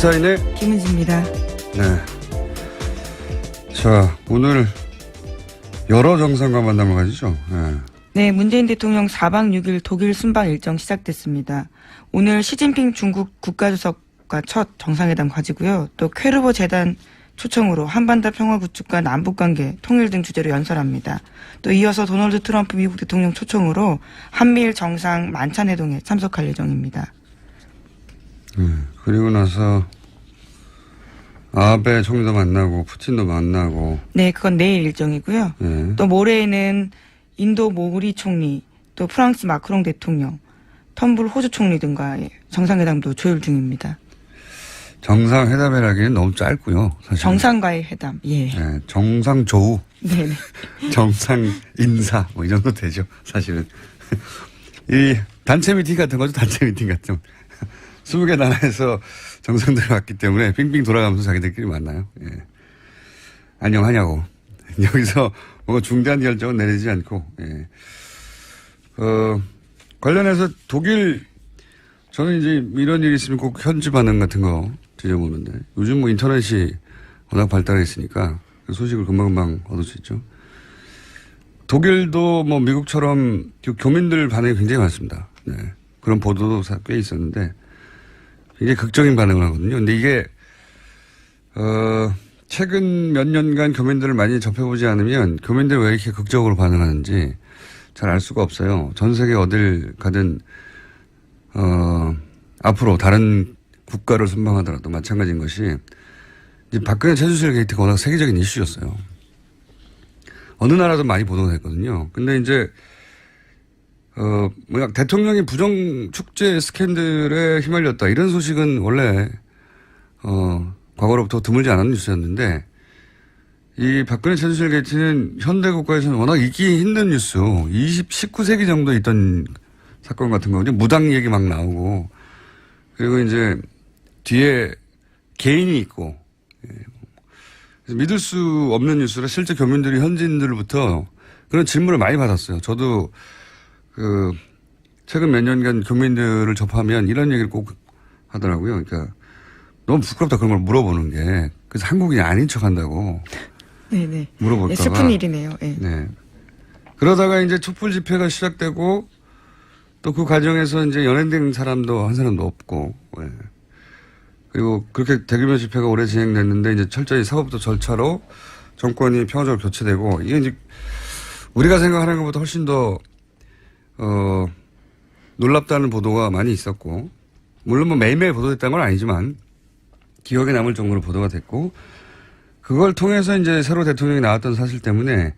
시사인의 김은지입니다. 네. 자, 오늘 여러 정상과 만남을 가지죠. 네. 네, 문재인 대통령 4박 6일 독일 순방 일정 시작됐습니다. 오늘 시진핑 중국 국가주석과 첫 정상회담 가지고요. 또 퀘르보 재단 초청으로 한반도 평화 구축과 남북관계, 통일 등 주제로 연설합니다. 또 이어서 도널드 트럼프 미국 대통령 초청으로 한미일 정상 만찬회동에 참석할 예정입니다. 그리고 나서 아베 총리도 만나고 푸틴도 만나고. 네, 그건 내일 일정이고요. 네. 또 모레에는 인도 모리 총리, 또 프랑스 마크롱 대통령, 텀블 호주 총리 등과의 정상회담도 조율 중입니다. 정상회담이라기는 너무 짧고요. 사실. 정상과의 회담, 예. 네, 정상조우, 네네. 정상인사 뭐 이 정도 되죠. 사실은. 이 단체 미팅 같은 거죠. 단체 미팅 같은 20개 나라에서 정상들이 왔기 때문에 빙빙 돌아가면서 자기들끼리 만나요. 예. 안녕하냐고. 여기서 뭐 중대한 결정은 내리지 않고. 예. 관련해서 독일 저는 이제 이런 일이 있으면 꼭 현지 반응 같은 거 뒤져보는데 요즘 뭐 인터넷이 워낙 발달했으니까 그 소식을 금방금방 얻을 수 있죠. 독일도 뭐 미국처럼 교민들 반응이 굉장히 많습니다. 네. 그런 보도도 꽤 있었는데 굉장히 극적인 반응을 하거든요. 근데 이게 최근 몇 년간 교민들을 많이 접해보지 않으면 교민들이 왜 이렇게 극적으로 반응하는지 잘 알 수가 없어요. 전 세계 어딜 가든 앞으로 다른 국가를 순방하더라도 마찬가지인 것이 이제 박근혜 최순실 게이트가 워낙 세계적인 이슈였어요. 어느 나라도 많이 보도가 됐거든요. 근데 이제 뭐야 대통령이 부정 축제 스캔들에 휘말렸다 이런 소식은 원래 과거로부터 드물지 않은 뉴스였는데 이 박근혜 최순실 게이트는 현대 국가에서는 워낙 있기 힘든 뉴스. 19세기 정도 있던 사건 같은 거거든요. 무당 얘기 막 나오고 그리고 이제 뒤에 개인이 있고 그래서 믿을 수 없는 뉴스라 실제 교민들이 현지인들로부터 그런 질문을 많이 받았어요. 저도 최근 몇 년간 교민들을 접하면 이런 얘기를 꼭 하더라고요. 그러니까 너무 부끄럽다 그런 걸 물어보는 게. 그래서 한국인이 아닌 척 한다고. 네네. 물어볼까봐. 네, 슬픈 일이네요. 네. 네. 그러다가 이제 촛불 집회가 시작되고 또 그 과정에서 이제 연행된 사람도 한 사람도 없고. 네. 그리고 그렇게 대규모 집회가 오래 진행됐는데 이제 철저히 사법부 절차로 정권이 평화적으로 교체되고 이게 이제 우리가 생각하는 것보다 훨씬 더 놀랍다는 보도가 많이 있었고, 물론 뭐 매일매일 보도됐다는 건 아니지만, 기억에 남을 정도로 보도가 됐고, 그걸 통해서 이제 새로 대통령이 나왔던 사실 때문에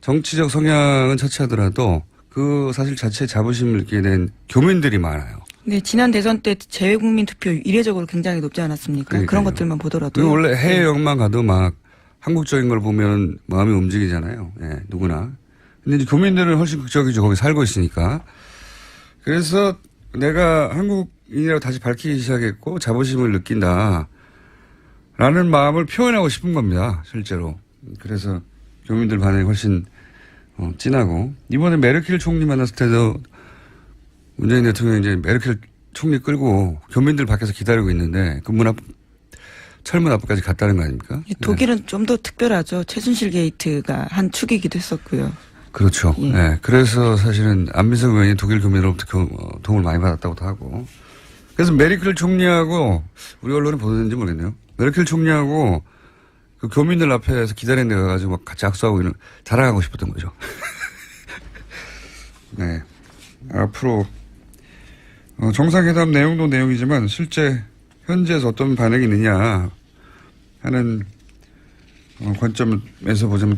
정치적 성향은 차치하더라도 그 사실 자체에 자부심을 느끼게 된 교민들이 많아요. 네, 지난 대선 때 재외국민 투표 이례적으로 굉장히 높지 않았습니까? 그러니까요. 그런 것들만 보더라도. 원래 해외 여행만 가도 막 한국적인 걸 보면 마음이 움직이잖아요. 예, 누구나. 근데 이제 교민들은 훨씬 극적이죠. 거기 살고 있으니까. 그래서 내가 한국인이라고 다시 밝히기 시작했고 자부심을 느낀다. 라는 마음을 표현하고 싶은 겁니다. 실제로. 그래서 교민들 반응이 훨씬 진하고. 이번에 메르켈 총리 만났을 때도 문재인 대통령이 이제 메르켈 총리 끌고 교민들 밖에서 기다리고 있는데 그 철문 앞까지 갔다는 거 아닙니까? 독일은 네. 좀 더 특별하죠. 최순실 게이트가 한 축이기도 했었고요. 그렇죠. 예. 네. 그래서 사실은 안민석 의원이 독일 교민으로부터 도움을 많이 받았다고도 하고. 그래서 메르켈 총리하고 우리 언론에 보도된지 모르겠네요. 메르켈 총리하고 그 교민들 앞에서 기다리는 데 가가지고 막 같이 악수하고 자랑하고 싶었던 거죠. 네. 앞으로 정상회담 내용도 내용이지만 실제 현지에서 어떤 반응이 있느냐 하는 관점에서 보자면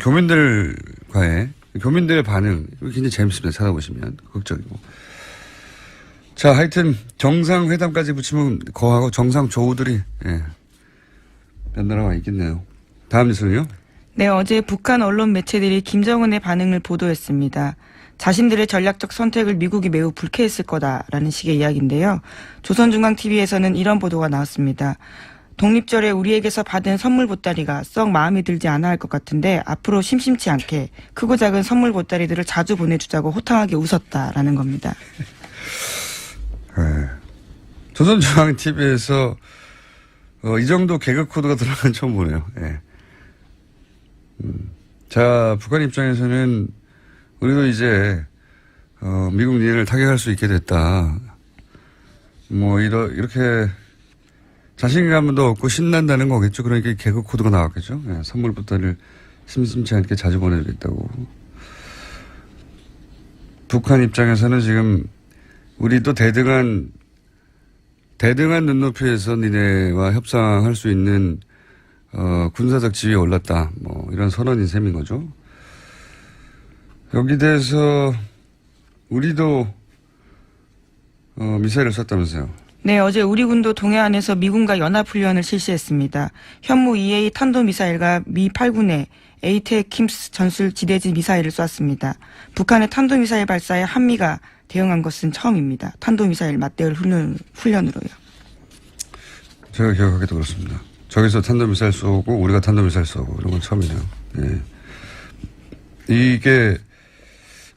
교민들의 반응 굉장히 재밌습니다. 찾아보시면 극적이고. 자, 하여튼 정상회담까지 붙이면 거하고 정상조우들이 연달아 있겠네요. 다음 뉴스는요? 네, 어제 북한 언론 매체들이 김정은의 반응을 보도했습니다. 자신들의 전략적 선택을 미국이 매우 불쾌했을 거다라는 식의 이야기인데요. 조선중앙TV에서는 이런 보도가 나왔습니다. 독립절에 우리에게서 받은 선물 보따리가 썩 마음에 들지 않아 할 것 같은데 앞으로 심심치 않게 크고 작은 선물 보따리들을 자주 보내주자고 호탕하게 웃었다라는 겁니다. 네. 조선중앙TV에서 이 정도 개그 코드가 들어간 건 처음 보네요. 예. 자, 북한 입장에서는 우리도 이제, 미국 니를 타격할 수 있게 됐다. 뭐, 이렇게 자신감도 없고 신난다는 거겠죠. 그러니까 개그 코드가 나왔겠죠. 예, 선물부터를 심심치 않게 자주 보내주겠다고. 북한 입장에서는 지금 우리도 대등한 눈높이에서 니네와 협상할 수 있는 군사적 지위에 올랐다. 뭐 이런 선언인 셈인 거죠. 여기 대해서 우리도 미사일을 쐈다면서요. 네, 어제 우리 군도 동해안에서 미군과 연합훈련을 실시했습니다. 현무 EA 탄도미사일과 미 8군의 에이테킴스 전술 지대지 미사일을 쐈습니다. 북한의 탄도미사일 발사에 한미가 대응한 것은 처음입니다. 탄도미사일 맞대응 훈련으로요. 제가 기억하기도 그렇습니다. 저기서 탄도미사일 쏘고 우리가 탄도미사일 쏘고 이런 건 처음이네요. 네. 이게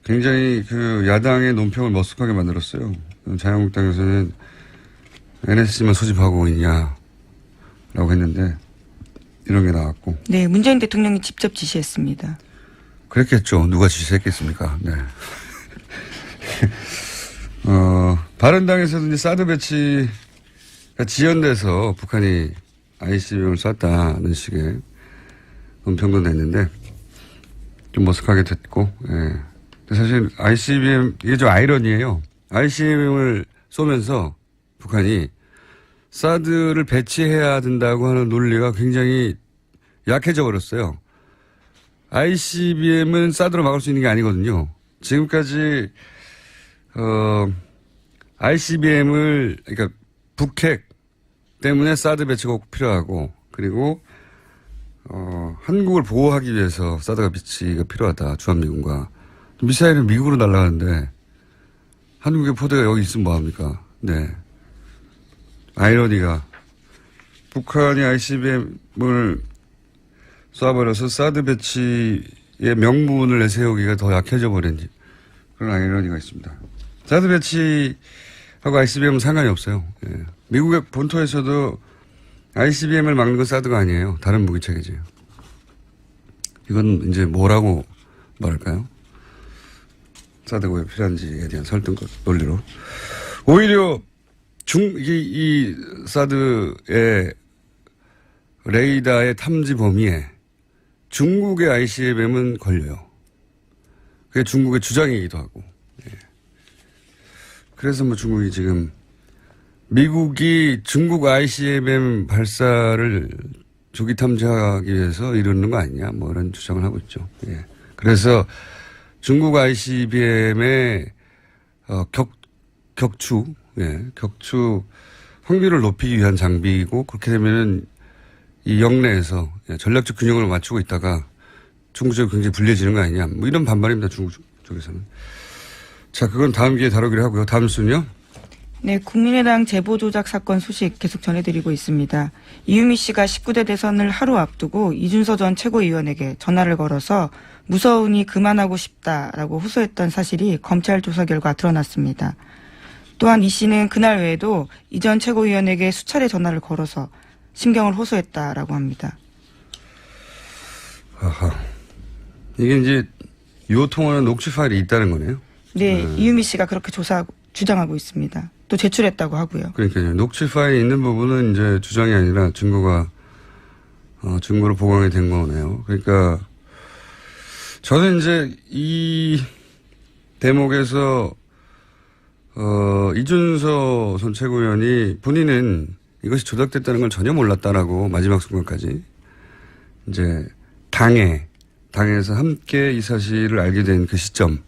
굉장히 그 야당의 논평을 머쓱하게 만들었어요. 자유한국당에서는 NSC만 소집하고 있냐라고 했는데 이런 게 나왔고. 네, 문재인 대통령이 직접 지시했습니다. 그랬겠죠. 누가 지시했겠습니까? 네. 바른당에서도 이제 사드 배치가 지연돼서 북한이 ICBM을 쐈다는 식의 논평도 냈는데 좀 머쓱하게 됐고, 예. 사실 ICBM, 이게 좀 아이러니예요. ICBM을 쏘면서 북한이 사드를 배치해야 된다고 하는 논리가 굉장히 약해져 버렸어요. ICBM은 사드로 막을 수 있는 게 아니거든요. 지금까지 ICBM을 그러니까 북핵 때문에 사드 배치가 꼭 필요하고 그리고 한국을 보호하기 위해서 사드가 배치가 필요하다. 주한미군과 미사일은 미국으로 날아가는데 한국의 포대가 여기 있으면 뭐합니까? 네. 아이러니가 북한이 ICBM을 쏴버려서 사드 배치의 명분을 내세우기가 더 약해져 버린 그런 아이러니가 있습니다. 사드 배치하고 ICBM은 상관이 없어요. 예. 미국의 본토에서도 ICBM을 막는 건 사드가 아니에요. 다른 무기 체계지요. 이건 이제 뭐라고 말할까요? 사드가 왜 필요한지에 대한 설득 논리로. 오히려 이 사드의 레이더의 탐지 범위에 중국의 ICBM은 걸려요. 그게 중국의 주장이기도 하고. 예. 그래서 뭐 중국이 지금 미국이 중국 ICBM 발사를 조기 탐지하기 위해서 이러는 거 아니냐 뭐 이런 주장을 하고 있죠. 예. 그래서 중국 ICBM의 격추 확률을 높이기 위한 장비이고 그렇게 되면은 이 영내에서 전략적 균형을 맞추고 있다가 중국 쪽이 굉장히 불리해지는 거 아니냐 뭐 이런 반발입니다. 중국 쪽에서는. 자, 그건 다음 기회에 다루기로 하고요. 다음 순요. 네, 국민의당 제보조작 사건 소식 계속 전해드리고 있습니다. 이유미 씨가 19대 대선을 하루 앞두고 이준서 전 최고위원에게 전화를 걸어서 무서우니 그만하고 싶다라고 호소했던 사실이 검찰 조사 결과 드러났습니다. 또한 이 씨는 그날 외에도 이 전 최고위원에게 수차례 전화를 걸어서 심경을 호소했다라고 합니다. 아하. 이게 이제 요통하는 녹취 파일이 있다는 거네요. 네, 이유미 씨가 그렇게 주장하고 있습니다. 또 제출했다고 하고요. 그러니까요. 녹취 파일이 있는 부분은 이제 주장이 아니라 증거로 보강이 된 거네요. 그러니까 저는 이제 이 대목에서 이준서 전 최고위원이 본인은 이것이 조작됐다는 걸 전혀 몰랐다라고 마지막 순간까지 이제 당에서 함께 이 사실을 알게 된 그 시점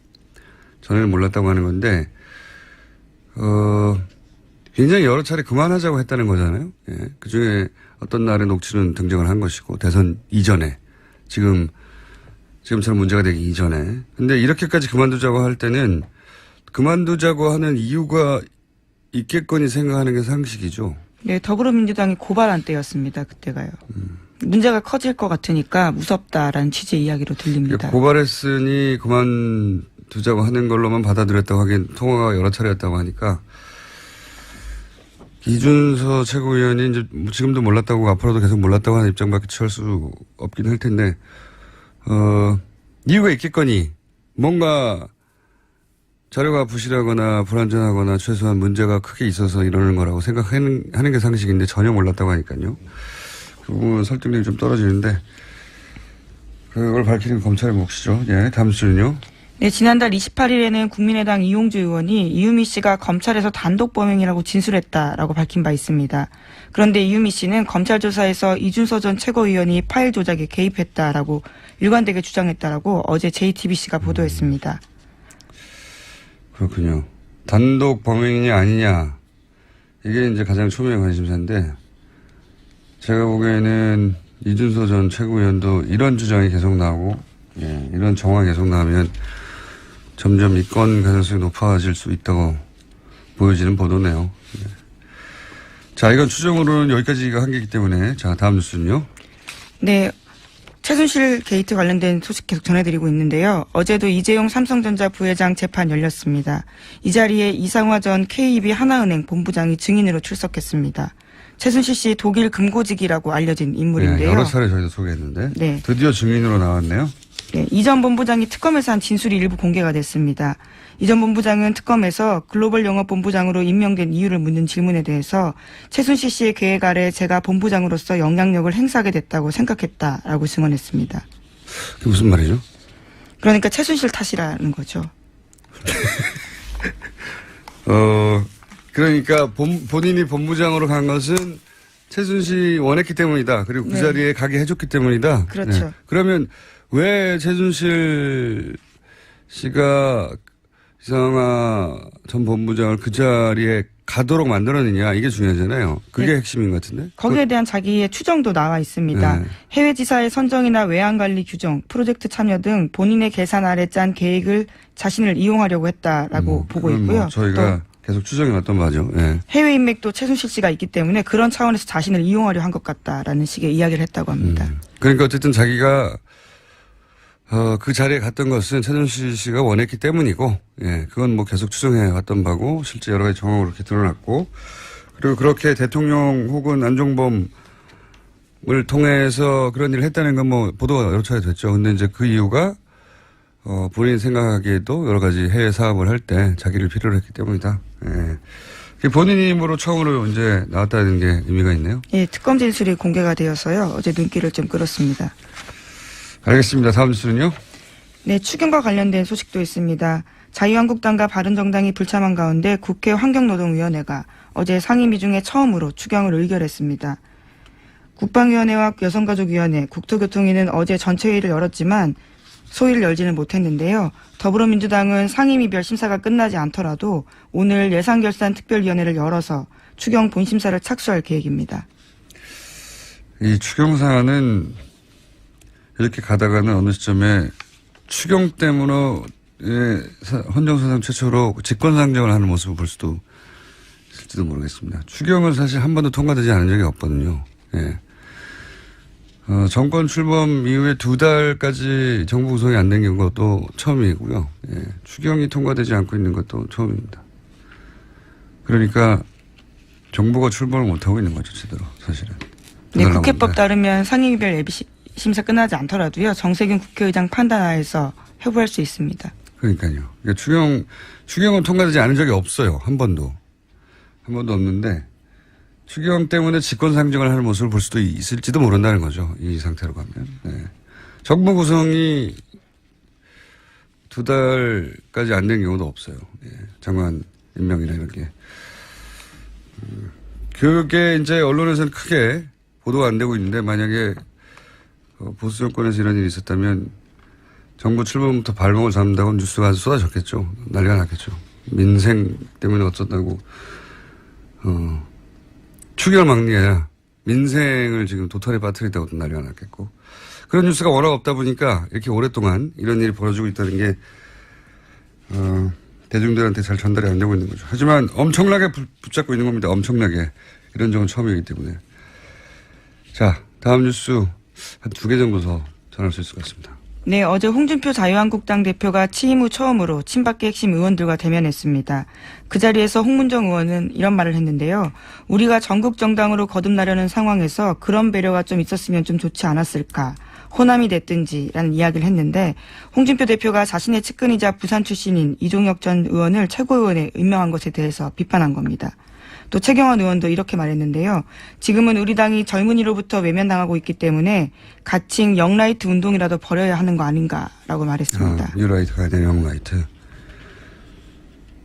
전혀 몰랐다고 하는 건데 굉장히 여러 차례 그만하자고 했다는 거잖아요. 예. 그중에 어떤 날의 녹취는 등장을 한 것이고 대선 이전에 지금처럼 문제가 되기 이전에. 근데 이렇게까지 그만두자고 할 때는 그만두자고 하는 이유가 있겠거니 생각하는 게 상식이죠. 네, 더불어민주당이 고발한 때였습니다. 그때가요. 문제가 커질 것 같으니까 무섭다라는 취지의 이야기로 들립니다. 그러니까 고발했으니 그만두자고 하는 걸로만 받아들였다고 하기엔 통화가 여러 차례였다고 하니까 이준서 최고위원이 이제 지금도 몰랐다고 앞으로도 계속 몰랐다고 하는 입장밖에 취할 수 없긴 할 텐데, 이유가 있겠거니 뭔가 자료가 부실하거나 불완전하거나 최소한 문제가 크게 있어서 이러는 거라고 생각하는 게 상식인데 전혀 몰랐다고 하니까요. 그 부분은 설득력이 좀 떨어지는데 그걸 밝히는 검찰의 몫이죠. 예, 다음 주는요. 네, 지난달 28일에는 국민의당 이용주 의원이 이유미 씨가 검찰에서 단독 범행이라고 진술했다라고 밝힌 바 있습니다. 그런데 이유미 씨는 검찰 조사에서 이준서 전 최고위원이 파일 조작에 개입했다라고 일관되게 주장했다라고 어제 JTBC가 보도했습니다. 그렇군요. 단독 범행이냐 아니냐 이게 이제 가장 초미의 관심사인데 제가 보기에는 이준서 전 최고위원도 이런 주장이 계속 나오고 예, 이런 정황이 계속 나오면 점점 입건 가능성이 높아질 수 있다고 보여지는 보도네요. 예. 자, 이건 추정으로는 여기까지가 한계이기 때문에 자, 다음 뉴스는요. 네. 최순실 게이트 관련된 소식 계속 전해드리고 있는데요. 어제도 이재용 삼성전자 부회장 재판 열렸습니다. 이 자리에 이상화 전 KB 하나은행 본부장이 증인으로 출석했습니다. 최순실 씨 독일 금고직이라고 알려진 인물인데요. 네, 여러 차례 저희도 소개했는데 네. 드디어 증인으로 나왔네요. 네, 이 전 본부장이 특검에서 한 진술이 일부 공개가 됐습니다. 이 전 본부장은 특검에서 글로벌 영업본부장으로 임명된 이유를 묻는 질문에 대해서 최순실 씨의 계획 아래 제가 본부장으로서 영향력을 행사하게 됐다고 생각했다라고 증언했습니다. 그게 무슨 말이죠? 그러니까 최순실 탓이라는 거죠. 그러니까 본인이 본부장으로 간 것은 최순실이 원했기 때문이다. 그리고 그 네. 자리에 가게 해줬기 때문이다. 그렇죠. 네. 그러면 왜 최순실 씨가 이상화 전 본부장을 그 자리에 가도록 만들었느냐 이게 중요하잖아요. 그게 네. 핵심인 것 같은데. 거기에 대한 자기의 추정도 나와 있습니다. 네. 해외 지사의 선정이나 외환관리 규정, 프로젝트 참여 등 본인의 계산 아래 짠 계획을 자신을 이용하려고 했다라고 보고 그건 있고요. 뭐 저희가 또 계속 추정해 왔던 바죠. 예. 해외 인맥도 최순실 씨가 있기 때문에 그런 차원에서 자신을 이용하려 한 것 같다라는 식의 이야기를 했다고 합니다. 그러니까 어쨌든 자기가 그 자리에 갔던 것은 최순실 씨가 원했기 때문이고, 예, 그건 뭐 계속 추정해 왔던 바고, 실제 여러 가지 정황으로 이렇게 드러났고, 그리고 그렇게 대통령 혹은 안종범을 통해서 그런 일을 했다는 건 뭐 보도가 여러 차례 됐죠. 근데 이제 그 이유가, 본인 생각하기에도 여러 가지 해외 사업을 할 때 자기를 필요로 했기 때문이다. 예. 그게 본인 힘으로 처음으로 이제 나왔다는 게 의미가 있네요. 예, 특검 진술이 공개가 되어서요. 어제 눈길을 좀 끌었습니다. 알겠습니다. 다음 뉴스는요? 네, 추경과 관련된 소식도 있습니다. 자유한국당과 바른정당이 불참한 가운데 국회 환경노동위원회가 어제 상임위 중에 처음으로 추경을 의결했습니다. 국방위원회와 여성가족위원회, 국토교통위는 어제 전체회의를 열었지만 소위를 열지는 못했는데요. 더불어민주당은 상임위별 심사가 끝나지 않더라도 오늘 예산결산특별위원회를 열어서 추경 본심사를 착수할 계획입니다. 이 추경사안은 이렇게 가다가는 어느 시점에 추경 때문에 헌정사상 최초로 직권상정을 하는 모습을 볼 수도 있을지도 모르겠습니다. 추경은 사실 한 번도 통과되지 않은 적이 없거든요. 예. 정권 출범 이후에 2달까지 정부 구성이 안 된 경우가 또 처음이고요. 예. 추경이 통과되지 않고 있는 것도 처음입니다. 그러니까 정부가 출범을 못하고 있는 거죠, 제대로 사실은. 네, 국회법 따르면 상임위별 예비 심사 끝나지 않더라도요. 정세균 국회의장 판단하에서 회부할 수 있습니다. 그러니까요. 그러니까 추경은 통과되지 않은 적이 없어요. 한 번도 없는데 추경 때문에 직권상정을 하는 모습을 볼 수도 있을지도 모른다는 거죠. 이 상태로 가면. 네. 정부 구성이 2달까지 안 된 경우도 없어요. 예. 장관 임명이나 이런 게. 그게 이제 언론에서는 크게 보도가 안 되고 있는데 만약에 보수 정권에서 이런 일이 있었다면 정부 출범부터 발목을 잡는다고 뉴스가 아주 쏟아졌겠죠. 난리가 났겠죠. 민생 때문에 어쩌다고 추경을 막는 게 아니라 민생을 지금 도탄에 빠뜨린다고 난리가 났겠고 그런 뉴스가 워낙 없다 보니까 이렇게 오랫동안 이런 일이 벌어지고 있다는 게 대중들한테 잘 전달이 안 되고 있는 거죠. 하지만 엄청나게 붙잡고 있는 겁니다. 엄청나게. 이런 적은 처음이기 때문에. 자, 다음 뉴스 한 2개 정도 더 전할 수 있을 것 같습니다. 네, 어제 홍준표 자유한국당 대표가 취임 후 처음으로 친박계 핵심 의원들과 대면했습니다. 그 자리에서 홍문정 의원은 이런 말을 했는데요. 우리가 전국 정당으로 거듭나려는 상황에서 그런 배려가 좀 있었으면 좀 좋지 않았을까. 호남이 됐든지라는 이야기를 했는데 홍준표 대표가 자신의 측근이자 부산 출신인 이종혁 전 의원을 최고위원에 임명한 것에 대해서 비판한 겁니다. 또 최경환 의원도 이렇게 말했는데요. 지금은 우리 당이 젊은이로부터 외면당하고 있기 때문에 가칭 영라이트 운동이라도 벌여야 하는 거 아닌가라고 말했습니다. 뉴라이트가 아니라 영라이트.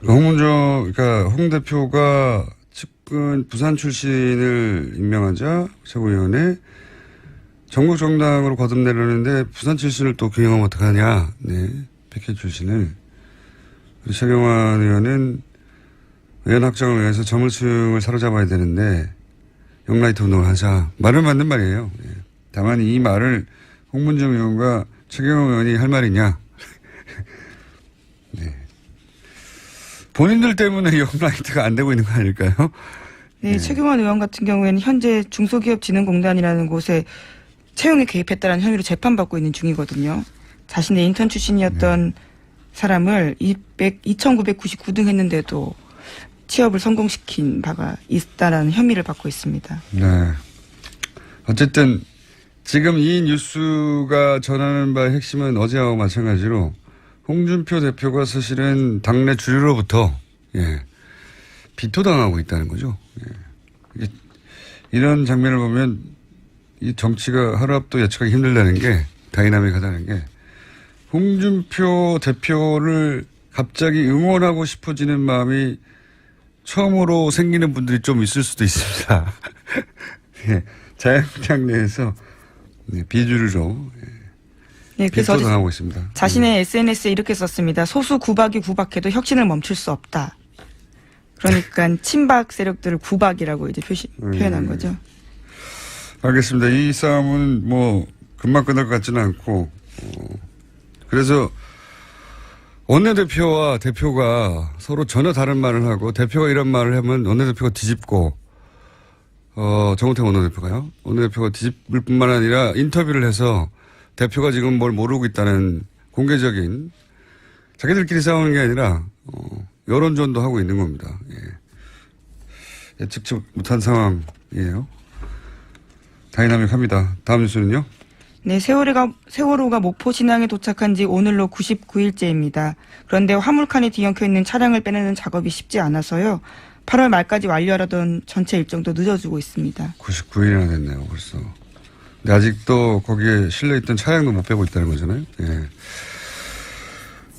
그러니까 홍 대표가 측근 부산 출신을 임명하자 최고위원회 전국 정당으로 거듭내려는데 부산 출신을 또 경영하면 어떡하냐. 네. 백회 출신을. 최경환 의원은 의원 확정을 위해서 젊은층을 사로잡아야 되는데 영라이트 운동을 하자. 말은 맞는 말이에요. 예. 다만 이 말을 홍문정 의원과 최경환 의원이 할 말이냐. 네. 본인들 때문에 영라이트가 안 되고 있는 거 아닐까요? 네, 최경환 의원 같은 경우에는 현재 중소기업진흥공단이라는 곳에 채용에 개입했다는 혐의로 재판받고 있는 중이거든요. 자신의 인턴 출신이었던 사람을 2,999등 했는데도 취업을 성공시킨 바가 있다라는 혐의를 받고 있습니다. 네. 어쨌든 지금 이 뉴스가 전하는 바의 핵심은 어제와 마찬가지로 홍준표 대표가 사실은 당내 주류로부터 비토당하고 있다는 거죠. 이런 장면을 보면 이 정치가 하루 앞도 예측하기 힘들다는 게 다이나믹하다는 게 홍준표 대표를 갑자기 응원하고 싶어지는 마음이 처음으로 생기는 분들이 좀 있을 수도 있습니다. 예, 자유한국당 내에서 비주를 좀 그래서 당하고 있습니다. 자신의 SNS에 이렇게 썼습니다. 소수 구박이 구박해도 혁신을 멈출 수 없다. 그러니까 친박 세력들을 구박이라고 이제 표현한 거죠. 알겠습니다. 이 싸움은 뭐 금방 끝날 것 같지는 않고 그래서 원내대표와 대표가 서로 전혀 다른 말을 하고 대표가 이런 말을 하면 원내대표가 뒤집고 정우택 원내대표가요. 원내대표가 뒤집을 뿐만 아니라 인터뷰를 해서 대표가 지금 뭘 모르고 있다는 공개적인 자기들끼리 싸우는 게 아니라 여론전도 하고 있는 겁니다. 예. 예측치 못한 상황이에요. 다이나믹합니다. 다음 뉴스는요. 네, 세월호가 목포 신항에 도착한 지 오늘로 99일째입니다. 그런데 화물칸에 뒤엉켜 있는 차량을 빼내는 작업이 쉽지 않아서요. 8월 말까지 완료하려던 전체 일정도 늦어지고 있습니다. 99일이나 됐네요, 벌써. 근데 아직도 거기에 실려있던 차량도 못 빼고 있다는 거잖아요. 예.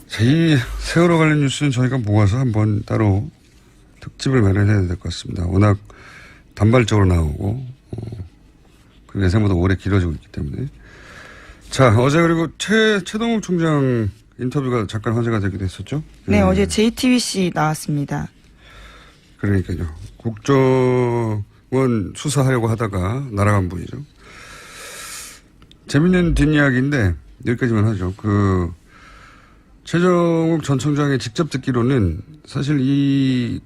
자, 이 세월호 관련 뉴스는 저희가 모아서 한번 따로 특집을 마련해야 될 것 같습니다. 워낙 단발적으로 나오고, 그 예상보다 오래 길어지고 있기 때문에. 자, 어제 그리고 최동욱 총장 인터뷰가 잠깐 화제가 되기도 했었죠? 네, 어제 JTBC 나왔습니다. 그러니까요. 국정원 수사하려고 하다가 날아간 분이죠. 재밌는 뒷이야기인데 여기까지만 하죠. 최정욱 전 총장이 직접 듣기로는 사실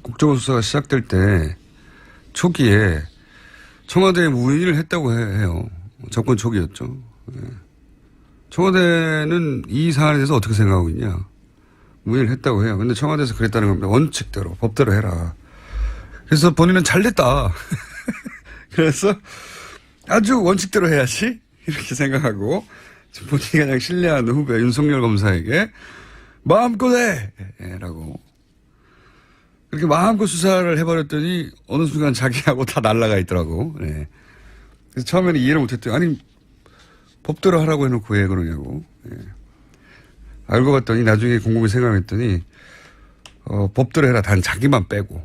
국정원 수사가 시작될 때 초기에 청와대에 문의를 했다고 해요. 접근 초기였죠. 청와대는 이 사안에 대해서 어떻게 생각하고 있냐. 문의를 했다고 해요. 근데 청와대에서 그랬다는 겁니다. 원칙대로, 법대로 해라. 그래서 본인은 잘 됐다. 그래서 아주 원칙대로 해야지. 이렇게 생각하고 본인이 가장 신뢰하는 후배 윤석열 검사에게 마음껏 해! 라고. 그렇게 마음껏 수사를 해버렸더니 어느 순간 자기하고 다 날아가 있더라고. 네. 그래서 처음에는 이해를 못했더니 아니 법대로 하라고 해놓고 왜 그러냐고. 네. 알고 봤더니 나중에 곰곰이 생각했더니 법대로 해라. 단 자기만 빼고.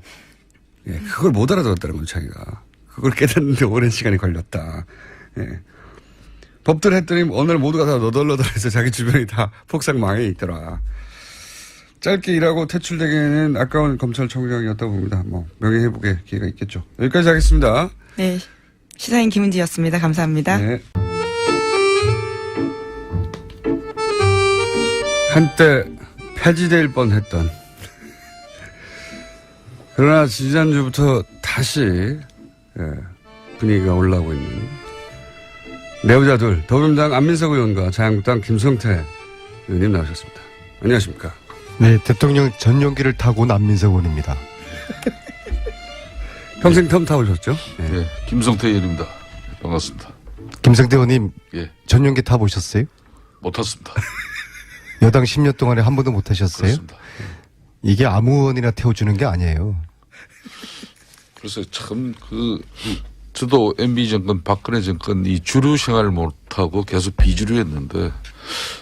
예, 그걸 못 알아들었다는 거죠 자기가. 그걸 깨닫는데 오랜 시간이 걸렸다. 예. 법대로 했더니 어느 날 모두가 다 너덜너덜해서 자기 주변이 다 폭삭 망해 있더라. 짧게 일하고 퇴출되기에는 아까운 검찰총장이었다고 봅니다. 뭐 명예회복의 기회가 있겠죠. 여기까지 하겠습니다. 네, 시사인 김은지였습니다. 감사합니다. 네. 한때 폐지될 뻔했던 그러나 지난주부터 다시 분위기가 올라오고 있는 내부자들 더불어민주당 안민석 의원과 자유한국당 김성태 의원님 나오셨습니다. 안녕하십니까? 네, 대통령 전용기를 타고 온 안민석 의원입니다. 평생 텀 타보셨죠? 네. 예, 김성태 의원입니다. 반갑습니다. 김성태 의원님 예, 전용기 타보셨어요? 못 탔습니다. 여당 10년 동안에 한 번도 못 타셨어요? 그렇습니다. 이게 아무 의원이나 태워주는 게 아니에요. 그래서 참 저도 MB 정권, 박근혜 정권 이 주류 생활을 못하고 계속 비주류였는데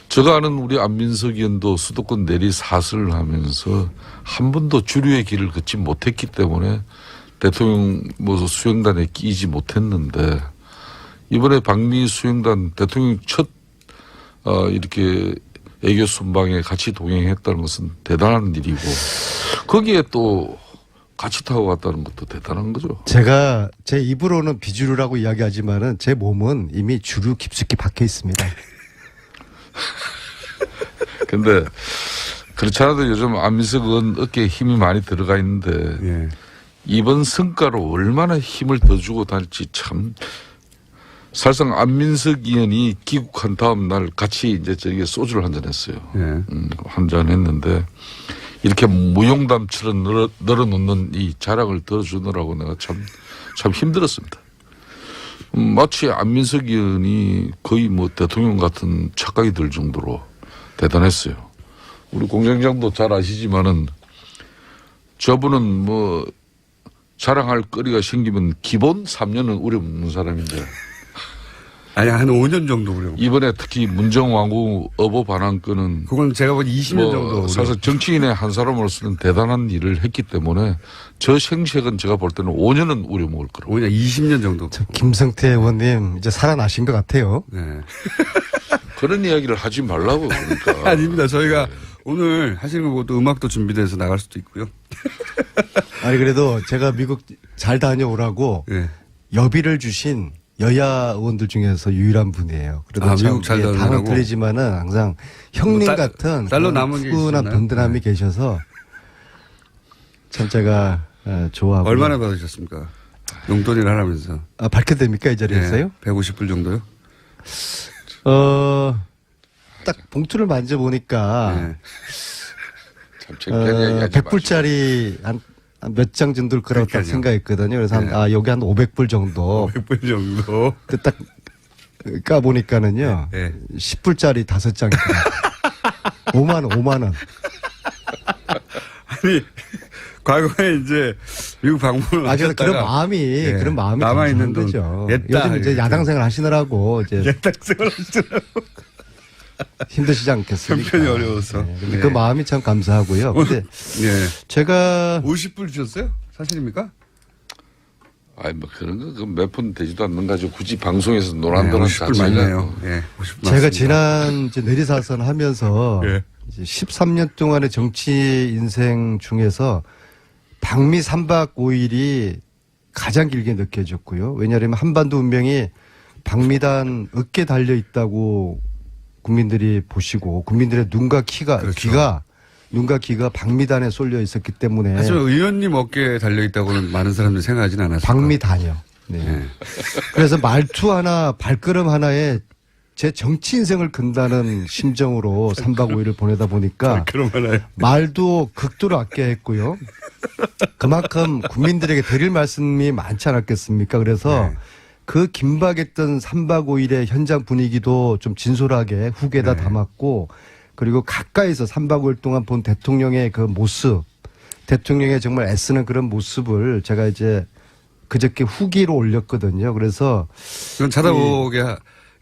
제가 아는 우리 안민석 의원도 수도권 내리 사슬을 하면서 한 번도 주류의 길을 걷지 못했기 때문에 대통령 수행단에 끼지 못했는데 이번에 방미 수행단 대통령 첫 이렇게 애교 순방에 같이 동행했다는 것은 대단한 일이고 거기에 또 같이 타고 갔다는 것도 대단한 거죠. 제가 제 입으로는 비주류라고 이야기하지만은 제 몸은 이미 주류 깊숙이 박혀 있습니다. 근데 그렇지 않아도 요즘 안민석 의원 어깨에 힘이 많이 들어가 있는데 예. 이번 성과로 얼마나 힘을 더 주고 다닐지 참 사실상 안민석 의원이 귀국한 다음 날 같이 이제 저기 소주를 한잔 했어요. 예. 한잔 했는데 이렇게 무용담처럼 늘어놓는 이 자랑을 들어주느라고 내가 참 힘들었습니다. 마치 안민석 의원이 거의 뭐 대통령 같은 착각이 들 정도로 대단했어요. 우리 공장장도 잘 아시지만은 저분은 뭐 자랑할 거리가 생기면 기본 3년은 우려먹는 사람인데 아니, 한 5년 정도 우려. 이번에 특히 문정왕후 어보 반환건은 그건 제가 본 20년 정도 우려. 사실 정치인의 한 사람으로서는 대단한 일을 했기 때문에 저 생색은 제가 볼 때는 5년은 우려먹을 거라고. 5년, 20년 정도. 저 김성태 의원님 이제 살아나신 것 같아요. 네. 그런 이야기를 하지 말라고 그러니까. 아닙니다. 저희가 오늘 하시는 것도 음악도 준비돼서 나갈 수도 있고요. 아니 그래도 제가 미국 잘 다녀오라고 네. 여비를 주신 여야 의원들 중에서 유일한 분이에요. 그래도 아, 참 미국 잘 예, 다녀오라고? 당은 틀리지만은 항상 형님 뭐 같은 달러 그런 남은 게 푸근한 있었나요? 든든함이 네. 계셔서 참 제가 좋아하고. 얼마나 받으셨습니까? 용돈을 하라면서. 밝혀도 됩니까 이 자리에서요? 150불 정도요? 딱 봉투를 만져보니까 네. 참 창피한 이야기 하지 100불짜리 한 몇 장 정도일 거라고 딱 그러니까요. 생각했거든요. 그래서 네. 여기 한 500불 정도. 100불 정도. 딱 까보니까는요. 네. 10불짜리 5장이 5만 원. 아니, 과거에 이제 미국 방문을 그래서 하셨다가 그런 마음이 예, 그런 마음이 남아있는 감사한 돈. 거죠. 옛다, 요즘 이제 이렇게. 야당 생활 하시느라고 이제 예탁생활 하시더라고. 힘드시지 않겠습니까? 형편이 어려워서. 근데 네. 그 마음이 참 감사하고요. 근데 예. 제가 50불 주셨어요? 사실입니까? 아니 뭐 그런 거 몇 푼 되지도 않는 가지고 굳이 방송에서 노란도란 50불 맞네요. 예. 50불 제가 맞습니다. 지난 이제 내리사선 하면서 예. 이제 13년 동안의 정치 인생 중에서 방미 3박 5일이 가장 길게 느껴졌고요. 왜냐하면 한반도 운명이 방미단 어깨에 달려 있다고 국민들이 보시고 국민들의 눈과 그렇죠. 눈과 귀가 방미단에 쏠려 있었기 때문에 하지만 의원님 어깨에 달려있다고는 많은 사람들이 생각하지는 않았어요. 방미단이요. 네. 예. 그래서 말투 하나 발걸음 하나에 제 정치 인생을 건다는 심정으로 3박 5일을 보내다 보니까 그럼 하나요? 말도 극도로 아껴했고요. 그만큼 국민들에게 드릴 말씀이 많지 않았겠습니까? 그래서 네. 그 긴박했던 3박 5일의 현장 분위기도 좀 진솔하게 후계에다 네. 담았고 그리고 가까이서 3박 5일 동안 본 대통령의 그 모습, 대통령의 정말 애쓰는 그런 모습을 제가 이제 그저께 후기로 올렸거든요. 그래서 그건 찾아보게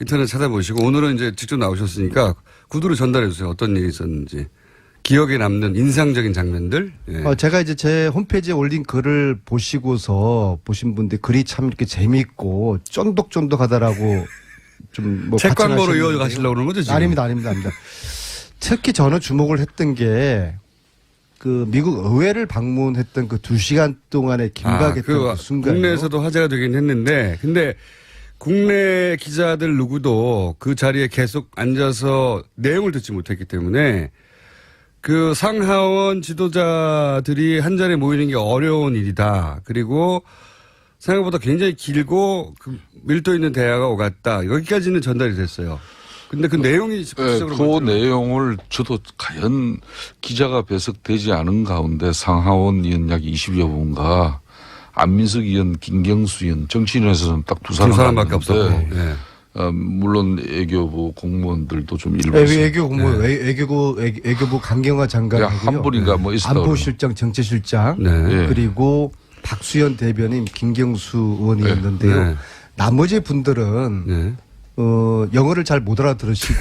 인터넷 찾아보시고 오늘은 이제 직접 나오셨으니까 구두로 전달해 주세요. 어떤 일이 있었는지. 기억에 남는 인상적인 장면들. 예. 제가 이제 제 홈페이지에 올린 글을 보시고서 보신 분들 글이 참 이렇게 재미있고 쫀득쫀득하다라고 좀 뭐 책 광고로 과찬하시는데요. 이어가시려고 그러는 거죠, 지금? 아닙니다. 특히 저는 주목을 했던 게 그 미국 의회를 방문했던 그 2시간 동안의 긴박했던 그 순간. 국내에서도 화제가 되긴 했는데, 근데 국내 기자들 누구도 그 자리에 계속 앉아서 내용을 듣지 못했기 때문에 그 상하원 지도자들이 한 자리에 모이는 게 어려운 일이다. 그리고 생각보다 굉장히 길고 그 밀도 있는 대화가 오갔다. 여기까지는 전달이 됐어요. 근데 그 내용이 네, 구체적으로 그 뭐죠? 내용을 저도 과연 기자가 배석되지 않은 가운데 상하원 의원 약 20여 분과 안민석 의원, 김경수 의원, 정치인에서는 딱 두 두 사람밖에 갔는데 없었고. 예. 물론 외교부 공무원들도 좀 일부 있었어요. 외교 공무원, 외교부 강경화 장관이고요. 한 분인가 뭐 있었다고 안보실장, 정치실장, 네. 예. 그리고 박수현 대변인, 김경수 의원이었는데요. 네. 나머지 분들은 네. 영어를 잘 못 알아들으시고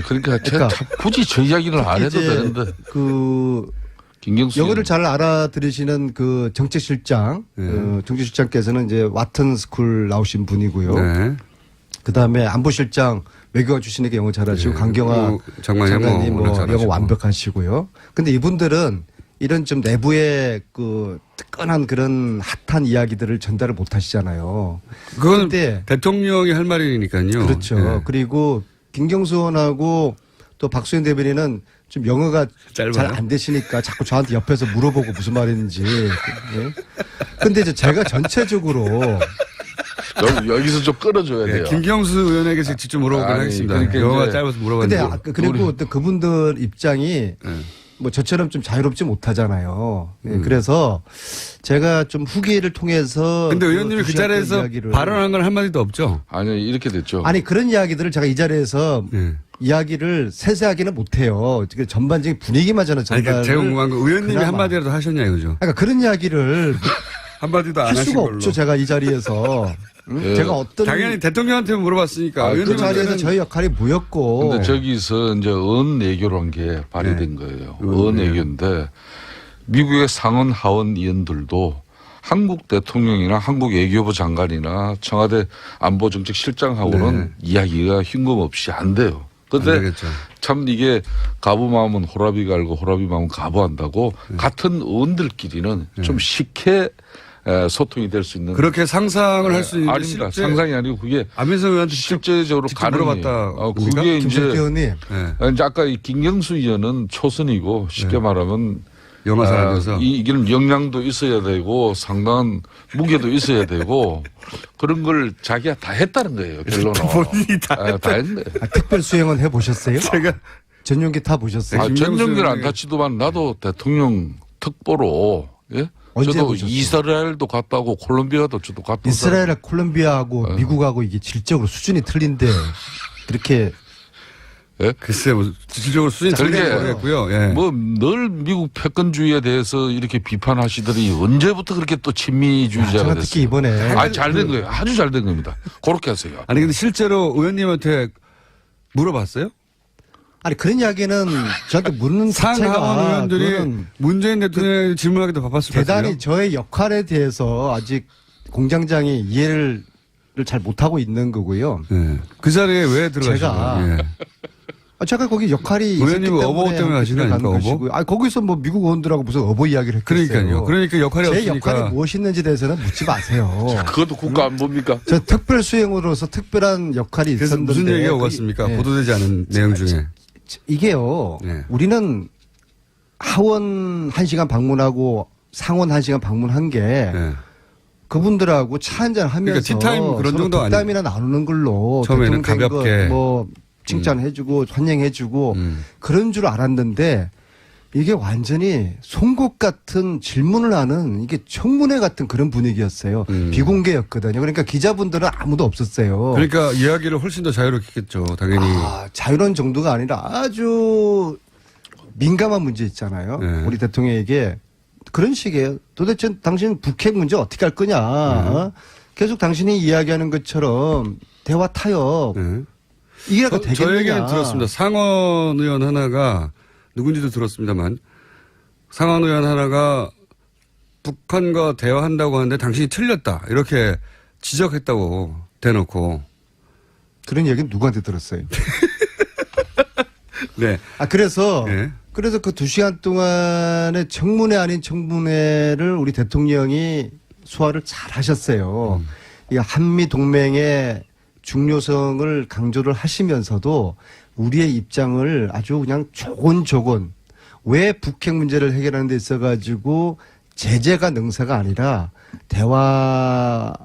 그러니까 그러니까 참 굳이 저 이야기를 안 해도 이제 되는데 그 김경수 영어를 의원. 잘 알아들으시는 그 정책실장, 정치실장께서는 이제 와튼 스쿨 나오신 분이고요. 네. 그 다음에 안보실장 외교관 출신에게 영어 잘하시고 네. 강경화 장관이 장관님 뭐 뭐 잘하시고. 영어 완벽하시고요. 근데 이분들은 이런 좀 내부의 그 뜨끈한 그런 핫한 이야기들을 전달을 못 하시잖아요. 그건 근데 대통령이 할 말이니까요. 그렇죠. 네. 그리고 김경수 의원하고 또 박수현 대변인은 좀 영어가 짧아요? 잘 안 되시니까 자꾸 저한테 옆에서 물어보고 무슨 말인지. 예? 근데 이제 제가 전체적으로 여기서 좀 끊어줘야 네, 돼요. 김경수 의원에게 직접 물어보긴 아니, 하겠습니다. 그러니까 영어가 이제 짧아서 근데 물어봤는데. 그리고 또 그분들 입장이 네. 뭐 저처럼 좀 자유롭지 못하잖아요. 예, 그래서 제가 좀 후기를 통해서 근데 의원님이 그 주시했던 자리에서 이야기를 발언한 건 한마디도 없죠? 아니 이렇게 됐죠. 아니 그런 이야기들을 제가 이 자리에서 네. 이야기를 세세하게는 못해요. 전반적인 분위기만 저는 아니, 전달. 제가 궁금한 거 의원님이 그나마. 한마디라도 하셨냐 이거죠? 그러니까 그런 이야기를 한마디도 안 할 하신 수가 걸로. 없죠. 제가 이 자리에서. 예. 제가 어떤 당연히 대통령한테 물어봤으니까. 그 의원님한테는 자리에서 저희 역할이 뭐였고. 근데 저기서 이제 언외교란 게 발휘된 거예요. 언외교인데 미국의 상원 하원 의원들도 한국 대통령이나 한국 외교부 장관이나 청와대 안보정책실장하고는 이야기가 흉금없이 안 돼요. 안 그런데 되겠죠. 참 이게 가부 마음은 호라비가 알고 호라비 마음은 가부한다고 같은 의원들끼리는 좀 쉽게 소통이 될 수 있는 그렇게 상상을 할 수 있는 아닙니다. 상상이 아니고 그게 안민석 의원한테 직접 실제적으로 직접 가능해요. 물어봤다. 그게 김석기 이제 의원님. 네. 아까 이 김경수 의원은 초선이고 쉽게 말하면 영어 사람이어서. 이런 역량도 있어야 되고 상당한 무게도 있어야 되고 그런 걸 자기가 다 했다는 거예요. 결론은. 본인이 다 다 했네. 특별 수행은 해보셨어요? 제가 전용기 타보셨어요? 김경수 전용기는 안 의원이- 다치더만 나도 대통령 특보로 예? 언제 저도 해보셨어요? 이스라엘도 갔다 오고 콜롬비아도 저도 갔다 오고 이스라엘, 콜롬비아하고 미국하고 이게 질적으로 수준이 틀린데 그렇게 글쎄 뭐 질적으로 수준이 그게 틀린 거겠고요. 예. 뭐 늘 미국 패권주의에 대해서 이렇게 비판하시더니 언제부터 그렇게 또 친미주의자가 제가 됐어요? 특히 이번에 잘 된 거예요. 아주 잘 된 겁니다. 그렇게 하세요. 아니 근데 실제로 의원님한테 물어봤어요? 아니 그런 이야기는 저한테 묻는 상하원 자체가 의원들이 그거는 문재인 대통령에게 질문하기도 바빴을 것 같아요. 대단히 저의 역할에 대해서 아직 공장장이 이해를 잘 못하고 있는 거고요. 예. 그 자리에 왜 들어가신 제가 거예요? 예. 제가 거기 역할이 있었기 의원님은 어버 때문에 가신 거 들어간 아닙니까, 어버? 것이고요. 아니 거기서 뭐 미국 의원들하고 무슨 어버 이야기를 했겠어요. 그러니까요. 그러니까 역할이 제 없으니까. 역할이 무엇이었는지 대해서는 묻지 마세요. 그것도 국가 안보입니까? 저 특별 수행으로서 특별한 역할이 그래서 있었는데 무슨 얘기가 그게- 오갔습니까? 예. 보도되지 않은 내용 중에. 이게요. 네. 우리는 하원 1시간 방문하고 상원 1시간 방문한 게 예. 그분들하고 차 한잔 하면서 그러니까 티타임 그런 서로 정도 덕담이나 나누는 걸로 처음에는 대통령 된 가볍게. 거 뭐 칭찬해주고 환영해주고 그런 줄 알았는데 이게 완전히 송곳 같은 질문을 하는 이게 청문회 같은 그런 분위기였어요. 비공개였거든요. 그러니까 기자분들은 아무도 없었어요. 그러니까 이야기를 훨씬 더 자유롭게 했겠죠. 당연히. 자유로운 정도가 아니라 아주 민감한 문제 있잖아요. 네. 우리 대통령에게 그런 식이에요. 도대체 당신 북핵 문제 어떻게 할 거냐. 어? 계속 당신이 이야기하는 것처럼 대화 타협. 예. 이게 다 저 되겠느냐. 얘기는 들었습니다. 상원 의원 하나가 누군지도 들었습니다만 상원 의원 하나가 북한과 대화한다고 하는데 당신이 틀렸다. 이렇게 지적했다고 대놓고. 그런 얘기는 누구한테 들었어요? 네. 그래서 네. 그 2시간 동안의 청문회 아닌 청문회를 우리 대통령이 소화를 잘 하셨어요. 이 한미 동맹의 중요성을 강조를 하시면서도 우리의 입장을 아주 그냥 조곤조곤 왜 북핵 문제를 해결하는 데 있어가지고 제재가 능사가 아니라 대화와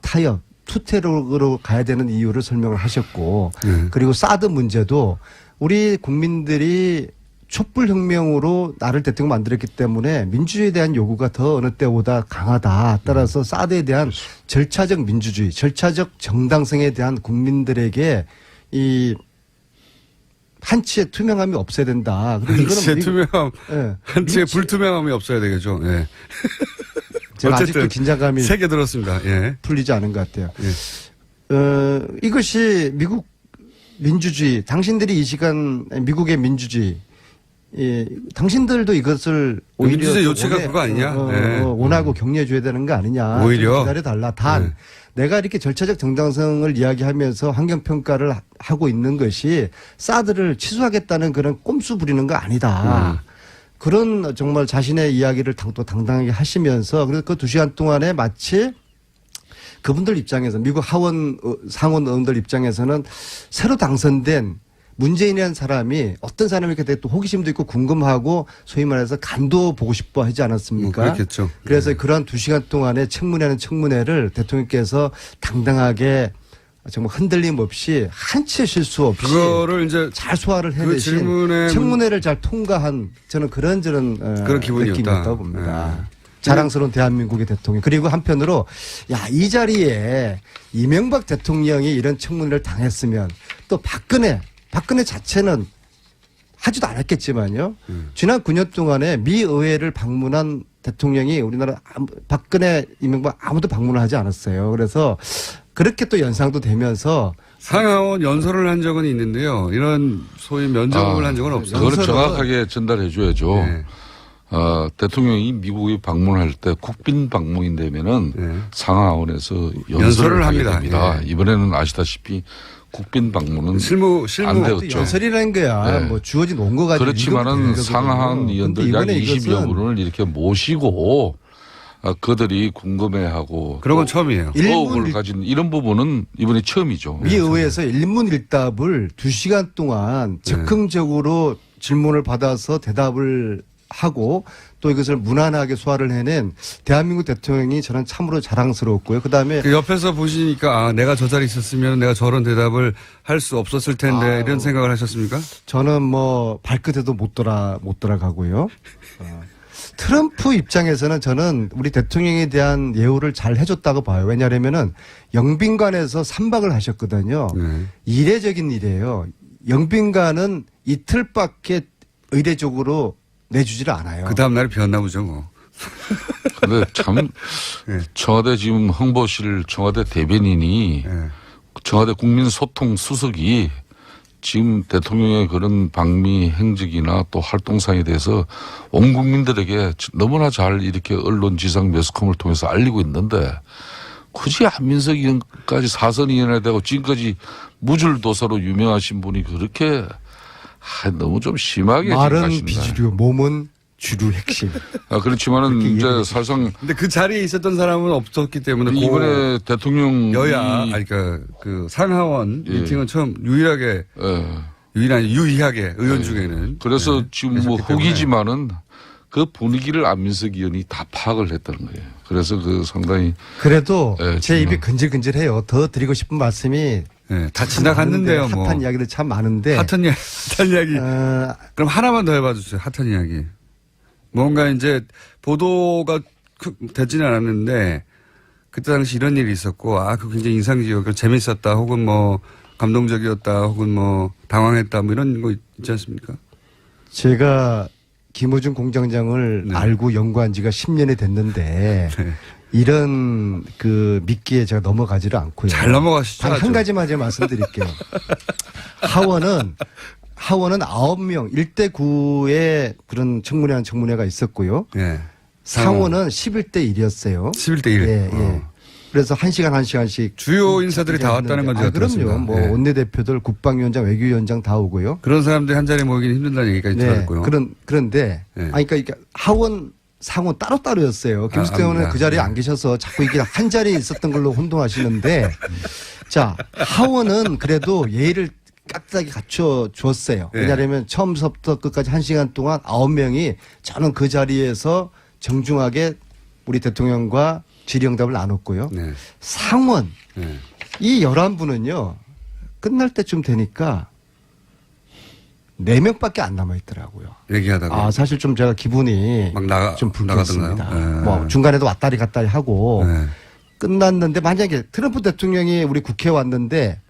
타협, 투트랙으로 가야 되는 이유를 설명을 하셨고 그리고 사드 문제도 우리 국민들이 촛불혁명으로 나를 대통령 만들었기 때문에 민주주의에 대한 요구가 더 어느 때보다 강하다. 따라서 사드에 대한 절차적 민주주의, 절차적 정당성에 대한 국민들에게 이 한치의 투명함이 없어야 된다. 그리고 한치의 투명함, 예. 한치의 불투명함이 없어야 되겠죠. 예. 제가 아직도 어쨌든 긴장감이 세 개 들었습니다. 예. 풀리지 않은 것 같아요. 예. 이것이 미국 민주주의, 당신들이 이 시간 미국의 민주주의, 당신들도 이것을 오히려 민주주의 요체가 그거 아니냐? 네. 원하고 격려해줘야 되는 거 아니냐? 오히려? 기다려달라. 단 내가 이렇게 절차적 정당성을 이야기하면서 환경평가를 하고 있는 것이 사드를 취소하겠다는 그런 꼼수 부리는 거 아니다. 그런 정말 자신의 이야기를 또 당당하게 하시면서 그래서 그 2시간 동안에 마치 그분들 입장에서 미국 하원 상원 의원들 입장에서는 새로 당선된 문재인이라는 사람이 어떤 사람이 이렇게 또 호기심도 있고 궁금하고 소위 말해서 간도 보고 싶어 하지 않았습니까? 그렇겠죠. 그래서 그런 2시간 동안에 청문회는 청문회를 대통령께서 당당하게 정말 흔들림 없이 한치의 실수 없이 그거를 이제 잘 소화를 그 해내신 질문에 청문회를 잘 통과한 저는 그런 그런 기분이었다. 느낌이었다고 봅니다. 네. 자랑스러운 대한민국의 대통령. 그리고 한편으로 야, 이 자리에 이명박 대통령이 이런 청문회를 당했으면 또 박근혜 자체는 하지도 않았겠지만요. 지난 9년 동안에 미 의회를 방문한 대통령이 우리나라 박근혜, 이명박 아무도 방문을 하지 않았어요. 그래서 그렇게 또 연상도 되면서 상하원 연설을 한 적은 있는데요. 이런 소위 면접을 한 적은 없어요. 그걸 정확하게 전달해 줘야죠. 네. 대통령이 미국에 방문할 때 국빈 방문이 되면은 네. 상하원에서 연설을 연설을 하게 합니다. 됩니다. 예. 이번에는 아시다시피 국빈 방문은 실무 안 되었죠. 연설이라는 거야. 네. 뭐 주어진 원고 가지고 그렇지만은 상하원 의원들 약 20여 분을 이렇게 모시고 그들이 궁금해하고 그런 건 처음이에요. 의혹을 가진 이런 부분은 이번에 처음이죠. 미 의회에서 일문일답을 2시간 동안 적극적으로 질문을 받아서 대답을 하고 또 이것을 무난하게 소화를 해낸 대한민국 대통령이 저는 참으로 자랑스러웠고요. 그다음에 그 옆에서 보시니까 내가 저 자리에 있었으면 내가 저런 대답을 할 수 없었을 텐데 이런 생각을 하셨습니까? 저는 뭐 발끝에도 못 돌아가고요. 트럼프 입장에서는 저는 우리 대통령에 대한 예우를 잘 해줬다고 봐요. 왜냐하면은 영빈관에서 3박을 하셨거든요. 네. 이례적인 일이에요. 영빈관은 이틀밖에 의례적으로 내주지를 않아요. 그 다음 날에 비었나 보죠, 뭐. 근데 참 네. 청와대 지금 홍보실 청와대 대변인이 네. 청와대 국민소통 수석이 지금 대통령의 그런 방미 행적이나 또 활동상에 대해서 온 국민들에게 너무나 잘 이렇게 언론 지상 매스컴을 통해서 알리고 있는데 굳이 안민석 의원까지 사선위원회 되고 지금까지 무줄도사로 유명하신 분이 그렇게 너무 좀 심하게 말은 생각하신다. 비주류, 몸은 주류 핵심. 그렇지만은 이제 사실상 근데 그 자리에 있었던 사람은 없었기 때문에 이번에 대통령 여야, 그러니까 그 상하원 미팅은 처음 유일하게 유의하게 의원 중에는. 그래서 네. 지금 뭐 했었기 때문에. 흑이지만은 그 분위기를 안민석 의원이 다 파악을 했다는 거예요. 그래서 그 상당히 그래도 네, 제 입이 정말. 근질근질해요. 더 드리고 싶은 말씀이 네, 다 지나갔는데요, 뭐. 핫한 이야기들 참 많은데. 핫한 이야기. 그럼 하나만 더 해봐 주세요. 핫한 이야기. 뭔가 이제 보도가 되지는 않았는데 그때 당시 이런 일이 있었고 그거 굉장히 인상적이었고 재밌었다 혹은 뭐 감동적이었다 혹은 뭐 당황했다 뭐 이런 거 있지 않습니까? 제가 김호중 공장장을 네. 알고 연구한 지가 10년이 됐는데 네. 이런 그 미끼에 제가 넘어가지를 않고요. 잘 넘어가시죠. 단 한 아주. 가지만 제가 말씀드릴게요. 하원은 9명 1대 9의 그런 청문회가 있었고요. 예. 상원은 11대 1이었어요. 11대 1. 예, 예. 그래서 1시간씩 주요 인사들이 다 왔다는 건 제가 그럼요. 들었습니다. 뭐 예. 원내대표들, 국방위원장, 외교위원장 다 오고요. 그런 사람들이 한 자리에 모이기는 힘든다는 얘기까지 들었고요. 그런데 네. 그러니까 하원 상원 따로따로였어요. 김숙태 의원은 압니다. 그 자리에 네. 안 계셔서 자꾸 이게 한 자리에 있었던 걸로 혼동하시는데 자, 하원은 그래도 예의를 깍듯하게 갖춰 주었어요. 네. 왜냐하면 처음부터 끝까지 1시간 동안 9명이 저는 그 자리에서 정중하게 우리 대통령과 질의응답을 나눴고요. 네. 상원 네. 이 11분은요. 끝날 때쯤 되니까 4명밖에 안 남아 있더라고요. 얘기하다가. 사실 좀 제가 기분이 막 좀 불쾌했습니다. 나가던가요? 네. 뭐 중간에도 왔다리 갔다리 하고 네. 끝났는데 만약에 트럼프 대통령이 우리 국회에 왔는데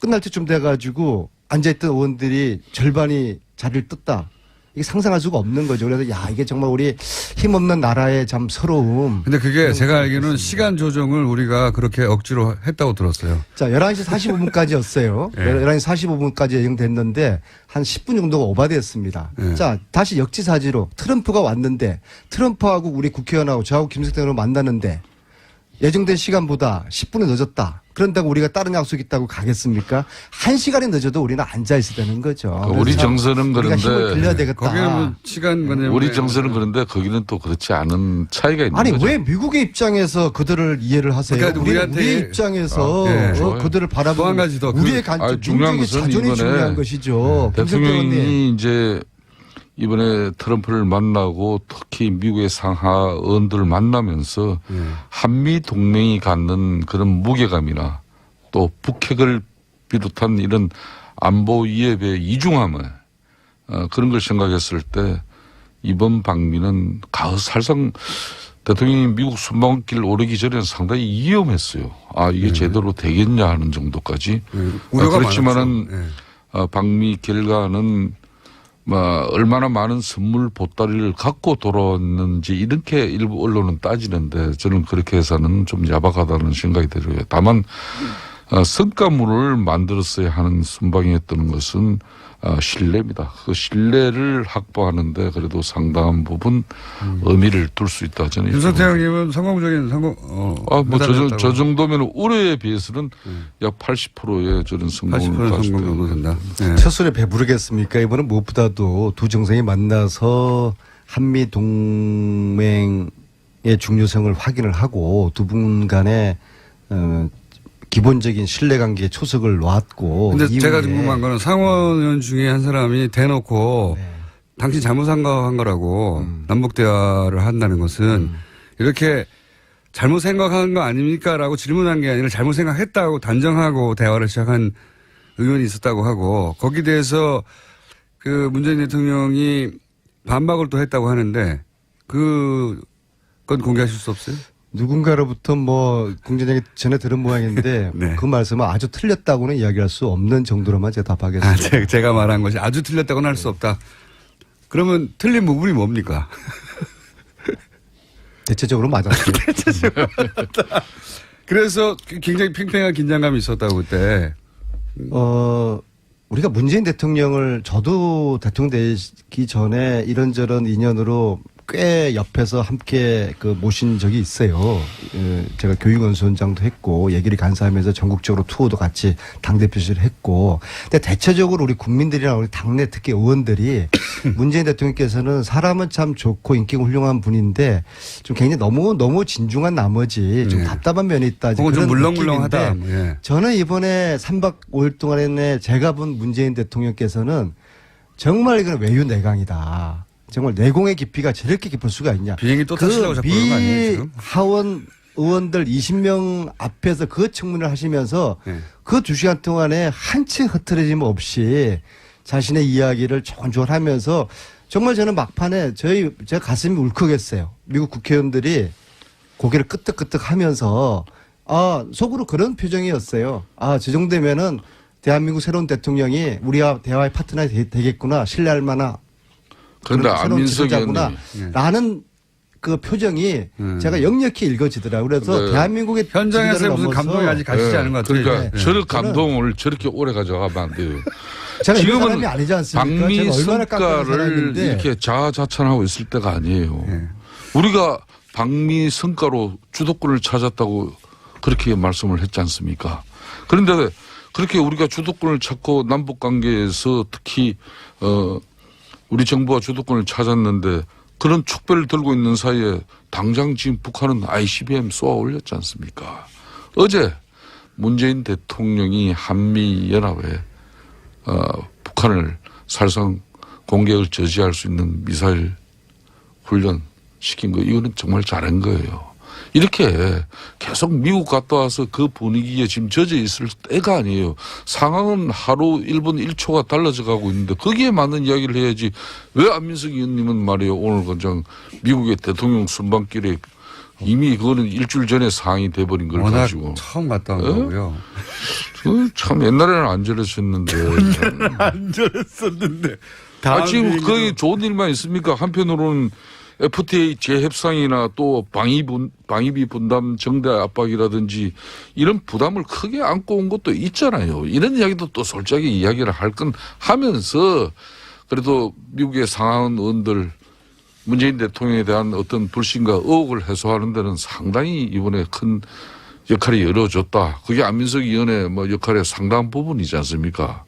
끝날 때쯤 돼가지고 앉아있던 의원들이 절반이 자리를 떴다. 이게 상상할 수가 없는 거죠. 그래서 야 이게 정말 우리 힘없는 나라의 참 서러움. 근데 그게 제가 알기로는 시간 조정을 우리가 그렇게 억지로 했다고 들었어요. 자 11시 45분까지였어요. 네. 11시 45분까지 예정됐는데 한 10분 정도가 오바됐습니다. 네. 자 다시 역지사지로 트럼프가 왔는데 트럼프하고 우리 국회의원하고 저하고 김석태 의원을 만나는데 예정된 시간보다 10분이 늦었다. 그런다고 우리가 다른 약속이 있다고 가겠습니까? 1시간이 늦어도 우리는 앉아 있어야 되는 거죠. 우리 그래서 정서는 우리가 힘을 그런데 빌려야 되겠다. 거기는 뭐 시간 관념. 우리 정서는 그런데 거기는 또 그렇지 않은 차이가 있는 아니 거죠. 왜 미국의 입장에서 그들을 이해를 하세요? 그러니까 우리한테 우리의 입장에서 네. 그들을 또 한 바라보는 가지 더 우리의 중요한 민족의 것은 자존이 이번에 중요한 것이죠. 김석태 의원님. 대통령이 이제 이번에 트럼프를 만나고 특히 미국의 상하 의원들을 만나면서 한미 동맹이 갖는 그런 무게감이나 또 북핵을 비롯한 이런 안보 위협의 이중함을 그런 걸 생각했을 때 이번 방미는 사실상 대통령이 미국 순방길 오르기 전에는 상당히 위험했어요. 이게 제대로 되겠냐 하는 정도까지. 우려가 그렇지만은 많았죠. 방미 결과는 얼마나 많은 선물 보따리를 갖고 돌아왔는지 이렇게 일부 언론은 따지는데 저는 그렇게 해서는 좀 야박하다는 생각이 들어요. 다만 성과물을 만들었어야 하는 순방이었던 것은 신뢰입니다. 그 신뢰를 확보하는데 그래도 상당한 부분 의미를 둘 수 있다. 저는 김석태 형님은 성공적인 저 정도면 올해에 비해서는 약 80%의 저는 성공을 80% 성공 정도 된다. 네. 첫술에 배부르겠습니까? 이번엔 무엇보다도 두 정상이 만나서 한미 동맹의 중요성을 확인을 하고 두 분 간의 기본적인 신뢰관계에 초석을 놨고. 근데 제가 궁금한 거는 상원 의원 중에 한 사람이 대놓고 당신 잘못 생각한 거라고 남북 대화를 한다는 것은 이렇게 잘못 생각한 거 아닙니까? 라고 질문한 게 아니라 잘못 생각했다고 단정하고 대화를 시작한 의원이 있었다고 하고 거기에 대해서 그 문재인 대통령이 반박을 또 했다고 하는데 그건 공개하실 수 없어요? 누군가로부터 공전장이 전에 들은 모양인데 네. 그 말씀은 아주 틀렸다고는 이야기할 수 없는 정도로만 제가 답하겠습니다. 제가 말한 것이 아주 틀렸다고는 할 수 없다. 그러면 틀린 부분이 뭡니까? 대체적으로 맞았어요. 그래서 굉장히 팽팽한 긴장감이 있었다고 그때. 우리가 문재인 대통령을 저도 대통령 되기 전에 이런저런 인연으로 꽤 옆에서 함께 모신 적이 있어요. 제가 교육원수원장도 했고 얘기를 간사하면서 전국적으로 투어도 같이 당대표실을 했고. 근데 대체적으로 우리 국민들이나 우리 당내 특히 의원들이 문재인 대통령께서는 사람은 참 좋고 인기가 훌륭한 분인데 좀 굉장히 너무 진중한 나머지 좀 답답한 면이 있다. 그건 좀 물렁물렁하다. 예. 저는 이번에 3박 5일 동안에 제가 본 문재인 대통령께서는 정말 이건 외유내강이다. 정말 내공의 깊이가 저렇게 깊을 수가 있냐. 비행기 또 타시려고 자꾸 그런 거 아니에요, 지금? 하원 의원들 20명 앞에서 그 청문회를 하시면서 네. 그 2시간 동안에 한치 흐트러짐 없이 자신의 이야기를 조곤조곤 하면서 정말 저는 막판에 제가 가슴이 울컥했어요. 미국 국회의원들이 고개를 끄덕끄덕 하면서 속으로 그런 표정이었어요. 저 정도면은 대한민국 새로운 대통령이 우리와 대화의 파트너가 되겠구나. 신뢰할 만한 그런데 안민석 지도자구나 의원님이 라는 그 표정이 제가 역력히 읽어지더라고요. 그래서 네. 대한민국의 현장에서 지도자를 무슨 넘어서 감동이 아직 가시지 않은 것 같아요. 그러니까 네. 저를 감동을 저렇게 오래 가져가면 안 돼요. 제가 이런 지금은 사람이 아니지 않습니까? 방미 제가 얼마나 깜깜한 성과를 사람인데 이렇게 자아자찬하고 있을 때가 아니에요. 네. 우리가 방미 성과로 주도권을 찾았다고 그렇게 말씀을 했지 않습니까? 그런데 그렇게 우리가 주도권을 찾고 남북관계에서 특히 우리 정부가 주도권을 찾았는데 그런 축배를 들고 있는 사이에 당장 지금 북한은 ICBM 쏘아 올렸지 않습니까? 어제 문재인 대통령이 한미연합에 북한을 사실상 공격을 저지할 수 있는 미사일 훈련 시킨 거 이거는 정말 잘한 거예요. 이렇게 계속 미국 갔다 와서 그 분위기에 지금 젖어 있을 때가 아니에요. 상황은 하루 1분 1초가 달라져 가고 있는데 거기에 맞는 이야기를 해야지. 왜 안민석 의원님은 말이에요. 오늘 그냥 미국의 대통령 순방길에 이미 그거는 일주일 전에 상황이 돼버린 걸 워낙 가지고. 처음 갔다 온 거고요. 참 옛날에는 안 저랬었는데. 안 저랬었는데. 지금 거의 좋은 일만 있습니까? 한편으로는 FTA 재협상이나 또 방위비 분담 정대 압박이라든지 이런 부담을 크게 안고 온 것도 있잖아요. 이런 이야기도 또 솔직하게 이야기를 할 건 하면서 그래도 미국의 상하원 의원들 문재인 대통령에 대한 어떤 불신과 의혹을 해소하는 데는 상당히 이번에 큰 역할이 이루어졌다. 그게 안민석 의원의 뭐 역할의 상당한 부분이지 않습니까?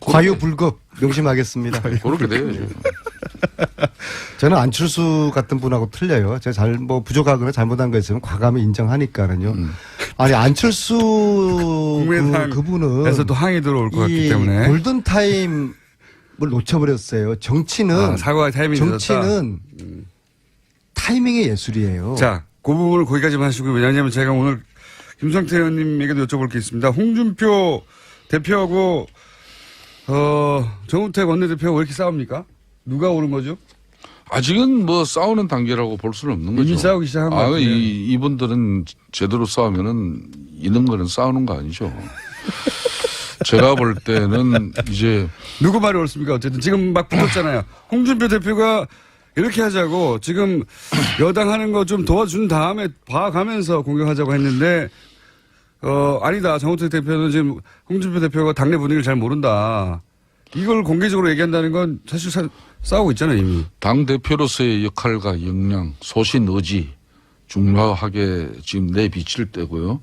과유불급 명심하겠습니다. 그렇게 돼야죠. 저는 안철수 같은 분하고 틀려요. 제가 부족하거나 잘못한 거 있으면 과감히 인정하니까는요. 아니, 안철수 그분은 에서도 항의 들어올 것 같기 이 때문에. 골든타임을 놓쳐버렸어요. 정치는. 사과의 타이밍이 늦었다. 정치는 타이밍의 예술이에요. 자, 그 부분을 거기까지만 하시고요. 왜냐하면 제가 오늘 김성태 의원님에게도 여쭤볼 게 있습니다. 홍준표 대표하고 정우택 원내대표가 왜 이렇게 싸웁니까? 누가 오른 거죠? 아직은 뭐 싸우는 단계라고 볼 수는 없는 거죠. 이미 싸우기 시작한 거 같아요. 이분들은 제대로 싸우면은 이런 거는 싸우는 거 아니죠. 제가 볼 때는 이제 누구 말이 옳습니까? 어쨌든 지금 막 붙었잖아요. 홍준표 대표가 이렇게 하자고 지금 여당 하는 거 좀 도와준 다음에 봐가면서 공격하자고 했는데 아니다. 정우택 대표는 지금 홍준표 대표가 당내 분위기를 잘 모른다. 이걸 공개적으로 얘기한다는 건 사실 싸우고 있잖아요, 이미. 당 대표로서의 역할과 역량, 소신, 의지 중요하게 지금 내비칠 때고요.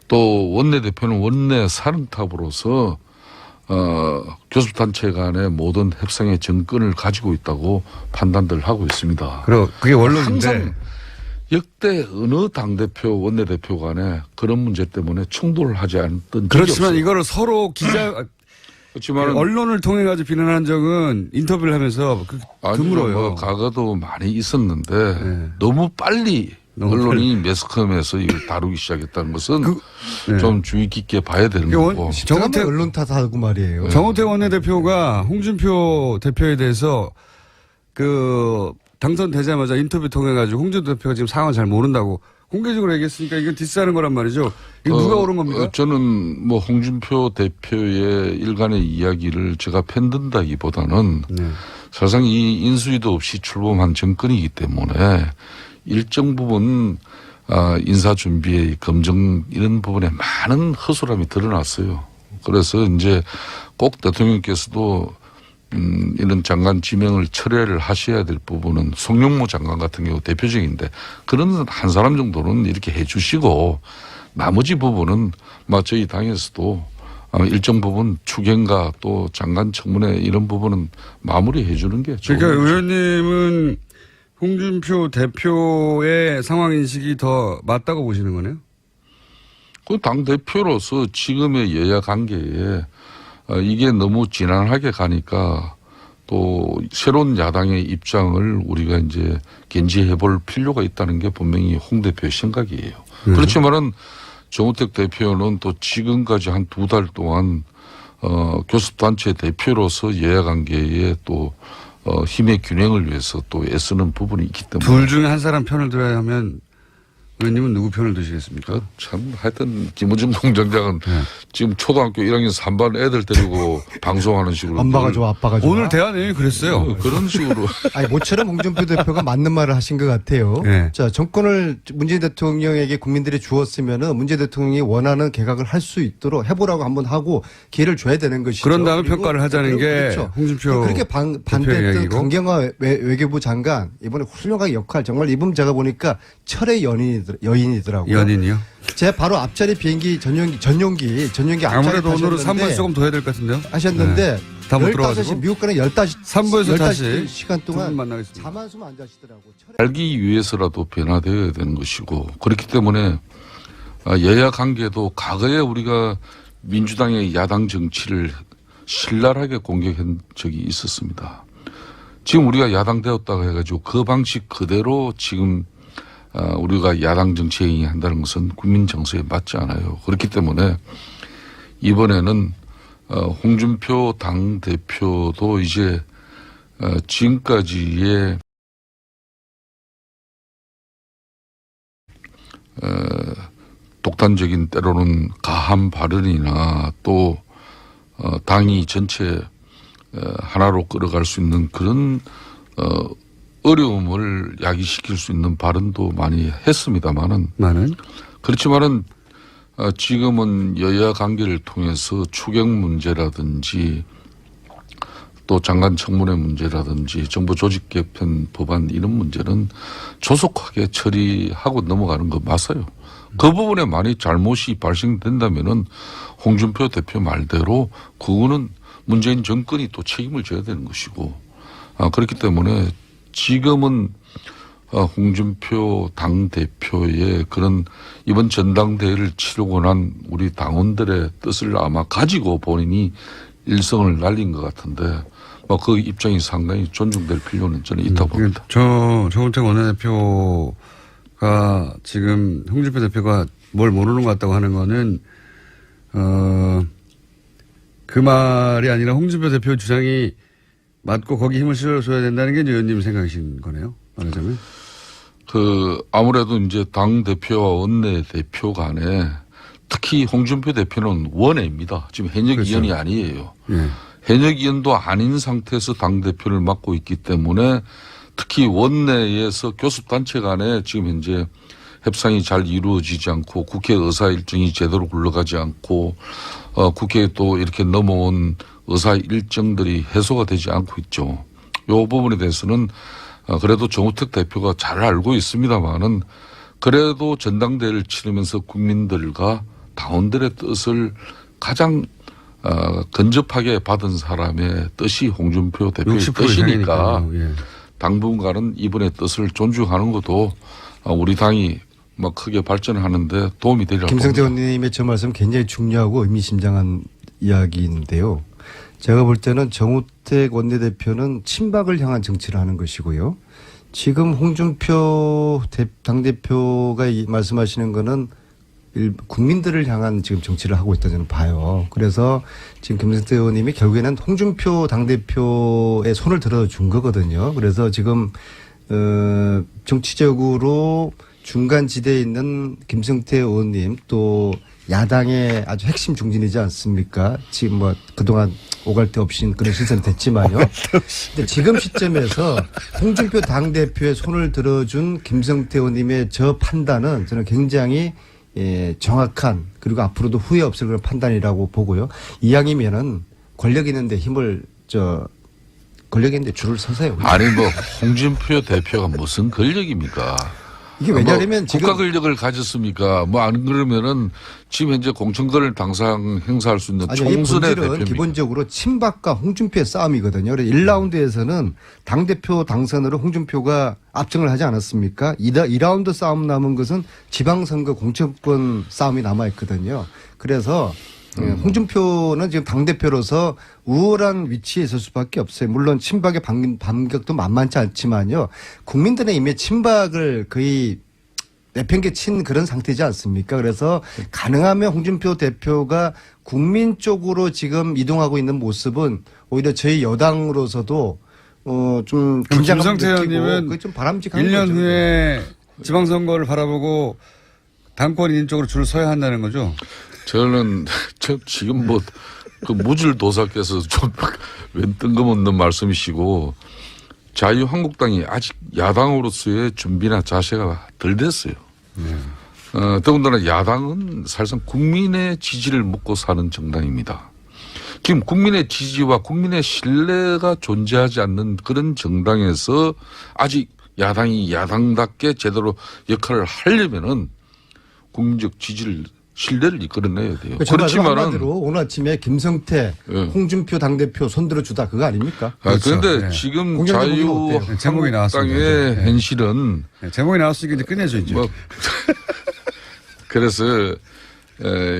또 원내 대표는 원내 사령탑으로서 교섭단체 간의 모든 협상의 정권을 가지고 있다고 판단들 하고 있습니다. 그게 원론인데. 항상 역대 어느 당대표, 원내대표 간에 그런 문제 때문에 충돌을 하지 않던 적이 그렇지만 없어요. 이거를 서로 그렇지만 언론을 통해 가지고 비난한 적은 인터뷰를 하면서 드물어요. 뭐 과거도 많이 있었는데 네. 너무 빨리 언론이 매스컴에서 이걸 다루기 시작했다는 것은 네. 좀 주의 깊게 봐야 되는 거고. 정우택 언론 탓하고 말이에요. 정우택 원내대표가 홍준표 대표에 대해서 당선되자마자 인터뷰 통해 가지고 홍준표 대표가 지금 상황을 잘 모른다고 공개적으로 얘기했으니까 이건 디스하는 거란 말이죠. 이거 누가 옳은 겁니까? 저는 뭐 홍준표 대표의 일간의 이야기를 제가 편든다기보다는 사실상 이 인수위도 없이 출범한 정권이기 때문에 일정 부분 인사 준비에 검증 이런 부분에 많은 허술함이 드러났어요. 그래서 이제 꼭 대통령께서도 이런 장관 지명을 철회를 하셔야 될 부분은 송영무 장관 같은 경우 대표적인데 그런 한 사람 정도는 이렇게 해 주시고 나머지 부분은 저희 당에서도 일정 부분 추경과 또 장관 청문회 이런 부분은 마무리해 주는 게 좋은 그러니까 거죠. 의원님은 홍준표 대표의 상황 인식이 더 맞다고 보시는 거네요? 그 당 대표로서 지금의 여야 관계에 이게 너무 진한하게 가니까 또 새로운 야당의 입장을 우리가 이제 견지해 볼 필요가 있다는 게 분명히 홍 대표의 생각이에요. 그렇지만은 정우택 대표는 또 지금까지 한 2달 동안 교섭단체 대표로서 여야 관계에 또 힘의 균형을 위해서 또 애쓰는 부분이 있기 때문에. 둘 중에 한 사람 편을 들어야 하면 의원님은 누구 편을 드시겠습니까? 참 하여튼 김원중 공장장은 지금 초등학교 1학년 3반 애들 데리고 방송하는 식으로 엄마가 좋아, 아빠가 좋아. 오늘 대화 내용이 그랬어요. 그런 식으로 아니, 모처럼 홍준표 대표가 맞는 말을 하신 것 같아요. 네. 자, 정권을 문재인 대통령에게 국민들이 주었으면은 문재인 대통령이 원하는 개각을 할 수 있도록 해보라고 한번 하고 기회를 줘야 되는 것이죠. 그런 다음에 그리고 평가를 하자는 게 그렇죠. 홍준표 그렇게 대표의 반대했던 이야기고. 강경화 외교부 장관 이번에 훌륭한 역할 정말 이분 제가 보니까 철의 여인이더라고요. 연인이요? 제 바로 앞자리 비행기 전용기 앞자리 아무래도 오늘은 타셨는데 3부에서 조금 더 해야 될 것 같은데요? 하셨는데 다 못 15시 들어가지고? 미국 가는 15시 3부에서 다시 시간 두 동안 분 만나겠습니다. 잠 한숨 안 자시더라고. 알기 위해서라도 변화되어야 되는 것이고 그렇기 때문에 여야 관계도 과거에 우리가 민주당의 야당 정치를 신랄하게 공격한 적이 있었습니다. 지금 우리가 야당 되었다고 해가지고 그 방식 그대로 지금 우리가 야당 정치행위 한다는 것은 국민 정서에 맞지 않아요. 그렇기 때문에 이번에는 홍준표 당대표도 이제 지금까지의 독단적인 때로는 가한 발언이나 또 당이 전체 하나로 끌어갈 수 있는 그런 어려움을 야기시킬 수 있는 발언도 많이 했습니다만은 그렇지만은 지금은 여야 관계를 통해서 추경 문제라든지 또 장관 청문회 문제라든지 정부 조직 개편 법안 이런 문제는 조속하게 처리하고 넘어가는 거 맞아요. 그 부분에 만약 잘못이 발생된다면은 홍준표 대표 말대로 그거는 문재인 정권이 또 책임을 져야 되는 것이고 그렇기 때문에 지금은 홍준표 당대표의 그런 이번 전당대회를 치르고 난 우리 당원들의 뜻을 아마 가지고 본인이 일성을 날린 것 같은데 그 입장이 상당히 존중될 필요는 저는 있다고 봅니다. 정우택 원내대표가 지금 홍준표 대표가 뭘 모르는 것 같다고 하는 거는 그 말이 아니라 홍준표 대표 주장이 맞고 거기 힘을 실어줘야 된다는 게 의원님 생각이신 거네요. 말하자면. 아무래도 이제 당대표와 원내대표 간에 특히 홍준표 대표는 원외입니다. 지금 현역 그렇죠. 의원이 아니에요. 예. 현역 의원도 아닌 상태에서 당대표를 맡고 있기 때문에 특히 원내에서 교섭단체 간에 지금 현재 협상이 잘 이루어지지 않고 국회 의사 일정이 제대로 굴러가지 않고 국회에 또 이렇게 넘어온 의사 일정들이 해소가 되지 않고 있죠. 이 부분에 대해서는 그래도 정우택 대표가 잘 알고 있습니다만은 그래도 전당대회를 치르면서 국민들과 당원들의 뜻을 가장 근접하게 받은 사람의 뜻이 홍준표 대표의 뜻이니까 예. 당분간은 이번의 뜻을 존중하는 것도 우리 당이 크게 발전하는데 도움이 되리라고 김성태 봅니다. 의원님의 저 말씀 굉장히 중요하고 의미심장한 이야기인데요. 제가 볼 때는 정우택 원내대표는 친박을 향한 정치를 하는 것이고요. 지금 홍준표 당대표가 말씀하시는 거는 국민들을 향한 지금 정치를 하고 있다 저는 봐요. 그래서 지금 김성태 의원님이 결국에는 홍준표 당대표의 손을 들어준 거거든요. 그래서 지금 정치적으로 중간 지대에 있는 김성태 의원님 또 야당의 아주 핵심 중진이지 않습니까? 지금 그동안 오갈 데 없이 그런 시선이 됐지만요. 근데 지금 시점에서 홍준표 당대표의 손을 들어준 김성태 의원님의 저 판단은 저는 굉장히 정확한 그리고 앞으로도 후회 없을 그런 판단이라고 보고요. 이왕이면은 권력 있는데 권력 있는데 줄을 서세요. 아니 홍준표 대표가 무슨 권력입니까? 이게 왜냐하면 지금 국가 권력을 가졌습니까? 안 그러면은 지금 현재 공천권을 당상 행사할 수 있는 아니, 총선의 이 본질은 대표입니다. 기본적으로 친박과 홍준표의 싸움이거든요. 그래서 1라운드에서는 당대표 당선으로 홍준표가 압승을 하지 않았습니까? 2라운드 싸움 남은 것은 지방선거 공천권 싸움이 남아있거든요. 그래서 홍준표는 지금 당대표로서 우월한 위치에 있을 수밖에 없어요. 물론 친박의 반격도 만만치 않지만요. 국민들의 이미 친박을 거의 내팽개친 그런 상태지 않습니까? 그래서 가능하면 홍준표 대표가 국민 쪽으로 지금 이동하고 있는 모습은 오히려 저희 여당으로서도 좀 긴장감 김성태 의원님은 그게 좀 바람직한 1년 거죠. 후에 지방선거를 바라보고 당권 있는 쪽으로 줄을 서야 한다는 거죠. 저는 지금 그 무질도사께서 좀 웬 뜬금없는 말씀이시고 자유한국당이 아직 야당으로서의 준비나 자세가 덜 됐어요. 더군다나 야당은 사실상 국민의 지지를 먹고 사는 정당입니다. 지금 국민의 지지와 국민의 신뢰가 존재하지 않는 그런 정당에서 아직 야당이 야당답게 제대로 역할을 하려면은 국민적 지지를 신뢰를 이끌어내야 돼요. 그렇지만은 한마디로 오늘 아침에 김성태, 예. 홍준표 당대표 손들어주다 그거 아닙니까? 그런데 네. 지금 공개적인 건 어때요? 제목이 나왔습니다. 자유한국당의 네. 현실은 제목이 나왔으니까 이제 끝내죠 이제. 그래서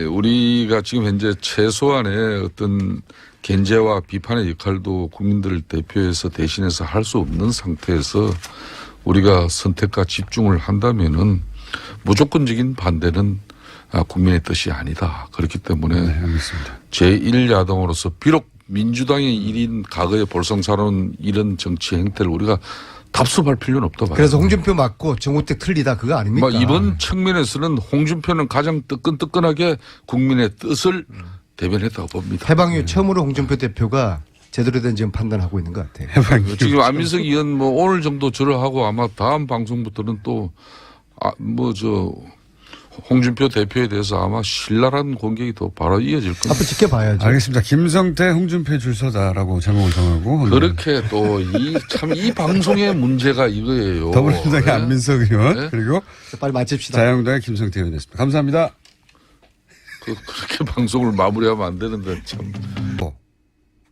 우리가 지금 현재 최소한의 어떤 견제와 비판의 역할도 국민들을 대표해서 대신해서 할 수 없는 상태에서 우리가 선택과 집중을 한다면은 무조건적인 반대는 국민의 뜻이 아니다. 그렇기 때문에 네, 알겠습니다. 제1야당으로서 비록 민주당의 1인 과거에 볼썽사로운 이런 정치 행태를 우리가 답습할 필요는 없다 봐요. 그래서 홍준표 맞고 정우택 틀리다 그거 아닙니까? 이번 측면에서는 홍준표는 가장 뜨끈뜨끈하게 국민의 뜻을 대변했다고 봅니다. 해방 이후 처음으로 홍준표 대표가 제대로 된 지금 판단하고 있는 것 같아요. 지금 안민석 의원 오늘 정도 절하하고 아마 다음 방송부터는 또 홍준표 대표에 대해서 아마 신랄한 공격이 더 바로 이어질 겁니다. 앞으로 지켜봐야죠. 알겠습니다. 김성태, 홍준표 줄서다라고 제목을 정하고 그렇게 또 이 방송의 문제가 이거예요. 더불어민주당의 네? 안민석 의원 네? 그리고 빨리 마칩시다. 자유한국당의 김성태 의원이었습니다. 감사합니다. 그렇게 방송을 마무리하면 안 되는데 참.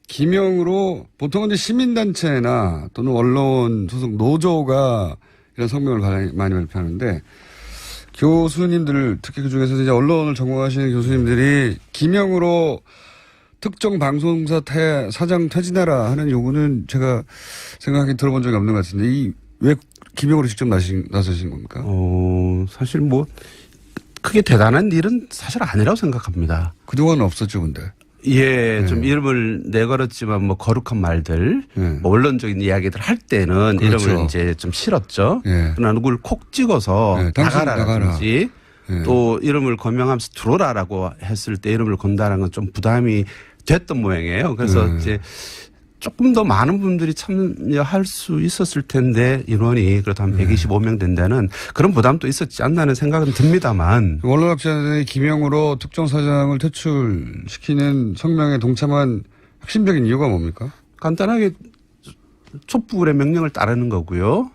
기명으로 보통은 이제 시민단체나 또는 언론 소속 노조가 이런 성명을 많이 발표하는데 교수님들 특히 그중에서 이제 언론을 전공하시는 교수님들이 기명으로 특정 방송사 사장 퇴진하라 하는 요구는 제가 생각하기 들어본 적이 없는 것 같은데 왜 기명으로 직접 나서신 겁니까? 사실 뭐 크게 대단한 일은 사실 아니라고 생각합니다. 그동안은 없었죠, 근데. 예, 좀 이름을 내걸었지만 뭐 거룩한 말들, 뭐 원론적인 이야기들 할 때는 그렇죠. 이름을 이제 좀 싫었죠. 그러나 누굴 콕 찍어서 나가라든지 또 이름을 거명하면서 들어오라라고 했을 때 이름을 건다는 건 좀 부담이 됐던 모양이에요. 그래서 이제 조금 더 많은 분들이 참여할 수 있었을 텐데 인원이 그래도 한 125명 된다는 그런 부담도 있었지 않나는 생각은 듭니다만. 언론학자들의 기명으로 특정 사장을 퇴출시키는 성명에 동참한 핵심적인 이유가 뭡니까? 간단하게 촛불의 명령을 따르는 거고요.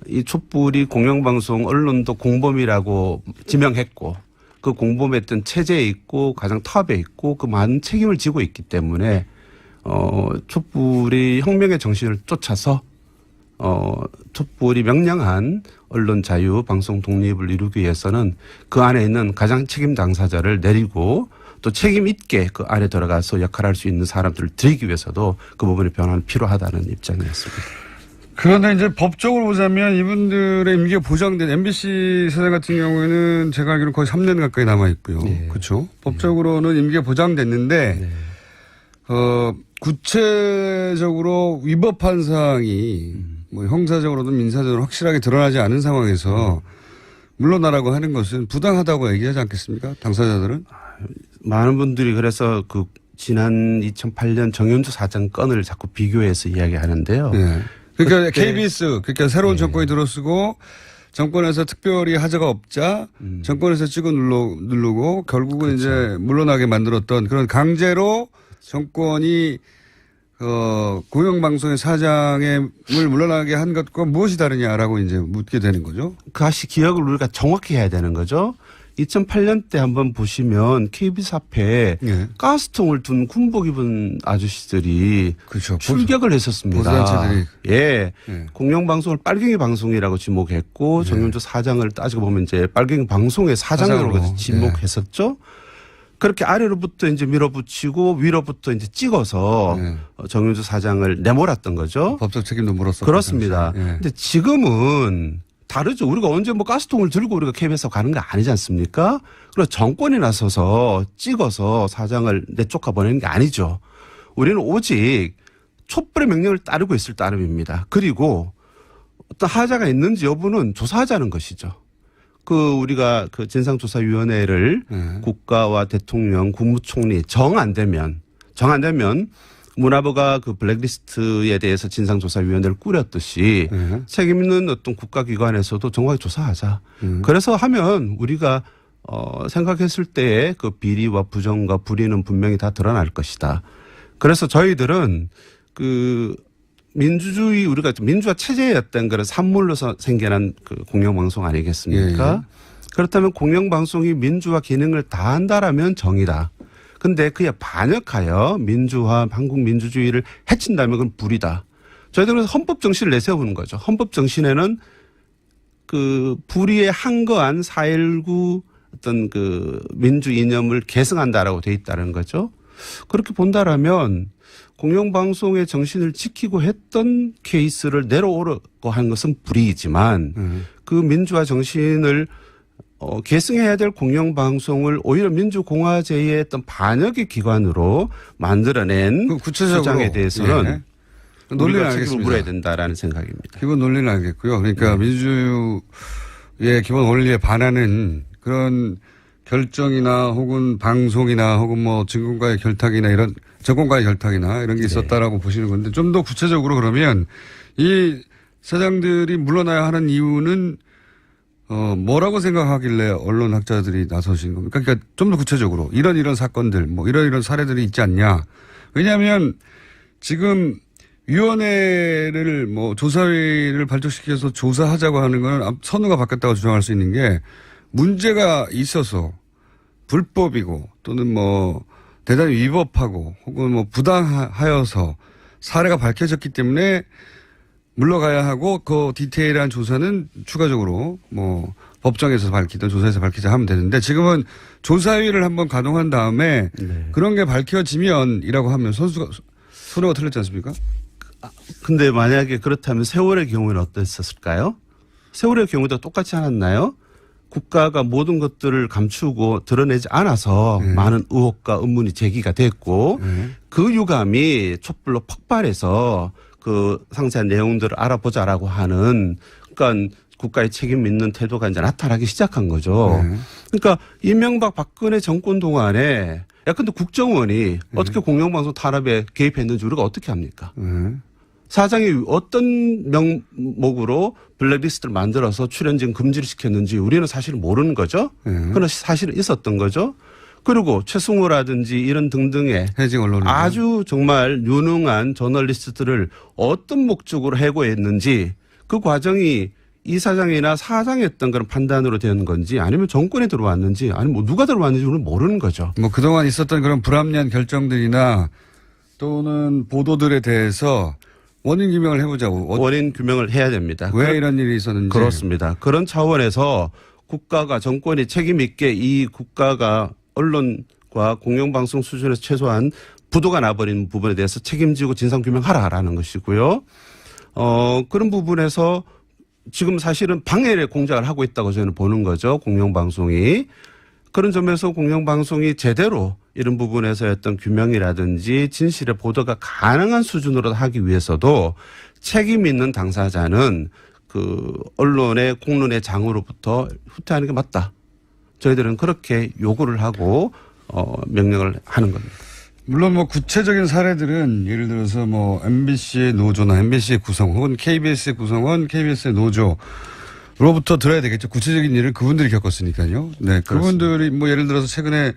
이 촛불이 공영방송 언론도 공범이라고 지명했고 그 공범했던 체제에 있고 가장 탑에 있고 그 많은 책임을 지고 있기 때문에 촛불이 혁명의 정신을 쫓아서 촛불이 명령한 언론 자유, 방송 독립을 이루기 위해서는 그 안에 있는 가장 책임 당사자를 내리고 또 책임 있게 그 안에 들어가서 역할할 수 있는 사람들을 들이기 위해서도 그 부분의 변화는 필요하다는 입장이었습니다. 그런데 이제 법적으로 보자면 이분들의 임기가 보장된 MBC 사장 같은 경우에는 제가 알기로는 거의 3년 가까이 남아 있고요. 그렇죠. 법적으로는 임기가 보장됐는데 구체적으로 위법한 사항이 뭐 형사적으로든 민사적으로 확실하게 드러나지 않은 상황에서 물러나라고 하는 것은 부당하다고 얘기하지 않겠습니까? 당사자들은? 많은 분들이 그래서 그 지난 2008년 정윤주 사장 건을 자꾸 비교해서 이야기하는데요. 네. 그러니까 KBS, 그러니까 새로운 정권이 들어서고 정권에서 특별히 하자가 없자 정권에서 찍어 누르고 결국은 이제 물러나게 만들었던 그런 강제로 정권이 공영방송의 사장을 물러나게 한 것과 무엇이 다르냐라고 이제 묻게 되는 거죠. 그것이 기억을 우리가 정확히 해야 되는 거죠. 2008년 때 한번 보시면 KBS 앞에 가스통을 둔 군복 입은 아저씨들이 그렇죠. 출격을 했었습니다. 보수단체들이. 예. 공영방송을 빨갱이 방송이라고 지목했고 정윤주 사장을 따지고 보면 이제 빨갱이 방송의 사장으로 지목했었죠. 그렇게 아래로부터 이제 밀어붙이고 위로부터 이제 찍어서 정윤주 사장을 내몰았던 거죠. 법적 책임도 물었었고. 그렇습니다. 근데 지금은 다르죠. 우리가 언제 뭐 가스통을 들고 우리가 KBS에 가는 거 아니지 않습니까? 그리고 정권이 나서서 찍어서 사장을 내쫓아 보내는 게 아니죠. 우리는 오직 촛불의 명령을 따르고 있을 따름입니다. 그리고 어떤 하자가 있는지 여부는 조사하자는 것이죠. 우리가 진상조사위원회를 국가와 대통령, 국무총리 정 안 되면 문화부가 그 블랙리스트에 대해서 진상조사위원회를 꾸렸듯이 책임 있는 어떤 국가기관에서도 정확히 조사하자. 그래서 하면 우리가 생각했을 때의 그 비리와 부정과 불의는 분명히 다 드러날 것이다. 그래서 저희들은 민주주의 우리가 민주화 체제였던 그런 산물로서 생겨난 그 공영방송 아니겠습니까? 그렇다면 공영방송이 민주화 기능을 다한다라면 정의다. 근데 그에 반역하여 민주화, 한국 민주주의를 해친다면 그건 불이다. 저희들은 헌법 정신을 내세우는 거죠. 헌법 정신에는 그 불의에 한거한 4.19 어떤 그 민주 이념을 계승한다라고 돼 있다는 거죠. 그렇게 본다라면 공영방송의 정신을 지키고 했던 케이스를 내려오려고 하는 것은 불이이지만 그 민주화 정신을 계승해야 될 공영방송을 오히려 민주공화제의 어떤 반역의 기관으로 만들어낸 그 구체적으로 주장에 대해서는 예. 논리는 우리가 책임을 알겠습니다. 물어야 된다라는 생각입니다. 기본 논리는 알겠고요. 그러니까 민주의 기본 원리에 반하는 그런 결정이나 혹은 방송이나 혹은 뭐 정권과의 결탁이나 이런 게 있었다라고 보시는 건데 좀 더 구체적으로 그러면 이 사장들이 물러나야 하는 이유는 뭐라고 생각하길래 언론학자들이 나서신 겁니까? 그러니까 좀 더 구체적으로 이런 사건들 뭐 이런 사례들이 있지 않냐. 왜냐하면 지금 위원회를 뭐 조사위를 발족시켜서 조사하자고 하는 건 선우가 바뀌었다고 주장할 수 있는 게 문제가 있어서 불법이고 또는 뭐 대단히 위법하고 혹은 뭐 부당하여서 사례가 밝혀졌기 때문에 물러가야 하고 그 디테일한 조사는 추가적으로 뭐 법정에서 밝히든 조사에서 밝히자 하면 되는데 지금은 조사위를 한번 가동한 다음에 그런 게 밝혀지면이라고 하면 선우가 틀렸지 않습니까? 근데 만약에 그렇다면 세월의 경우는 어땠었을까요? 세월의 경우도 똑같지 않았나요? 국가가 모든 것들을 감추고 드러내지 않아서 많은 의혹과 의문이 제기가 됐고 그 유감이 촛불로 폭발해서 그 상세한 내용들을 알아보자라고 하는 그러니까 국가의 책임 있는 태도가 이제 나타나기 시작한 거죠. 그러니까 이명박 박근혜 정권 동안에 근데 국정원이 어떻게 공영방송 탄압에 개입했는지 우리가 어떻게 합니까? 사장이 어떤 명목으로 블랙리스트를 만들어서 출연진 금지를 시켰는지 우리는 사실 모르는 거죠. 그러나 사실은 있었던 거죠. 그리고 최승호라든지 이런 등등의 해직 언론인 아주 정말 유능한 저널리스트들을 어떤 목적으로 해고했는지 그 과정이 이 사장이나 사장이었던 그런 판단으로 된 건지 아니면 정권에 들어왔는지 아니면 뭐 누가 들어왔는지 우리는 모르는 거죠. 뭐 그동안 있었던 그런 불합리한 결정들이나 또는 보도들에 대해서 원인 규명을 해보자고. 원인 규명을 해야 됩니다. 왜 이런 일이 있었는지. 그렇습니다. 그런 차원에서 국가가 정권이 책임 있게 이 국가가 언론과 공영방송 수준에서 최소한 부도가 나버린 부분에 대해서 책임지고 진상규명하라라는 것이고요. 그런 부분에서 지금 사실은 방해의 공작을 하고 있다고 저는 보는 거죠. 공영방송이. 그런 점에서 공영방송이 제대로 이런 부분에서 어떤 규명이라든지 진실의 보도가 가능한 수준으로 하기 위해서도 책임 있는 당사자는 그 언론의 공론의 장으로부터 후퇴하는 게 맞다. 저희들은 그렇게 요구를 하고 명령을 하는 겁니다. 물론 뭐 구체적인 사례들은 예를 들어서 뭐 MBC의 노조나 MBC의 구성 혹은 KBS의 구성원, KBS의 노조로부터 들어야 되겠죠. 구체적인 일을 그분들이 겪었으니까요. 네. 그분들이 뭐 예를 들어서 최근에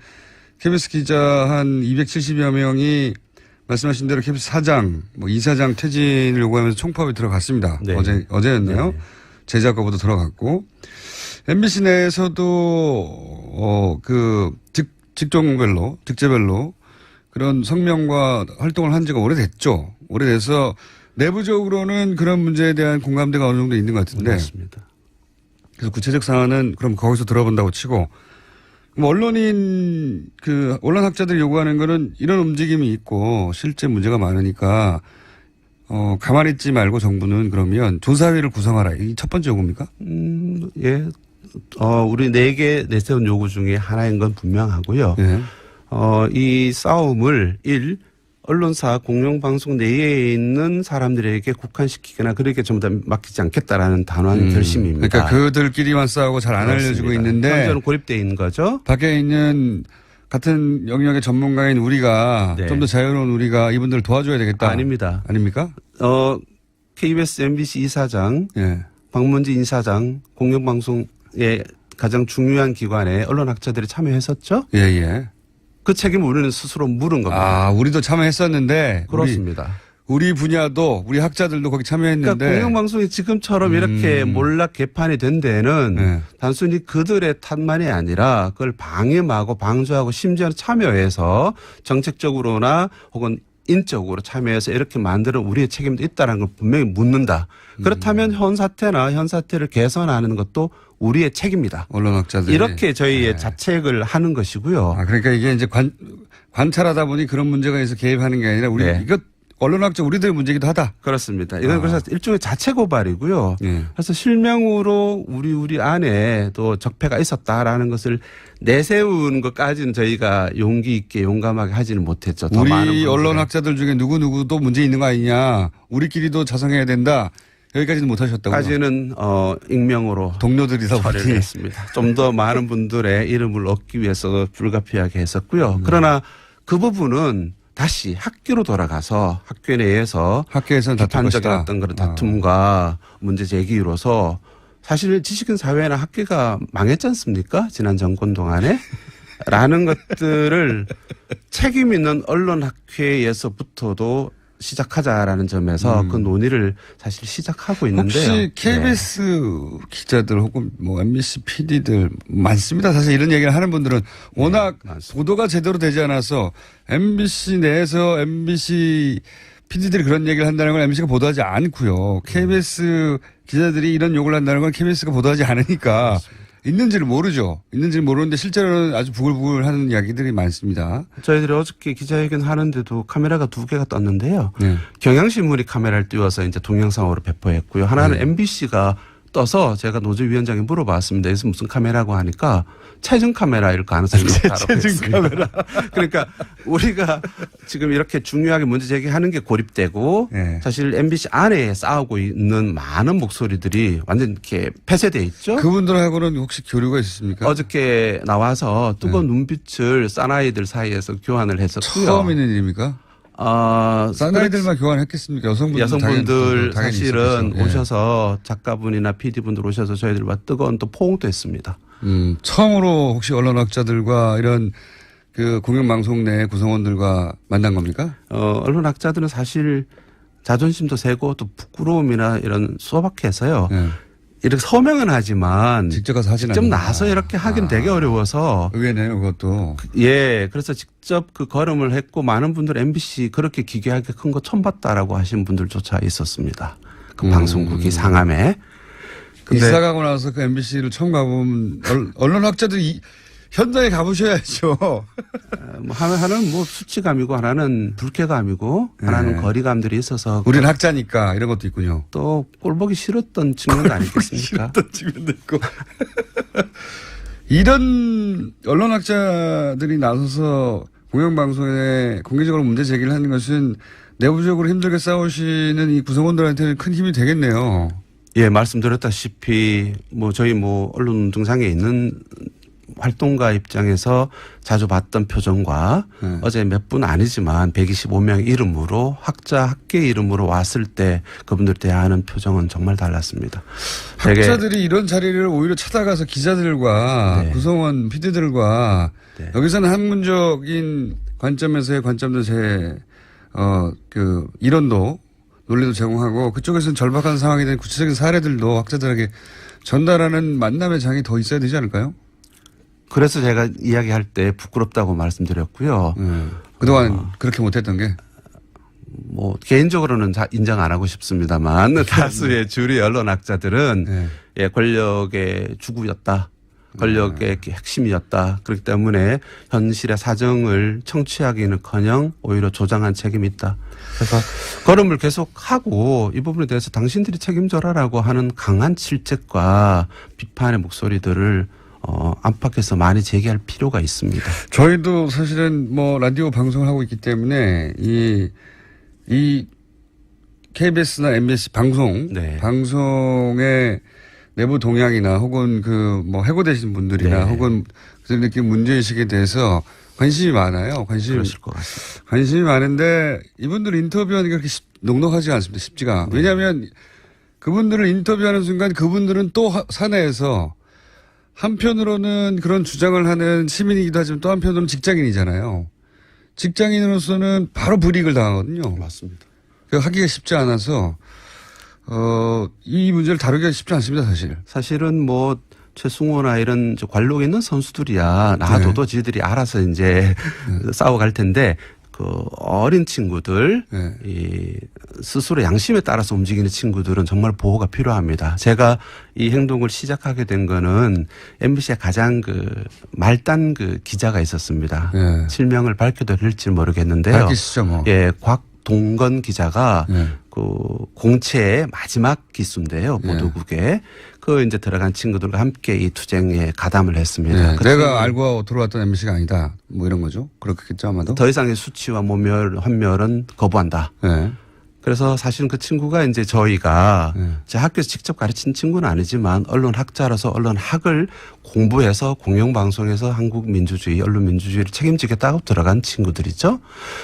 KBS 기자 한 270여 명이 말씀하신 대로 KBS 사장, 뭐 이사장 퇴진을 요구하면서 총파업에 들어갔습니다. 네. 어제였나요? 네. 제작거부도 들어갔고 MBC 내에서도 직제별로 그런 성명과 활동을 한 지가 오래됐죠. 오래돼서 내부적으로는 그런 문제에 대한 공감대가 어느 정도 있는 것 같은데. 맞습니다. 그래서 구체적 사안은 그럼 거기서 들어본다고 치고 뭐 언론학자들이 요구하는 거는 이런 움직임이 있고 실제 문제가 많으니까 가만히 있지 말고 정부는 그러면 조사위를 구성하라. 이게 첫 번째 요구입니까? 예. 우리 4개 내세운 요구 중에 하나인 건 분명하고요. 예. 이 싸움을 언론사 공영방송 내에 있는 사람들에게 국한시키거나 그렇게 전부 다 맡기지 않겠다라는 단호한 결심입니다. 그러니까 그들끼리만 싸우고 잘 안 알려주고 있는데 현재는 고립되어 있는 거죠. 밖에 있는 같은 영역의 전문가인 우리가 네. 좀 더 자유로운 우리가 이분들을 도와줘야 되겠다. 아닙니다. 아닙니까? KBS, MBC 이사장, 예. 박문지 이사장, 공영방송의 가장 중요한 기관에 언론학자들이 참여했었죠. 예, 예. 그 책임을 우리는 스스로 물은 겁니다. 우리도 참여했었는데. 그렇습니다. 우리 분야도, 우리 학자들도 거기 참여했는데. 그러니까 공영방송이 지금처럼 이렇게 몰락 개판이 된 데는 네. 단순히 그들의 탓만이 아니라 그걸 방임하고 방조하고 심지어는 참여해서 정책적으로나 혹은 인적으로 참여해서 이렇게 만들어 우리의 책임도 있다는 걸 분명히 묻는다. 그렇다면 현 사태를 개선하는 것도 우리의 책임이다. 언론학자들이. 이렇게 저희의 자책을 하는 것이고요. 아, 그러니까 이게 이제 관찰하다 보니 그런 문제가 있어 개입하는 게 아니라 우리 이거 언론학자 우리들의 문제이기도 하다. 그렇습니다. 이건 그래서 일종의 자체 고발이고요. 그래서 실명으로 우리 안에 또 적폐가 있었다라는 것을 내세우는 것까지는 저희가 용기 있게 용감하게 하지는 못했죠. 더 많은 우리 분들은. 언론학자들 중에 누구도 문제 있는 거 아니냐. 우리끼리도 자성해야 된다. 여기까지는 못하셨다고요. 까지는 익명으로 동료들이다 처리를 보니. 했습니다. 좀 더 많은 분들의 이름을 얻기 위해서 불가피하게 했었고요. 그러나 그 부분은 다시 학교로 돌아가서 학교 내에서 학교에서는 다툴 비판적인 것이다. 어떤 그런 다툼과 문제 제기로서 사실 지식인 사회나 학교가 망했지 않습니까? 지난 정권 동안에. 라는 것들을 책임 있는 언론학회에서부터도 시작하자라는 점에서 그 논의를 사실 시작하고 있는데요. 혹시 KBS 기자들 혹은 뭐 MBC PD들 많습니다. 사실 이런 얘기를 하는 분들은 워낙 보도가 제대로 되지 않아서 MBC 내에서 MBC PD들이 그런 얘기를 한다는 걸 MBC가 보도하지 않고요. KBS 기자들이 이런 욕을 한다는 걸 KBS가 보도하지 않으니까 있는지를 모르죠. 있는지를 모르는데 실제로는 아주 부글부글 하는 이야기들이 많습니다. 저희들이 어저께 기자회견 하는데도 카메라가 2개가 떴는데요. 네. 경향신문이 카메라를 띄워서 이제 동영상으로 배포했고요. 하나는 MBC가 떠서 제가 노조위원장에 물어봤습니다. 그래서 무슨 카메라고 하니까 최전 카메라일 가능성이 높다고 했습니다. 그러니까 우리가 지금 이렇게 중요하게 문제 제기하는 게 고립되고 네. 사실 MBC 안에 싸우고 있는 많은 목소리들이 완전 이렇게 폐쇄돼 있죠. 그분들하고는 혹시 교류가 있습니까? 어저께 나와서 뜨거운 눈빛을 사나이들 사이에서 교환을 했었고요. 처음 있는 일입니까? 사나이들만 교환했겠습니까? 여성분들 당연히 사실은 있었겠죠. 예. 오셔서 작가분이나 PD분들 오셔서 저희들과 뜨거운 또 포옹도 했습니다. 처음으로 혹시 언론학자들과 이런 그 공영방송 내 구성원들과 만난 겁니까? 언론학자들은 사실 자존심도 세고 또 부끄러움이나 이런 소박해서요. 예. 이렇게 서명은 하지만 직접 가서 하진 직접 않는다. 나서 이렇게 하긴 되게 어려워서 의외네요, 그것도. 예, 그래서 직접 그 걸음을 했고 많은 분들 MBC 그렇게 기괴하게 큰 거 처음 봤다라고 하신 분들조차 있었습니다. 그 방송국이 상암에. 근데 이사 가고 나서 그 MBC를 처음 가보면 언론학자들이 현장에 가보셔야죠. 뭐 하나는 뭐 수치감이고 하나는 불쾌감이고 하나는 거리감들이 있어서 우리는 학자니까 이런 것도 있군요. 또 꼴보기 싫었던 측면도 아니겠습니까? 싫었던 측면도 있고. 이런 언론학자들이 나서서 공영방송에 공개적으로 문제 제기를 하는 것은 내부적으로 힘들게 싸우시는 이 구성원들한테는 큰 힘이 되겠네요. 예, 말씀드렸다시피 뭐 저희 뭐 언론 등상에 있는 활동가 입장에서 자주 봤던 표정과 어제 몇 분 아니지만 125명 이름으로 학계 이름으로 왔을 때 그분들 대하는 표정은 정말 달랐습니다. 학자들이 이런 자리를 오히려 찾아가서 기자들과 구성원 PD들과 여기서는 학문적인 관점에서의 관점도 그 이론도 논리도 제공하고 그쪽에서는 절박한 상황에 대한 구체적인 사례들도 학자들에게 전달하는 만남의 장이 더 있어야 되지 않을까요? 그래서 제가 이야기할 때 부끄럽다고 말씀드렸고요. 그동안 그렇게 못했던 게? 뭐 개인적으로는 인정 안 하고 싶습니다만 다수의 주류 언론학자들은 예, 권력의 주구였다. 권력의 핵심이었다. 그렇기 때문에 현실의 사정을 청취하기는커녕 오히려 조장한 책임이 있다. 그래서 걸음을 계속하고 이 부분에 대해서 당신들이 책임져라라고 하는 강한 질책과 비판의 목소리들을 안팎에서 많이 제기할 필요가 있습니다. 저희도 사실은 뭐 라디오 방송을 하고 있기 때문에 이 KBS나 MBC 방송의 내부 동향이나 혹은 그 뭐 해고되신 분들이나 혹은 그들 느낀 문제의식에 대해서 관심이 많아요. 그러실 것 같습니다. 관심이 많은데 이분들 인터뷰하는 게 그렇게 넉넉하지 않습니다. 쉽지가. 왜냐하면 그분들을 인터뷰하는 순간 그분들은 또 사내에서 한편으로는 그런 주장을 하는 시민이기도 하지만 또 한편으로는 직장인이잖아요. 직장인으로서는 바로 불이익을 당하거든요. 맞습니다. 하기가 쉽지 않아서 이 문제를 다루기가 쉽지 않습니다, 사실. 사실은 뭐 최승호나 이런 관록 있는 선수들이야 놔둬도 지들이 알아서 이제 싸워갈 텐데 그 어린 친구들, 네. 이 스스로 양심에 따라서 움직이는 친구들은 정말 보호가 필요합니다. 제가 이 행동을 시작하게 된 거는 MBC의 가장 그 말단 그 기자가 있었습니다. 네. 실명을 밝혀도 될지 모르겠는데요. 밝히시죠, 뭐. 예, 곽동건 기자가 네. 그 공채의 마지막 기수인데요. 보도국에. 그 이제 들어간 친구들과 함께 이 투쟁에 가담을 했습니다. 네. 그 내가 알고 들어왔던 MBC가 아니다. 뭐 이런 거죠. 그렇겠죠, 아마도. 더 이상의 수치와 모멸, 환멸은 거부한다. 네. 그래서 사실은 그 친구가 이제 저희가 네. 제 학교에서 직접 가르친 친구는 아니지만 언론학자로서 언론학을 공부해서 공영방송에서 한국 민주주의, 언론 민주주의를 책임지겠다고 들어간 친구들이죠.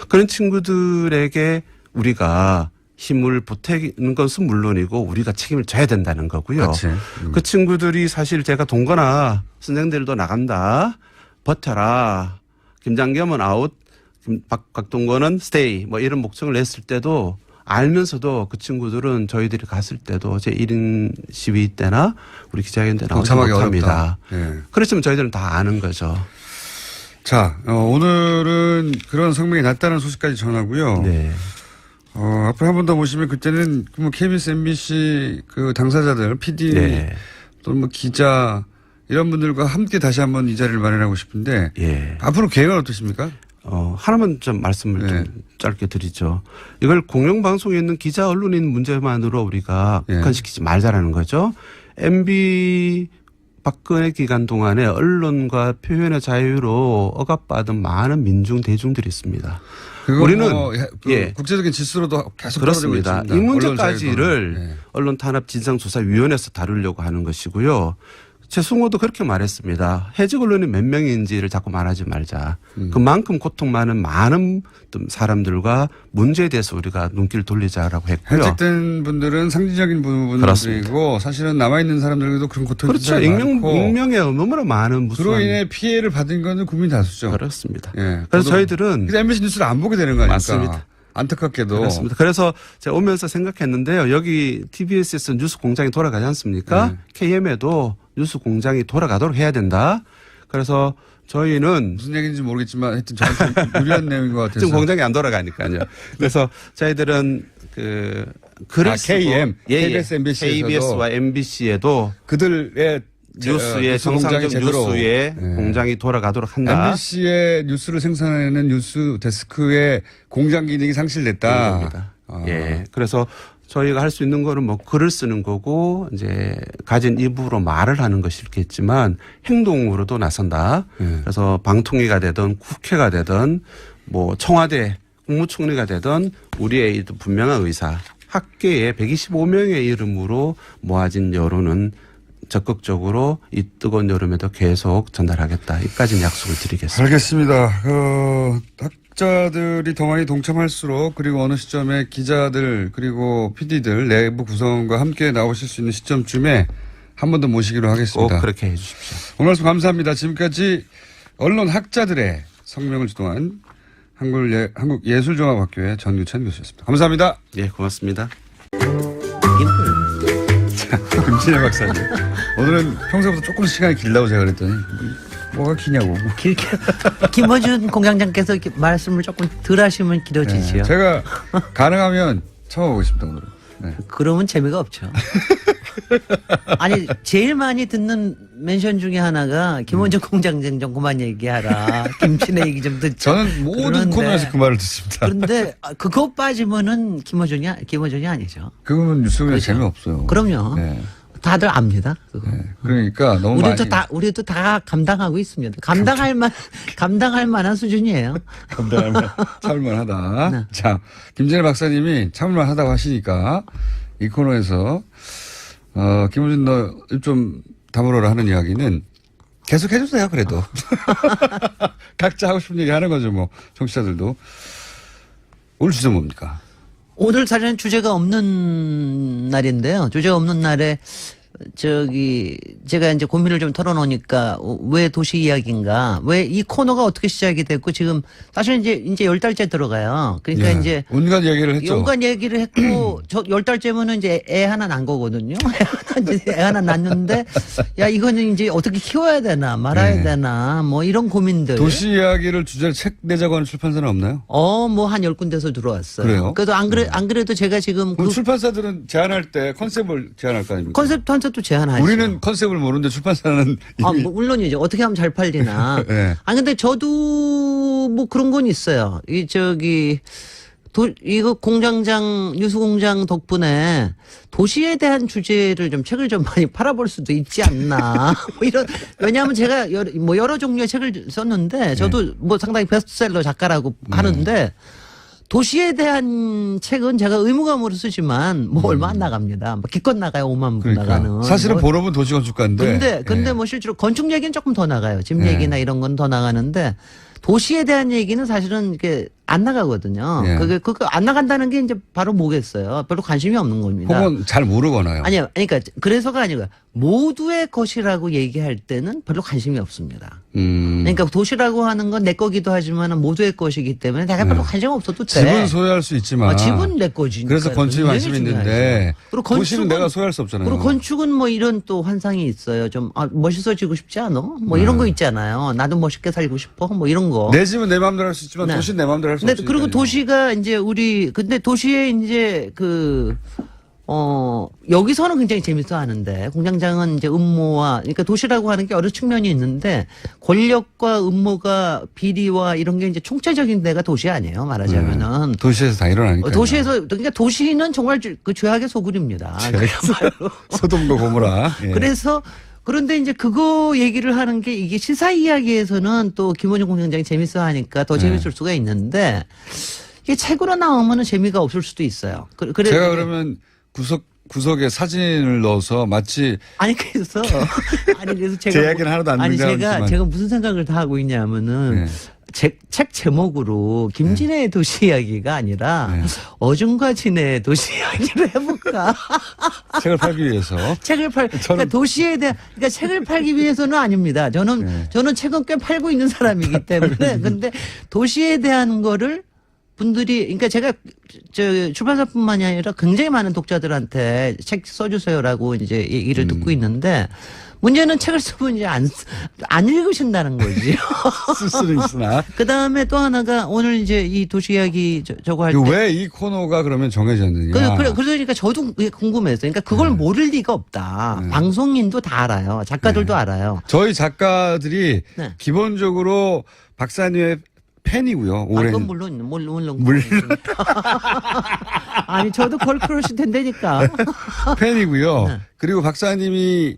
그런 친구들에게 우리가 힘을 보태는 것은 물론이고 우리가 책임을 져야 된다는 거고요. 그렇지. 그 친구들이 사실 제가 동거나 선생들도 나간다. 버텨라. 김장겸은 아웃. 박동건은 스테이. 뭐 이런 목청을 냈을 때도 알면서도 그 친구들은 저희들이 갔을 때도 제 1인 시위 때나 우리 기자회견 때 나오지 동참하기 못합니다. 어렵다. 예. 그렇지만 저희들은 다 아는 거죠. 자, 오늘은 그런 성명이 났다는 소식까지 전하고요. 네. 앞으로 한 번 더 모시면 그때는 뭐 KBS, MBC 그 당사자들, PD 네. 또는 뭐 기자 이런 분들과 함께 다시 한번 이 자리를 마련하고 싶은데 예. 앞으로 계획은 어떠십니까? 하나만 좀 말씀을 네. 좀 짧게 드리죠. 이걸 공영방송에 있는 기자 언론인 문제만으로 우리가 네. 국한시키지 말자라는 거죠. MB 박근혜 기간 동안에 언론과 표현의 자유로 억압받은 많은 민중 대중들이 있습니다. 우리는 예. 국제적인 지수로도 계속 그렇습니다. 떨어지고 이 있습니다. 문제까지를 언론 자유가. 언론 탄압 진상조사위원회에서 다루려고 하는 것이고요. 최승호도 그렇게 말했습니다. 해직 언론이 몇 명인지를 자꾸 말하지 말자. 그만큼 고통 많은 많은 사람들과 문제에 대해서 우리가 눈길을 돌리자라고 했고요. 해직된 분들은 상징적인 부분들이고 사실은 남아있는 사람들도 그런 고통이 그렇죠. 익명에 너무나 많은 무수한. 그로 인해 피해를 받은 거는 국민 다수죠. 그렇습니다. 예. 그래서 저희들은. 그래서 MBC 뉴스를 안 보게 되는 거니까. 맞습니다. 안타깝게도. 그렇습니다. 그래서 제가 오면서 생각했는데요. 여기 TBS에서 뉴스 공장이 돌아가지 않습니까? KM에도 뉴스 공장이 돌아가도록 해야 된다. 그래서 저희는 무슨 얘기인지 모르겠지만 하여튼 저한테 유리한 내용인 것 같아서. 지금 공장이 안 돌아가니까요. 그래서 저희들은 글을 쓰고 KM, KBS, MBC에서도 KBS와 MBC에도 그들의 뉴스의 뉴스 공장이 정상적 제대로 뉴스의 공장이 돌아가도록 한다. MBC의 뉴스를 생산하는 뉴스 데스크의 공장 기능이 상실됐다. 겁니다. 예. 그래서 저희가 할 수 있는 거는 뭐 글을 쓰는 거고 이제 가진 입으로 말을 하는 것이겠지만 행동으로도 나선다. 그래서 방통위가 되든 국회가 되든 뭐 청와대 국무총리가 되든 우리의 분명한 의사 학계에 125명의 이름으로 모아진 여론은 적극적으로 이 뜨거운 여름에도 계속 전달하겠다. 이까지는 약속을 드리겠습니다. 알겠습니다. 학자들이 더 많이 동참할수록 그리고 어느 시점에 기자들 그리고 PD들 내부 구성원과 함께 나오실 수 있는 시점쯤에 한 번 더 모시기로 하겠습니다. 꼭 그렇게 해 주십시오. 오늘 말씀 감사합니다. 지금까지 언론 학자들의 성명을 주도한 한국예술종합학교의 전유찬 교수였습니다. 감사합니다. 예, 고맙습니다. 김진애 박사님. 오늘은 평소보다 조금 시간이 길다고 제가 그랬더니 뭐가 기냐고. 길게 김어준 공장장께서 이렇게 말씀을 조금 덜 하시면 길어지지요. 제가 가능하면 참아보겠습니다 오늘은. 네. 그러면 재미가 없죠. 아니 제일 많이 듣는 멘션 중에 하나가 김어준 공장장 좀 그만 얘기하라. 김치네 얘기 좀 듣자. 저는 모든 그런데, 코너에서 그 말을 듣습니다. 그런데 그거 빠지면은 김어준이 아니죠. 그거는 뉴스가 그렇죠. 재미없어요. 그럼요. 네. 다들 압니다. 그거. 네. 그러니까 너무 우리도 다 감당하고 있습니다. 감당할 만한 수준이에요. 참을만하다. 네. 자, 김진애 박사님이 참을만하다고 하시니까 이 코너에서 김호준 너 좀 다물어라 하는 이야기는 계속 해주세요. 그래도 각자 하고 싶은 얘기 하는 거죠. 뭐 청취자들도. 오늘 주제 뭡니까? 오늘 사실은 주제가 없는 날인데요. 주제가 없는 날에 제가 이제 고민을 좀 털어놓으니까 왜 도시 이야기인가, 왜 이 코너가 어떻게 시작이 됐고 지금 사실 이제 10달째 들어가요. 그러니까 예. 이제 온갖 얘기를 했죠. 온갖 얘기를 했고 저 10달째면은 이제 애 하나 난 거거든요. 애 하나 낳는데 야 이거는 이제 어떻게 키워야 되나 말아야 네. 되나 뭐 이런 고민들. 도시 이야기를 주제로 책 내자고 하는 출판사는 없나요? 뭐 한 10군데서 들어왔어요. 그래요? 그래도 안 그래도 제가 지금 그럼 그 출판사들은 제안할 때 컨셉을 제안할 거 아닙니까? 컨셉도 제안하죠. 우리는 컨셉을 모르는데 출판사는 이미 뭐 물론이죠. 어떻게 하면 잘 팔리나. 네. 근데 저도 뭐 그런 건 있어요. 이거 공장장, 뉴스공장 덕분에 도시에 대한 주제를 좀 책을 좀 많이 팔아볼 수도 있지 않나. 왜냐하면 제가 여러 종류의 책을 썼는데 저도 뭐 상당히 베스트셀러 작가라고 하는데 도시에 대한 책은 제가 의무감으로 쓰지만 뭐 얼마 안 나갑니다. 뭐 기껏 나가요. 5만 부 그러니까. 나가는. 사실은 뭐 본업은 도시건축가인데. 근데 예. 뭐 실제로 건축 얘기는 조금 더 나가요. 집 예. 얘기나 이런 건 더 나가는데 도시에 대한 얘기는 사실은 이렇게 안 나가거든요. 예. 그거 안 나간다는 게 이제 바로 뭐겠어요. 별로 관심이 없는 겁니다. 혹은 잘 모르거나요. 아니요. 그러니까 그래서가 아니고요. 모두의 것이라고 얘기할 때는 별로 관심이 없습니다. 그러니까 도시라고 하는 건 내 거기도 하지만 모두의 것이기 때문에 내가 별로 관심 없어도 돼. 집은 소유할 수 있지만. 집은 내 거지. 그래서 건축에 관심이 있는데. 도시는 내가 소유할 수 없잖아요. 그리고 건축은 뭐 이런 또 환상이 있어요. 좀 멋있어지고 싶지 않아? 뭐 이런 거 있잖아요. 나도 멋있게 살고 싶어. 뭐 이런 거. 내 집은 내 마음대로 할 수 있지만 네. 도시는 내 마음대로 할 수 근데 없으니까. 그리고 도시가 이제 근데 도시에 이제 여기서는 굉장히 재밌어 하는데 공장장은 이제 음모와 그러니까 도시라고 하는 게 여러 측면이 있는데 권력과 음모가 비리와 이런 게 이제 총체적인 데가 도시 아니에요. 말하자면은. 도시에서 다 일어나니까. 그러니까 도시는 정말 그 죄악의 소굴입니다. 그야말로. 소돔과 고모라. 예. 그런데 이제 그거 얘기를 하는 게 이게 시사 이야기에서는 또 김원중 공장장이 재밌어 하니까 더 재밌을 수가 있는데 이게 책으로 나오면은 재미가 없을 수도 있어요. 제가 그러면 구석에 사진을 넣어서 마치 그래서 제가 제 이야기는 하나도 안 등장하지만. 제가 무슨 생각을 다 하고 있냐면은 네. 책 제목으로 김진애의 도시 이야기가 아니라 네. 어중과 진애의 도시 이야기를 해볼까? 책을 팔기 위해서. 그러니까 도시에 대한, 그러니까 책을 팔기 위해서는 아닙니다. 저는 책은 꽤 팔고 있는 사람이기 때문에. 근데 도시에 대한 거를 분들이, 그러니까 제가 출판사뿐만이 아니라 굉장히 많은 독자들한테 책 써주세요라고 이제 얘기를 듣고 있는데 문제는 책을 쓰면 이제 안 읽으신다는 거지. 쓸 수는 있으나. 그 다음에 또 하나가 오늘 이제 이 도시 이야기 저거 할 때. 왜 이 코너가 그러면 정해졌느냐. 그러니까 저도 그게 궁금했어요. 그러니까 그걸 모를 리가 없다. 방송인도 다 알아요. 작가들도 알아요. 저희 작가들이 네. 기본적으로 박사님의 팬이고요. 오랜. 그건 물론. 아니, 저도 걸크러쉬 된다니까. 팬이고요. 네. 그리고 박사님이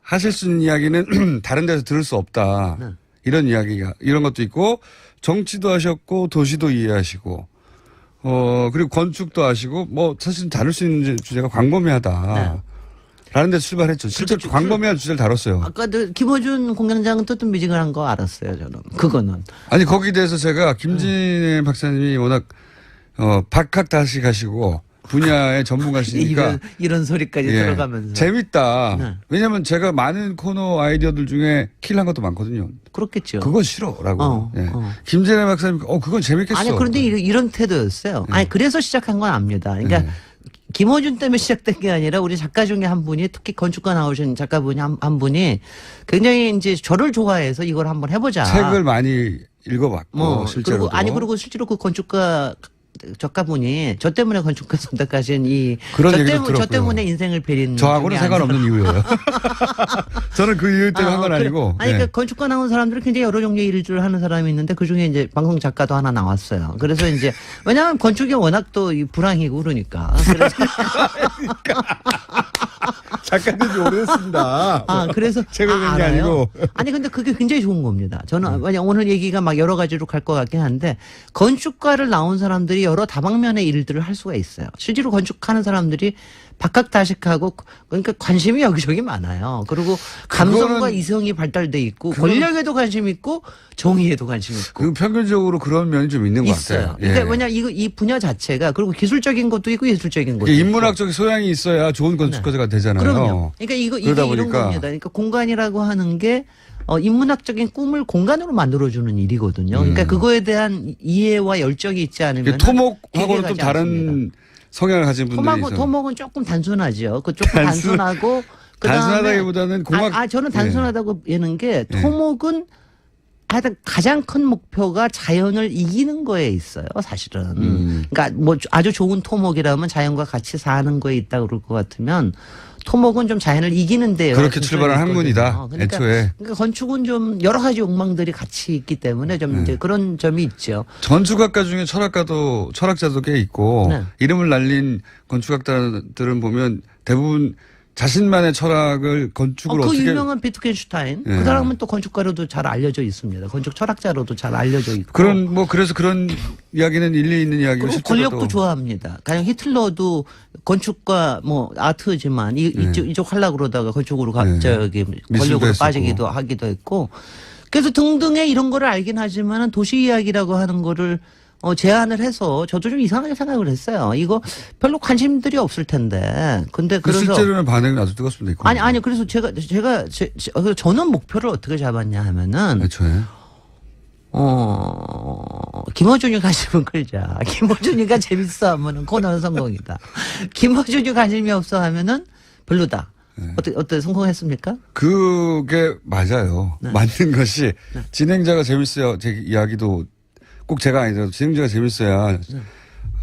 하실 수 있는 이야기는 다른 데서 들을 수 없다. 네. 이런 것도 있고, 정치도 하셨고, 도시도 이해하시고, 그리고 건축도 하시고, 뭐, 사실 다룰 수 있는 주제가 광범위하다. 네. 라는 데서 출발했죠. 실제 광범위한 주제를 다뤘어요. 아까도 김어준 공장장은 뜨뜻미지근한 거 알았어요, 저는. 그거는. 아니, 거기에 대해서 제가 김진애 박사님이 워낙, 박학다식하시고, 분야의 전문가시니까. 이런 소리까지 예, 들어가면서. 재밌다. 네. 왜냐면 제가 많은 코너 아이디어들 중에 킬한 것도 많거든요. 그렇겠죠. 그건 싫어라고. 예. 어. 김진애 박사님, 그건 재밌겠어. 아니, 그런데 이런 태도였어요. 아니, 그래서 시작한 건 압니다. 그러니까 김어준 때문에 시작된 게 아니라 우리 작가 중에 한 분이 특히 건축가 나오신 작가분이 한 분이 굉장히 이제 저를 좋아해서 이걸 한번 해보자. 책을 많이 읽어봤고, 실제로. 그리고 실제로 그 건축가 작가분이 저 때문에 건축가 선택하신 그런 얘기도 저 들었고요. 때문에 인생을 베린 저하고는 중에 상관없는 이유예요. 저는 그 이유 때문에 한 건 아니고. 아니, 예. 그러니까 건축가 나온 사람들은 굉장히 여러 종류의 일을 하는 사람이 있는데 그 중에 이제 방송 작가도 하나 나왔어요. 그래서 이제 왜냐하면 건축이 워낙 또 불황이고 그러니까. 그래서 작가된 지 오래됐습니다. 그래서 책을 낸 게 알아요? 아니고. 아니 근데 그게 굉장히 좋은 겁니다. 저는 왜냐 오늘 얘기가 막 여러 가지로 갈 것 같긴 한데 건축가를 나온 사람들이 여러 다방면의 일들을 할 수가 있어요. 실제로 건축하는 사람들이 박학다식하고 그러니까 관심이 여기저기 많아요. 그리고 감성과 그거는- 이성이 발달돼 있고 권력에도 관심 있고 정의에도 관심 있고 그 평균적으로 그런 면이 좀 있는 것 있어요. 같아요. 그러니까 왜냐 이 분야 자체가 그리고 기술적인 것도 있고 예술적인 것도 이게 있고. 인문학적 소양이 있어야 좋은 건축가가 되잖아요. 그럼요. 그러니까 이게 그러다 이런 보니까 겁니다. 그러니까 공간이라고 하는 게 인문학적인 꿈을 공간으로 만들어주는 일이거든요. 그러니까 그거에 대한 이해와 열정이 있지 않으면 이게 토목하고는 길게 좀 가지 다른 않습니다. 성향을 가진 분들이 있어요. 토목은 조금 단순하죠. 그 조금 단순하고 그다음에 단순하다기보다는 공학 저는 단순하다고 얘는 게 예. 토목은 하여튼 가장 큰 목표가 자연을 이기는 거에 있어요, 사실은. 그러니까 뭐 아주 좋은 토목이라면 자연과 같이 사는 거에 있다 그럴 것 같으면 토목은 좀 자연을 이기는 데요. 그렇게 출발한 학문이다. 그러니까, 애초에. 그러니까 건축은 좀 여러 가지 욕망들이 같이 있기 때문에 좀 이제 그런 점이 있죠. 건축학과 중에 철학자도 꽤 있고 네. 이름을 날린 건축학자들은 보면 대부분 자신만의 철학을 건축으로 그 어떻게 유명한 비트겐슈타인 예. 그 사람은 또 건축가로도 잘 알려져 있습니다. 건축 철학자로도 잘 알려져 있고. 그래서 그런 이야기는 일리 있는 이야기고 그리고 실제로도 권력도 좋아합니다. 가령 히틀러도 건축과 뭐 아트지만 이쪽 하려고 그러다가 건축으로 네. 권력으로 했었고. 빠지기도 하기도 했고. 그래서 등등의 이런 거를 알긴 하지만은 도시 이야기라고 하는 거를 제안을 해서 저도 좀 이상하게 생각을 했어요. 이거 별로 관심들이 없을 텐데. 근데 그 그래서 실제로는 반응이 아주 뜨겁습니다. 아니 그래서 저는 목표를 어떻게 잡았냐 하면은 애초에 김어준이 관심은 끌자. 김어준이가 재밌어 하면은 코너는 성공이다. 김어준이 관심이 없어 하면은 별로다. 어때 성공했습니까? 그게 맞아요. 네. 맞는 것이 진행자가 재밌어야 제 이야기도 꼭 제가 아니더라도 진행자가 재밌어야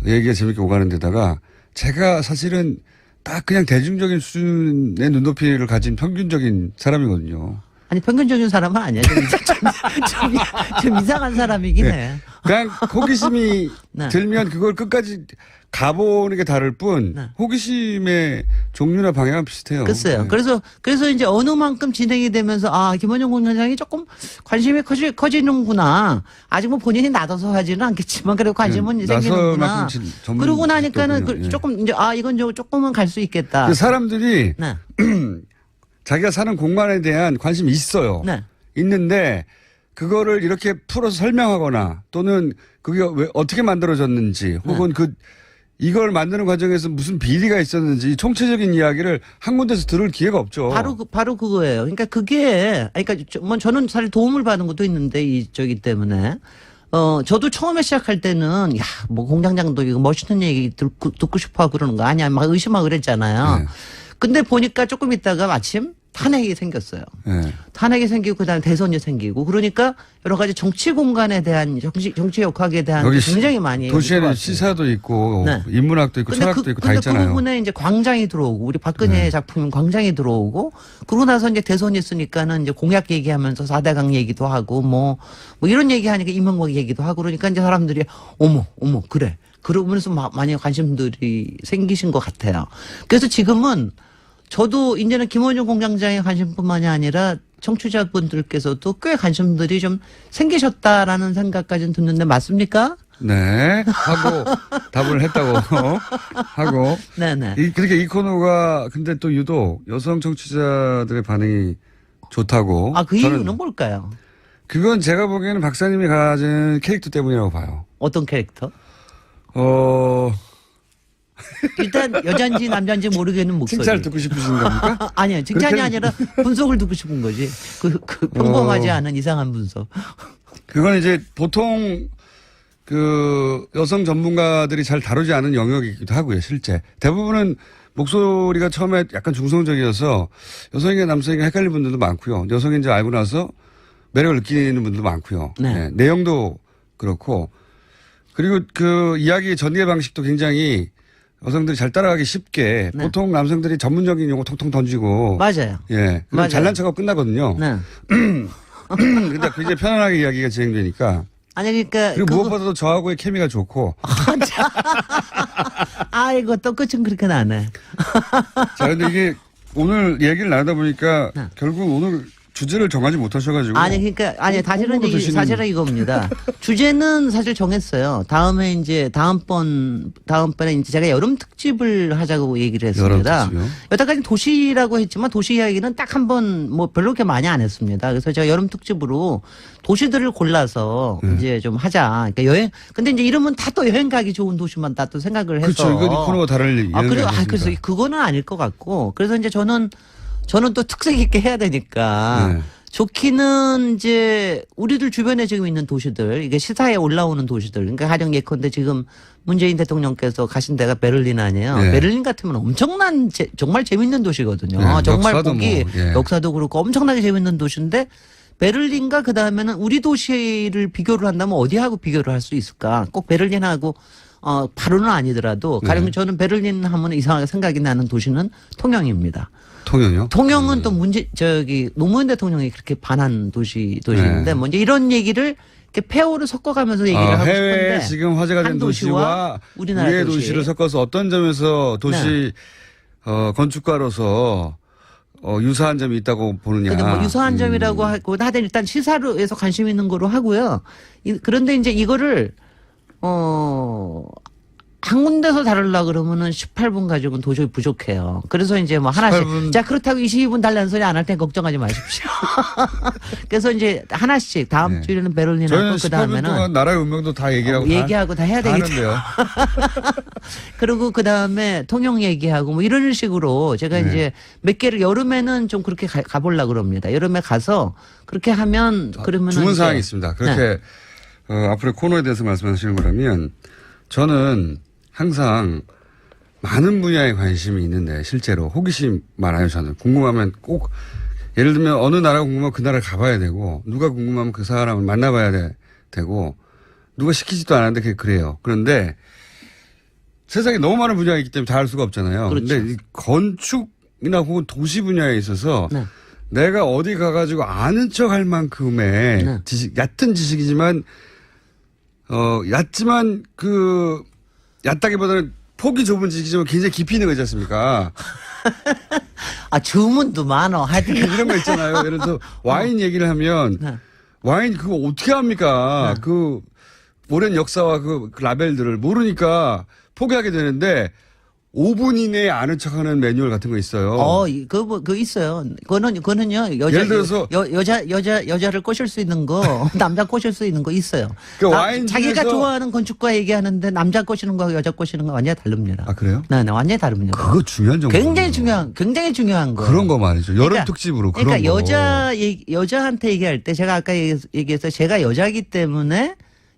얘기가 재밌게 오가는 데다가 제가 사실은 딱 그냥 대중적인 수준의 눈높이를 가진 평균적인 사람이거든요. 아니 평균적인 사람은 아니야. 좀 이상한 사람이긴 해. 그냥 호기심이 네. 들면 그걸 끝까지 가보는 게 다를 뿐 네. 호기심의 종류나 방향은 비슷해요. 글쎄요. 네. 그래서 이제 어느 만큼 진행이 되면서 김원영 공장장이 조금 관심이 커지는구나. 아직 뭐 본인이 나서서 하지는 않겠지만 그래도 관심은 네. 생기는구나. 나설만큼 전문 그러고 나니까는 있겠군요. 예. 조금 이제 이건 조금은 갈 수 있겠다. 그 사람들이 네. 자기가 사는 공간에 대한 관심이 있어요. 네. 있는데 그거를 이렇게 풀어서 설명하거나 또는 그게 왜 어떻게 만들어졌는지 혹은 이걸 만드는 과정에서 무슨 비리가 있었는지 총체적인 이야기를 한 군데서 들을 기회가 없죠. 바로 그거예요. 그러니까 그게, 저는 사실 도움을 받은 것도 있는데, 저기 때문에. 저도 처음에 시작할 때는, 뭐 공장장도 이거 멋있는 얘기 듣고 싶어 하고 그러는 거 아니야. 막 의심하고 그랬잖아요. 네. 근데 보니까 조금 있다가 마침 탄핵이 생겼어요. 네. 탄핵이 생기고 그다음에 대선이 생기고 그러니까 여러 가지 정치 공간에 대한 정치 역학에 대한 여기 굉장히 많이 도시에는 시사도 있고 네. 인문학도 있고 철학도 있고 다 있잖아요. 그 부분에 이제 광장이 들어오고 우리 박근혜 작품인 광장이 들어오고 그러고 나서 이제 대선이 있으니까는 이제 공약 얘기하면서 4대강 얘기도 하고 뭐 이런 얘기하니까 이명박 얘기도 하고 그러니까 이제 사람들이 어머 그래. 그러면서 많이 관심들이 생기신 것 같아요. 그래서 지금은 저도 이제는 김원중 공장장의 관심뿐만이 아니라 청취자분들께서도 꽤 관심들이 좀 생기셨다라는 생각까지는 듣는데 맞습니까? 네. 하고 답을 했다고 하고. 네네. 그렇게 이 코너가 근데 또 유독 여성 청취자들의 반응이 좋다고. 그 저는 이유는 뭘까요? 그건 제가 보기에는 박사님이 가진 캐릭터 때문이라고 봐요. 어떤 캐릭터? 일단 여잔지 남잔지 모르겠는 목소리. 칭찬을 듣고 싶으신 겁니까? 아니요. 칭찬이 그렇게 아니라 분석을 듣고 싶은 거지. 그 평범하지 않은 이상한 분석. 그건 이제 보통 그 여성 전문가들이 잘 다루지 않은 영역이기도 하고요, 실제. 대부분은 목소리가 처음에 약간 중성적이어서 여성인가 남성인가 헷갈리는 분들도 많고요. 여성인지 알고 나서 매력을 느끼는 분들도 많고요. 네. 네, 내용도 그렇고. 그리고 그 이야기 전개 방식도 굉장히 여성들이 잘 따라가기 쉽게 네. 보통 남성들이 전문적인 용어 통통 던지고. 맞아요. 예. 그럼 맞아요. 잘난 척하고 끝나거든요. 네. 근데 굉장히 편안하게 이야기가 진행되니까. 아니 그러니까 그리고 무엇보다도 저하고의 케미가 좋고. 아이고 또 끝은 그렇게 나네. 자, 근데 이게 오늘 얘기를 나누다 보니까 네. 결국 오늘 주제를 정하지 못하셔가지고. 아니 그러니까 아니 사실은 꽁꽁으로 드시는- 사실은 이겁니다. 주제는 사실 정했어요. 다음에 이제 다음번에 이제 제가 여름 특집을 하자고 얘기를 했습니다. 여름 특집이요? 여태까지 도시라고 했지만 도시 이야기는 딱 한 번 뭐 별로 그렇게 많이 안 했습니다. 그래서 제가 여름 특집으로 도시들을 골라서 이제 좀 하자. 그러니까 여행 근데 이제 이러면 다 또 여행 가기 좋은 도시만 다 또 생각을 해서. 그렇죠. 이거 코너가 다른 그래서 그거는 아닐 것 같고. 그래서 이제 저는 또 특색 있게 해야 되니까. 네. 좋기는 이제 우리들 주변에 지금 있는 도시들, 이게 시사에 올라오는 도시들. 그러니까 가령 예컨대 지금 문재인 대통령께서 가신 데가 베를린 아니에요. 네. 베를린 같으면 엄청난 정말 재밌는 도시거든요. 네, 정말 역사도 보기 뭐, 예. 역사도 그렇고 엄청나게 재밌는 도시인데 베를린과 그 다음에는 우리 도시를 비교를 한다면 어디하고 비교를 할 수 있을까? 꼭 베를린하고 바로는 아니더라도 가령 네. 저는 베를린 하면 이상하게 생각이 나는 도시는 통영입니다. 통영이요? 통영은 또 노무현 대통령이 그렇게 반한 도시인데 네. 뭐 이제 이런 얘기를 이렇게 페어를 섞어가면서 얘기를 하고 해외 싶은데 지금 화제가 된 한 도시와 우리나라 우리의 도시. 도시를 섞어서 어떤 점에서 도시 건축가로서 유사한 점이 있다고 보느냐. 근데 뭐 유사한 점이라고 하고 하여튼 일단 시사로에서 관심 있는 거로 하고요. 그런데 이제 이거를 한 군데서 다루려고 그러면은 18분 가지고는 도저히 부족해요. 그래서 이제 뭐 하나씩. 18분. 자, 그렇다고 22분 달라는 소리 안 할 테니 걱정하지 마십시오. 그래서 이제 하나씩 다음 네. 주에는 베를린 저희는 하고 그 18분 동안 다음에는 나라의 운명도 다 얘기하고 다 해야 되기 때문에. 하는데요. 그리고 그 다음에 통영 얘기하고 뭐 이런 식으로 제가 네. 이제 몇 개를 여름에는 좀 그렇게 가보려고 그럽니다. 여름에 가서 그렇게 하면 그러면은. 주문 이제 사항이 있습니다. 그렇게 앞으로 코너에 대해서 말씀하시는 거라면 저는 항상 많은 분야에 관심이 있는데 실제로 호기심 많아요. 저는 궁금하면 꼭 예를 들면 어느 나라가 궁금하면 그 나라를 가봐야 되고 누가 궁금하면 그 사람을 만나봐야 되고 누가 시키지도 않았는데 그래요. 그런데 세상에 너무 많은 분야가 있기 때문에 다 알 수가 없잖아요. 그렇죠. 그런데 이 건축이나 혹은 도시 분야에 있어서 네. 내가 어디 가가지고 아는 척 할 만큼의 네. 얕은 지식이지만 얕지만 얕다기보다는 폭이 좁은 지식이지만 굉장히 깊이 있는 거 있지 않습니까? 주문도 많어. 하여튼. 이런 거 있잖아요. 예를 들어서 와인 얘기를 하면 네. 와인 그거 어떻게 합니까? 그 오랜 역사와 그 라벨들을 모르니까 포기하게 되는데 5분 이내에 아는 척하는 매뉴얼 같은 거 있어요. 그거 있어요. 그거는요. 예를 들어서 여자를 꼬실 수 있는 거, 남자 꼬실 수 있는 거 있어요. 그 와인 자기가 중에서- 좋아하는 건축가 얘기하는데 남자 꼬시는 거하고 여자 꼬시는 거 완전히 다릅니다. 아 그래요? 네, 완전히 다릅니다. 그거 중요한 정보. 굉장히 중요한 거. 그런 거 말이죠. 여름 그러니까- 특집으로 그런 그러니까 거. 여자한테 얘기할 때 제가 아까 얘기해서 제가 여자이기 때문에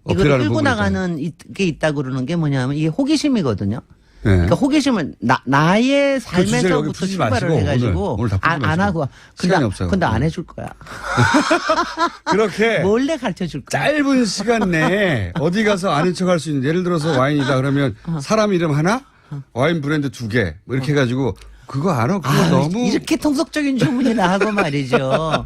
이걸 어필하는 끌고 부분이죠. 나가는 게 있다고 그러는 게 뭐냐면 이게 호기심이거든요. 네. 그러니까 호기심은 나의 주제를 여기 삶에서부터 풀지 출발을 마시고 해가지고 오늘 다 풀지 안 마시고. 하고 시간이 없어요. 근데 안 해줄 거야. 그렇게 몰래 가르쳐 줄 거야. 짧은 시간 내에 어디 가서 아는 척 할 수 있는 예를 들어서 와인이다 그러면 사람 이름 하나 와인 브랜드 2개 뭐 이렇게 해가지고 그거 알아? 그거 너무 이렇게 통속적인 주문이나 하고 말이죠.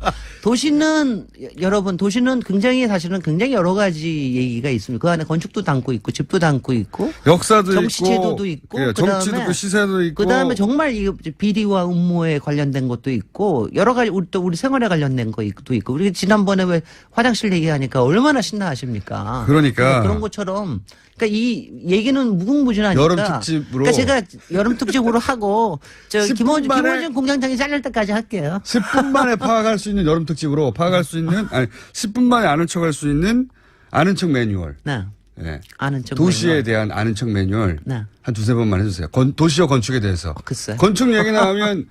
여러분 도시는 사실은 굉장히 여러 가지 얘기가 있습니다. 그 안에 건축도 담고 있고 집도 담고 있고 역사도 정치제도도 있고 예, 그다음에 정치도 있고 시사도 있고 그다음에 정말 이 비리와 음모에 관련된 것도 있고 여러 가지 우리 생활에 관련된 것도 있고 우리 지난번에 왜 화장실 얘기하니까 얼마나 신나하십니까? 그러니까. 그런 것처럼 그러니까 이 얘기는 무궁무진하니까. 여름 특집으로. 그러니까 제가 여름 특집으로 하고 10분 만에 김원준 공장장이 잘릴 때까지 할게요. 10분 만에 파악할 수 있는 여름 특집으로 파악할 수 있는 10분 만에 아는 척 할 수 있는 아는 척 매뉴얼. 네. 예. 아는 척. 도시에 매뉴얼. 대한 아는 척 매뉴얼 네. 한 두세 번만 해주세요. 도시와 건축에 대해서. 글쎄. 건축 얘기 나오면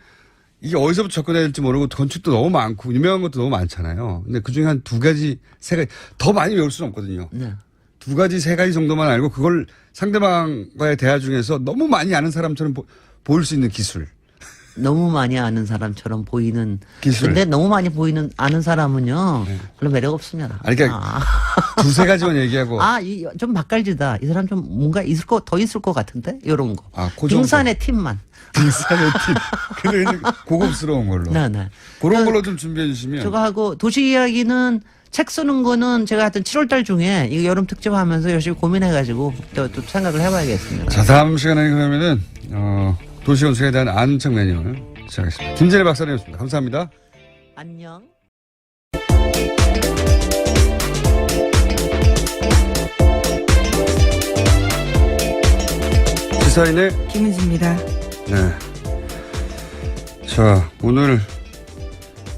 이게 어디서부터 접근해야 될지 모르고 건축도 너무 많고 유명한 것도 너무 많잖아요. 근데 그중에 한 두 가지, 세 가지 더 많이 외울 수는 없거든요. 네. 두 가지, 세 가지 정도만 알고 그걸 상대방과의 대화 중에서 너무 많이 아는 사람처럼 보일 수 있는 기술. 너무 많이 아는 사람처럼 보이는 기술. 근데 너무 많이 아는 사람은요. 별로 매력 없습니다. 아니, 그러니까 두세 가지만 얘기하고. 좀 맛깔지다. 이 사람 좀 뭔가 더 있을 것 같은데? 이런 거. 그 정도. 등산의 팀만. 등산의 팀. 근데 고급스러운 걸로. 네. 그런 걸로 좀 준비해 주시면. 저거 하고 도시 이야기는 책 쓰는 거는 제가 하여튼 7월 달 중에 이거 여름 특집 하면서 열심히 고민해가지고 또 생각을 해봐야겠습니다. 자, 다음 시간에 그러면은, 도시 건축에 대한 아는 척 매뉴얼 시작하겠습니다. 김진애 박사님이었습니다. 감사합니다. 안녕. 시사인의 김은지입니다. 네. 자, 오늘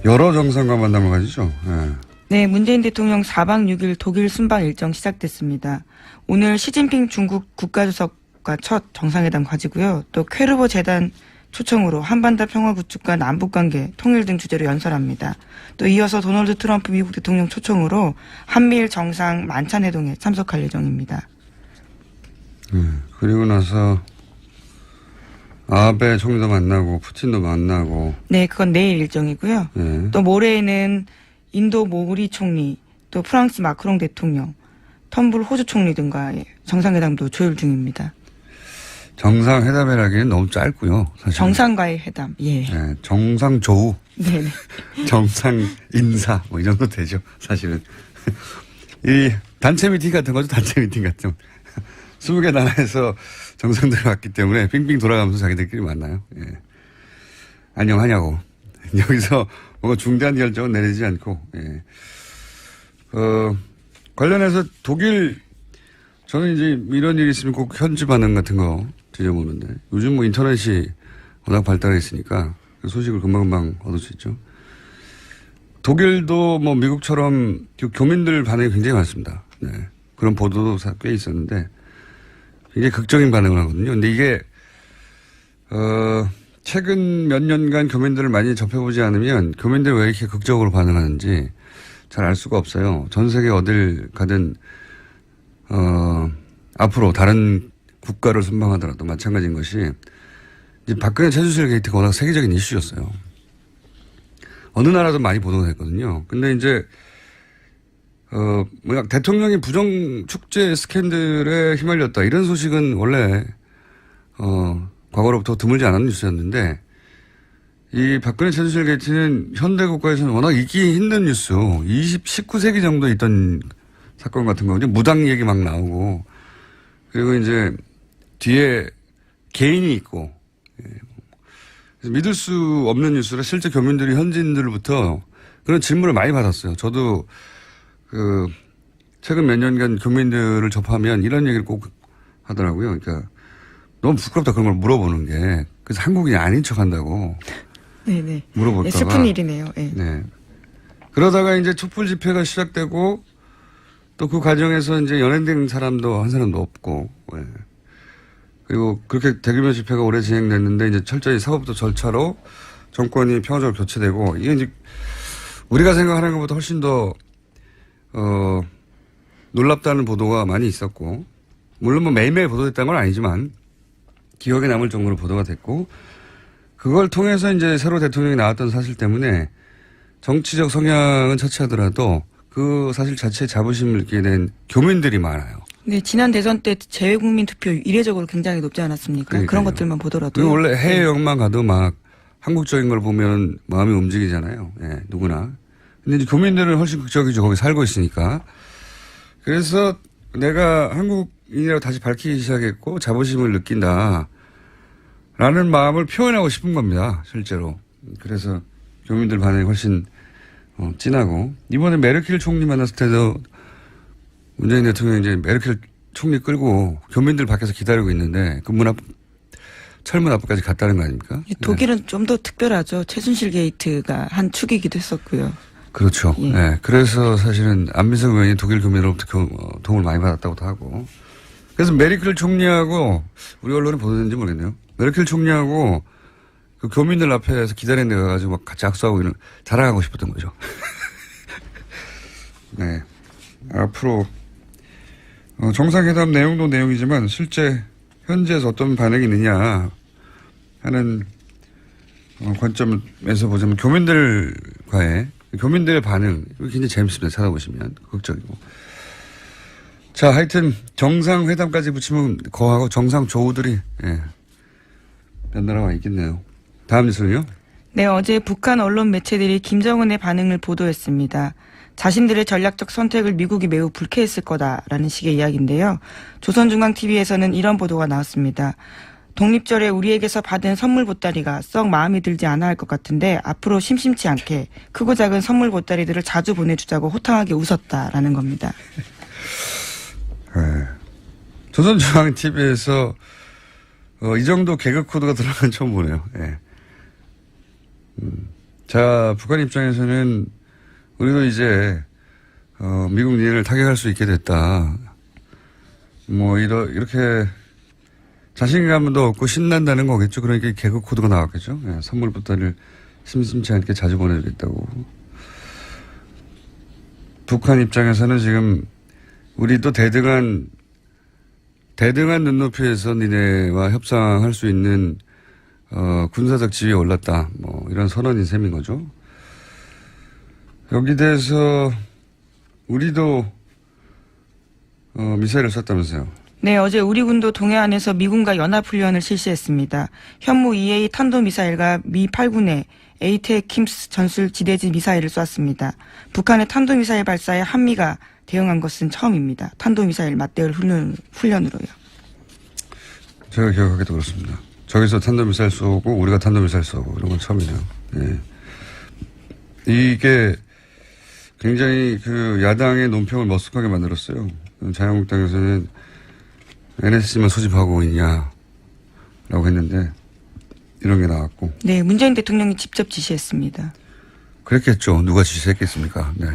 여러 정상과 만남을 가지죠. 네. 네, 문재인 대통령 4박 6일 독일 순방 일정 시작됐습니다. 오늘 시진핑 중국 국가주석과 첫 정상회담 가지고요. 또 퀘르보 재단 초청으로 한반도 평화 구축과 남북관계, 통일 등 주제로 연설합니다. 또 이어서 도널드 트럼프 미국 대통령 초청으로 한미일 정상 만찬회동에 참석할 예정입니다. 그리고 나서 아베 총리도 만나고 푸틴도 만나고. 네, 그건 내일 일정이고요. 네. 또 모레에는 인도 모리 총리, 또 프랑스 마크롱 대통령, 텀블 호주 총리 등과의 정상회담도 조율 중입니다. 정상회담이라기엔 너무 짧고요. 사실. 정상과의 회담, 예. 네, 정상조우, 네네. 정상인사 뭐 이 정도 되죠. 사실은. 이 단체 미팅 같은 거죠. 단체 미팅 같은 20개 나라에서 정상들이 왔기 때문에 빙빙 돌아가면서 자기들끼리 만나요. 예. 안녕하냐고. 여기서 뭔가 중대한 결정은 내리지 않고. 예. 관련해서 독일 저는 이제 이런 일이 있으면 꼭 현지 반응 같은 거 뒤져보는데 요즘 뭐 인터넷이 워낙 발달해 있으니까 그 소식을 금방금방 얻을 수 있죠. 독일도 뭐 미국처럼 교민들 반응이 굉장히 많습니다. 네. 그런 보도도 꽤 있었는데 굉장히 극적인 반응을 하거든요. 근데 이게, 최근 몇 년간 교민들을 많이 접해보지 않으면 교민들이 왜 이렇게 극적으로 반응하는지 잘 알 수가 없어요. 전 세계 어딜 가든, 앞으로 다른 국가를 순방하더라도 마찬가지인 것이 이제 박근혜 최순실 게이트가 워낙 세계적인 이슈였어요. 어느 나라도 많이 보도가 됐거든요. 근데 이제, 대통령이 부정축제 스캔들에 휘말렸다. 이런 소식은 원래, 과거로부터 드물지 않은 뉴스였는데, 이 박근혜 최순실 게이트는 현대국가에서는 워낙 잊기 힘든 뉴스, 19세기 정도 있던 사건 같은 거죠. 무당 얘기 막 나오고, 그리고 이제 뒤에 개인이 있고, 그래서 믿을 수 없는 뉴스라 실제 교민들이 현지인들로부터 그런 질문을 많이 받았어요. 저도 최근 몇 년간 교민들을 접하면 이런 얘기를 꼭 하더라고요. 그러니까 너무 부끄럽다 그런 걸 물어보는 게. 그래서 한국인이 아닌 척 한다고. 네네. 물어보다가. 네, 슬픈 일이네요. 네. 네. 그러다가 이제 촛불 집회가 시작되고 또 그 과정에서 이제 연행된 사람도 한 사람도 없고. 네. 그리고 그렇게 대규모 집회가 오래 진행됐는데 이제 철저히 사법도 절차로 정권이 평화적으로 교체되고 이게 이제 우리가 생각하는 것보다 훨씬 더 놀랍다는 보도가 많이 있었고, 물론 뭐 매일매일 보도됐다는 건 아니지만, 기억에 남을 정도로 보도가 됐고, 그걸 통해서 이제 새로 대통령이 나왔던 사실 때문에 정치적 성향은 차치하더라도 그 사실 자체에 자부심을 느끼게 된 교민들이 많아요. 네, 지난 대선 때 재외국민 투표 이례적으로 굉장히 높지 않았습니까? 그러니까요. 그런 것들만 보더라도. 그리고 원래 해외여행만 가도 막 한국적인 걸 보면 마음이 움직이잖아요. 예, 누구나. 근데 이제 교민들은 훨씬 극적이죠. 거기 살고 있으니까. 그래서 내가 한국인이라고 다시 밝히기 시작했고 자부심을 느낀다. 라는 마음을 표현하고 싶은 겁니다. 실제로. 그래서 교민들 반응이 훨씬 진하고. 이번에 메르켈 총리 만났을 때도 문재인 대통령이 이제 메르켈 총리 끌고 교민들 밖에서 기다리고 있는데 그 문 앞, 철문 앞까지 갔다는 거 아닙니까? 독일은 좀 더 특별하죠. 최순실 게이트가 한 축이기도 했었고요. 그렇죠. 예. 네. 그래서 사실은 안민석 의원이 독일 교민으로부터 도움을 많이 받았다고도 하고. 그래서 메르켈 총리하고 우리 언론이 보도했는지 모르겠네요. 메르켈 총리하고 그 교민들 앞에서 기다리는 데 가가지고 막 같이 악수하고 이런 자랑하고 싶었던 거죠. 네. 앞으로 정상회담 내용도 내용이지만 실제 현지에서 어떤 반응이 있느냐 하는 관점에서 보자면 교민들의 반응 굉장히 재밌습니다. 찾아보시면 극적이고. 자, 하여튼 정상회담까지 붙이면 거하고 정상조우들이 몇 나라가 있겠네요. 다음 뉴스는요? 네, 어제 북한 언론 매체들이 김정은의 반응을 보도했습니다. 자신들의 전략적 선택을 미국이 매우 불쾌했을 거다라는 식의 이야기인데요. 조선중앙TV에서는 이런 보도가 나왔습니다. 독립절에 우리에게서 받은 선물 보따리가 썩 마음에 들지 않아 할 것 같은데 앞으로 심심치 않게 크고 작은 선물 보따리들을 자주 보내주자고 호탕하게 웃었다라는 겁니다. 네. 조선중앙TV에서 이 정도 개그 코드가 들어간 건 처음 보네요. 예. 자, 북한 입장에서는 우리도 이제 미국 니를 타격할 수 있게 됐다. 뭐 이렇게 자신감도 없고 신난다는 거겠죠. 그러니까 개그 코드가 나왔겠죠. 예, 선물 보따리를 심심치 않게 자주 보내주겠다고. 북한 입장에서는 지금 우리도 대등한 눈높이에서 니네와 협상할 수 있는 군사적 지위에 올랐다. 뭐 이런 선언인 셈인 거죠. 여기 대해서 우리도 미사일을 쐈다면서요. 네, 어제 우리 군도 동해안에서 미군과 연합훈련을 실시했습니다. 현무 EA 탄도미사일과 미 8군의 에이테킴스 전술 지대지 미사일을 쐈습니다. 북한의 탄도미사일 발사에 한미가 대응한 것은 처음입니다. 탄도미사일 맞대응 훈련으로요. 제가 기억하기도 그렇습니다. 저기서 탄도미사일 쏘고 우리가 탄도미사일 쏘고 이런 건 처음이네요. 네. 이게 굉장히 그 야당의 논평을 머쓱하게 만들었어요. 자유한국당에서는 NSC만 소집하고 있냐라고 했는데 이런 게 나왔고. 네, 문재인 대통령이 직접 지시했습니다. 그랬겠죠. 누가 지시했겠습니까? 네.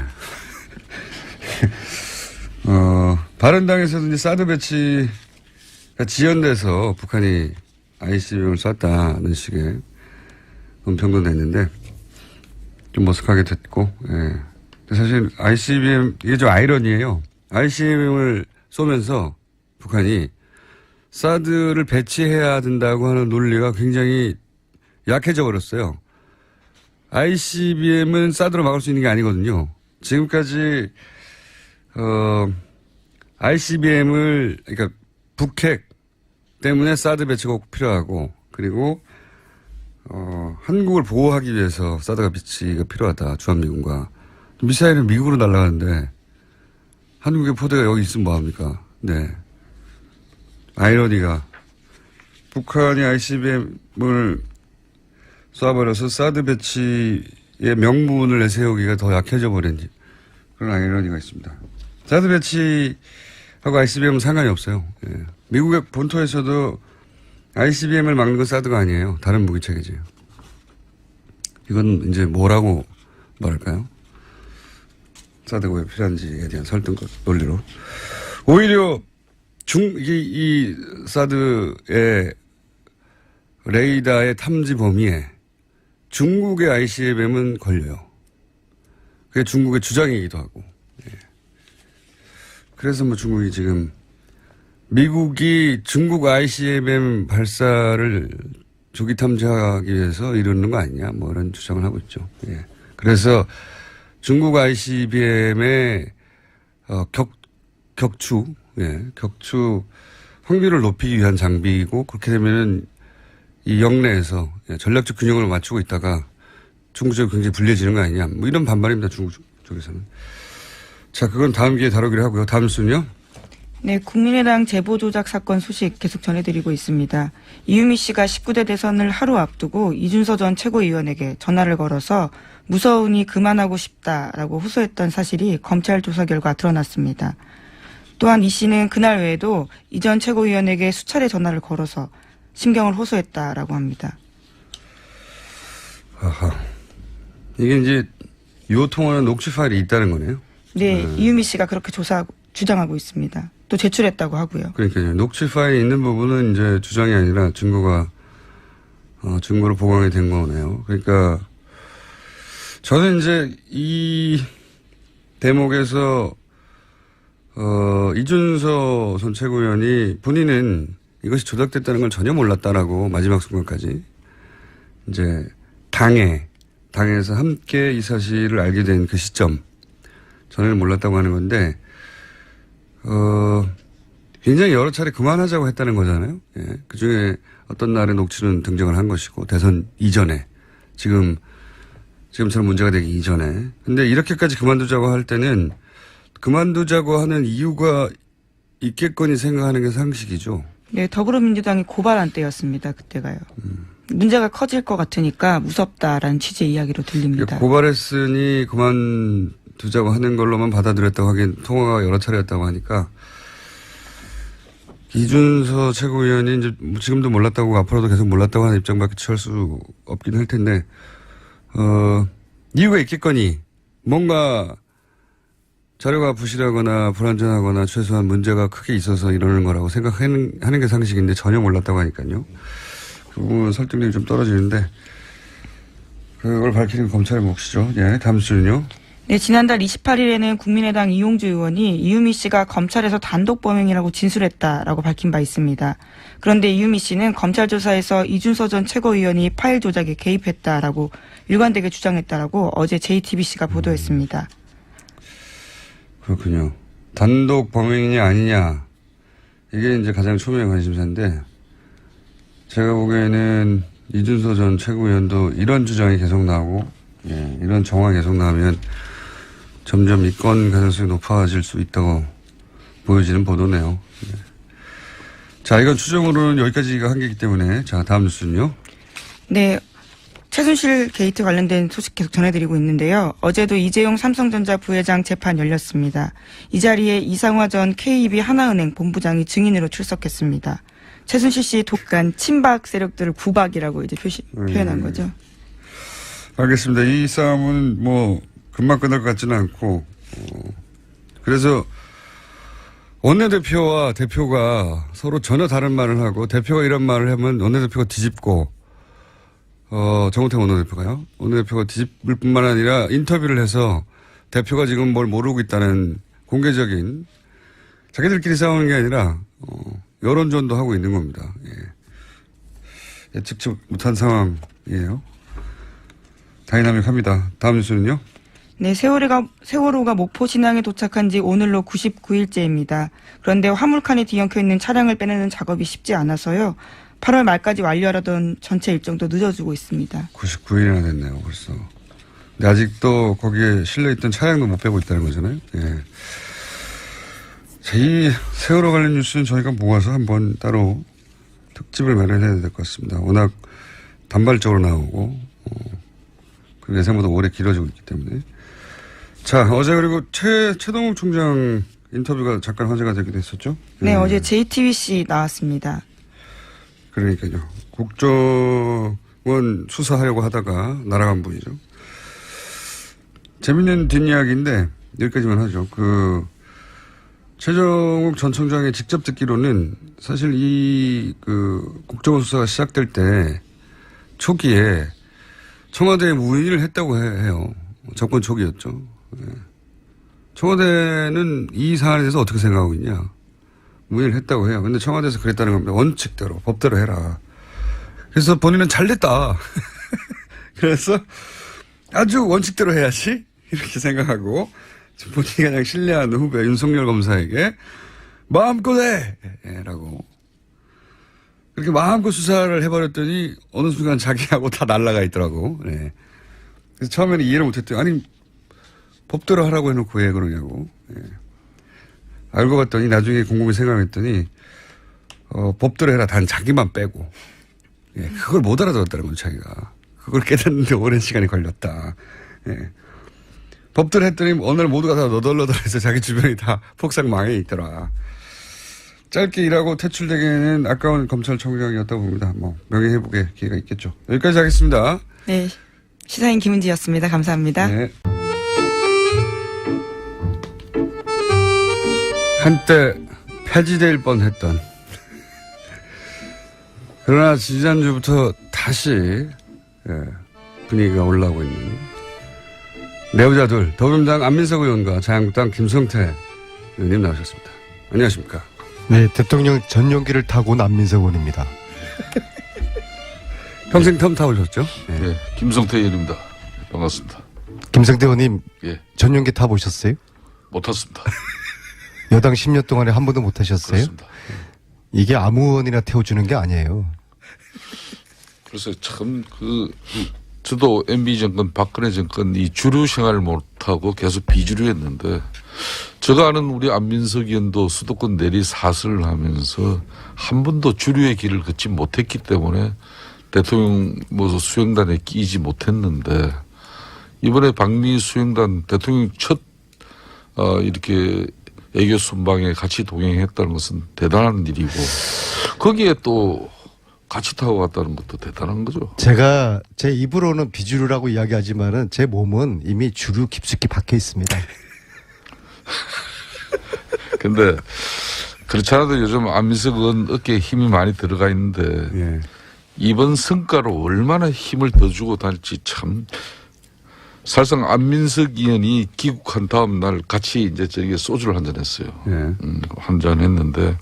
바른당에서도 이제 사드 배치가 지연돼서 북한이 ICBM을 쐈다는 식의 논평도 냈는데 좀 머쓱하게 됐고, 예. 사실 ICBM, 이게 좀 아이러니예요. ICBM을 쏘면서 북한이 사드를 배치해야 된다고 하는 논리가 굉장히 약해져 버렸어요. ICBM은 사드로 막을 수 있는 게 아니거든요. 지금까지 ICBM을 그러니까 북핵 때문에 사드 배치가 꼭 필요하고 그리고 한국을 보호하기 위해서 사드가 배치가 필요하다. 주한미군과 미사일은 미국으로 날아가는데 한국의 포대가 여기 있으면 뭐합니까? 네. 아이러니가 북한이 ICBM을 쏴버려서 사드 배치의 명분을 내세우기가 더 약해져 버린 그런 아이러니가 있습니다. 사드 배치하고 ICBM은 상관이 없어요. 예. 미국의 본토에서도 ICBM을 막는 건 사드가 아니에요. 다른 무기 체계지요. 이건 이제 뭐라고 말할까요? 사드가 왜 필요한지에 대한 설득 논리로. 오히려 이 사드의 레이더의 탐지 범위에 중국의 ICBM은 걸려요. 그게 중국의 주장이기도 하고. 예. 그래서 뭐 중국이 지금 미국이 중국 ICBM 발사를 조기 탐지하기 위해서 이러는 거 아니냐 뭐 이런 주장을 하고 있죠. 예. 그래서 중국 ICBM의 격추 확률을 높이기 위한 장비이고 그렇게 되면은 이 영내에서 전략적 균형을 맞추고 있다가 중국 쪽이 굉장히 불리해지는 거 아니냐 뭐 이런 반발입니다. 중국 쪽에서는. 자, 그건 다음 기회에 다루기로 하고요. 다음 순요. 네, 국민의당 제보조작 사건 소식 계속 전해드리고 있습니다. 이유미 씨가 19대 대선을 하루 앞두고 이준서 전 최고위원에게 전화를 걸어서 무서우니 그만하고 싶다라고 호소했던 사실이 검찰 조사 결과 드러났습니다. 또한 이 씨는 그날 외에도 이 전 최고위원에게 수차례 전화를 걸어서 심경을 호소했다라고 합니다. 아하. 이게 이제 요통하는 녹취 파일이 있다는 거네요. 네, 이유미 씨가 그렇게 주장하고 있습니다. 또 제출했다고 하고요. 그러니까요. 녹취 파일이 있는 부분은 이제 주장이 아니라 증거로 보강이 된 거네요. 그러니까 저는 이제 이 대목에서 이준서 전 최고위원이 본인은 이것이 조작됐다는 걸 전혀 몰랐다라고 마지막 순간까지 이제 당에서 함께 이 사실을 알게 된 그 시점 전혀 몰랐다고 하는 건데 굉장히 여러 차례 그만하자고 했다는 거잖아요. 예. 그 중에 어떤 날에 녹취는 등장을 한 것이고 대선 이전에 지금처럼 문제가 되기 이전에. 근데 이렇게까지 그만두자고 할 때는 그만두자고 하는 이유가 있겠거니 생각하는 게 상식이죠. 네, 더불어민주당이 고발한 때였습니다. 그때가요. 문제가 커질 것 같으니까 무섭다라는 취지의 이야기로 들립니다. 고발했으니 그만두자고 하는 걸로만 받아들였다고 하긴 통화가 여러 차례였다고 하니까 이준서 최고위원이 이제 지금도 몰랐다고 앞으로도 계속 몰랐다고 하는 입장밖에 취할 수 없긴 할 텐데 이유가 있겠거니 뭔가 자료가 부실하거나 불완전하거나 최소한 문제가 크게 있어서 이러는 거라고 생각하는 게 상식인데 전혀 몰랐다고 하니까요. 그 부분 설득력이 좀 떨어지는데 그걸 밝히는 검찰의 몫이죠. 예, 다음 주는요. 네, 지난달 28일에는 국민의당 이용주 의원이 이유미 씨가 검찰에서 단독 범행이라고 진술했다라고 밝힌 바 있습니다. 그런데 이유미 씨는 검찰 조사에서 이준서 전 최고위원이 파일 조작에 개입했다라고 일관되게 주장했다라고 어제 JTBC가 보도했습니다. 그렇군요. 단독 범행이냐 아니냐 이게 이제 가장 초미의 관심사인데 제가 보기에는 이준서 전 최고위원도 이런 주장이 계속 나오고 이런 정황이 계속 나오면 점점 이권 가능성이 높아질 수 있다고 보여지는 보도네요. 자, 이건 추정으로는 여기까지가 한계이기 때문에 자, 다음 뉴스는요. 네. 최순실 게이트 관련된 소식 계속 전해드리고 있는데요. 어제도 이재용 삼성전자 부회장 재판 열렸습니다. 이 자리에 이상화 전 KB 하나은행 본부장이 증인으로 출석했습니다. 최순실 씨 독간 친박 세력들을 구박이라고 이제 표현한 거죠. 알겠습니다. 이 싸움은 뭐 금방 끝날 것 같지는 않고 그래서 원내대표와 대표가 서로 전혀 다른 말을 하고 대표가 이런 말을 하면 원내대표가 뒤집고 정우택 원내대표가요. 원내대표가 뒤집을 뿐만 아니라 인터뷰를 해서 대표가 지금 뭘 모르고 있다는 공개적인 자기들끼리 싸우는 게 아니라 여론전도 하고 있는 겁니다. 예. 예측치 못한 상황이에요. 다이나믹합니다. 다음 뉴스는요. 네, 세월호가 목포 신항에 도착한 지 오늘로 99일째입니다. 그런데 화물칸에 뒤엉켜 있는 차량을 빼내는 작업이 쉽지 않아서요. 8월 말까지 완료하려던 전체 일정도 늦어지고 있습니다. 99일이나 됐네요, 벌써. 근데 아직도 거기에 실려있던 차량도 못 빼고 있다는 거잖아요. 예. 자, 이 세월호 관련 뉴스는 저희가 모아서 한번 따로 특집을 마련해야 될 것 같습니다. 워낙 단발적으로 나오고, 그 예상보다 오래 길어지고 있기 때문에. 자, 어제 그리고 최동욱 총장 인터뷰가 잠깐 화제가 되기도 했었죠? 네, 어제 JTBC 나왔습니다. 그러니까요. 국정원 수사하려고 하다가 날아간 분이죠. 재밌는 뒷이야기인데 여기까지만 하죠. 최정욱 전 총장이 직접 듣기로는 사실 국정원 수사가 시작될 때 초기에 청와대에 문의를 했다고 해요. 정권 초기였죠. 청와대는 이 사안에 대해서 어떻게 생각하고 있냐. 문의를 했다고 해요. 근데 청와대에서 그랬다는 겁니다. 원칙대로, 법대로 해라. 그래서 본인은 잘 됐다. 그래서 아주 원칙대로 해야지. 이렇게 생각하고 본인이 그냥 신뢰하는 후배 윤석열 검사에게 마음껏 해! 라고. 그렇게 마음껏 수사를 해버렸더니 어느 순간 자기하고 다 날아가 있더라고. 네. 그래서 처음에는 이해를 못했더니 아니 법대로 하라고 해놓고 왜 그러냐고. 네. 알고 봤더니 나중에 곰곰이 생각했더니 법대로 해라. 단 자기만 빼고. 예, 그걸 못 알아들었다는 거죠, 자기가. 그걸 깨닫는데 오랜 시간이 걸렸다. 예. 법대로 했더니 어느 날 모두가 다 너덜너덜해서 자기 주변이 다 폭삭 망해 있더라. 짧게 일하고 퇴출되기에는 아까운 검찰총장이었다고 봅니다. 뭐 명예회복의 기회가 있겠죠. 여기까지 하겠습니다. 네, 시사인 김은지였습니다. 감사합니다. 네. 한때 폐지될 뻔했던 그러나 지난주부터 다시 분위기가 올라오고 있는 내부자들 더불어민주당 안민석 의원과 자유한국당 김성태 의원님 나오셨습니다. 안녕하십니까? 네, 대통령 전용기를 타고 온 안민석 의원입니다. 평생 텀 타보셨죠? 네. 네, 김성태 의원입니다. 반갑습니다. 김성태 의원님, 예, 전용기 타보셨어요? 못 탔습니다. 여당 10년 동안에 한 번도 못 타셨어요? 그렇습니다. 이게 아무 의원이나 태워주는 게 아니에요. 그래서 참 저도 MB 정권, 박근혜 정권 이 주류 생활을 못하고 계속 비주류였는데 제가 아는 우리 안민석 의원도 수도권 내리 사설을 하면서 한 번도 주류의 길을 걷지 못했기 때문에 대통령 수행단에 끼지 못했는데 이번에 방미 수행단 대통령 첫 이렇게 애교 순방에 같이 동행했다는 것은 대단한 일이고 거기에 또 같이 타고 갔다는 것도 대단한 거죠. 제가 제 입으로는 비주류라고 이야기하지만은 제 몸은 이미 주류 깊숙이 박혀 있습니다. 근데 그렇지 않아도 요즘 안민석 의원 어깨에 힘이 많이 들어가 있는데 예. 이번 성과로 얼마나 힘을 더 주고 다닐지 참 사실상 안민석 의원이 귀국한 다음 날 같이 이제 저기 소주를 한잔 했어요. 예. 한잔 했는데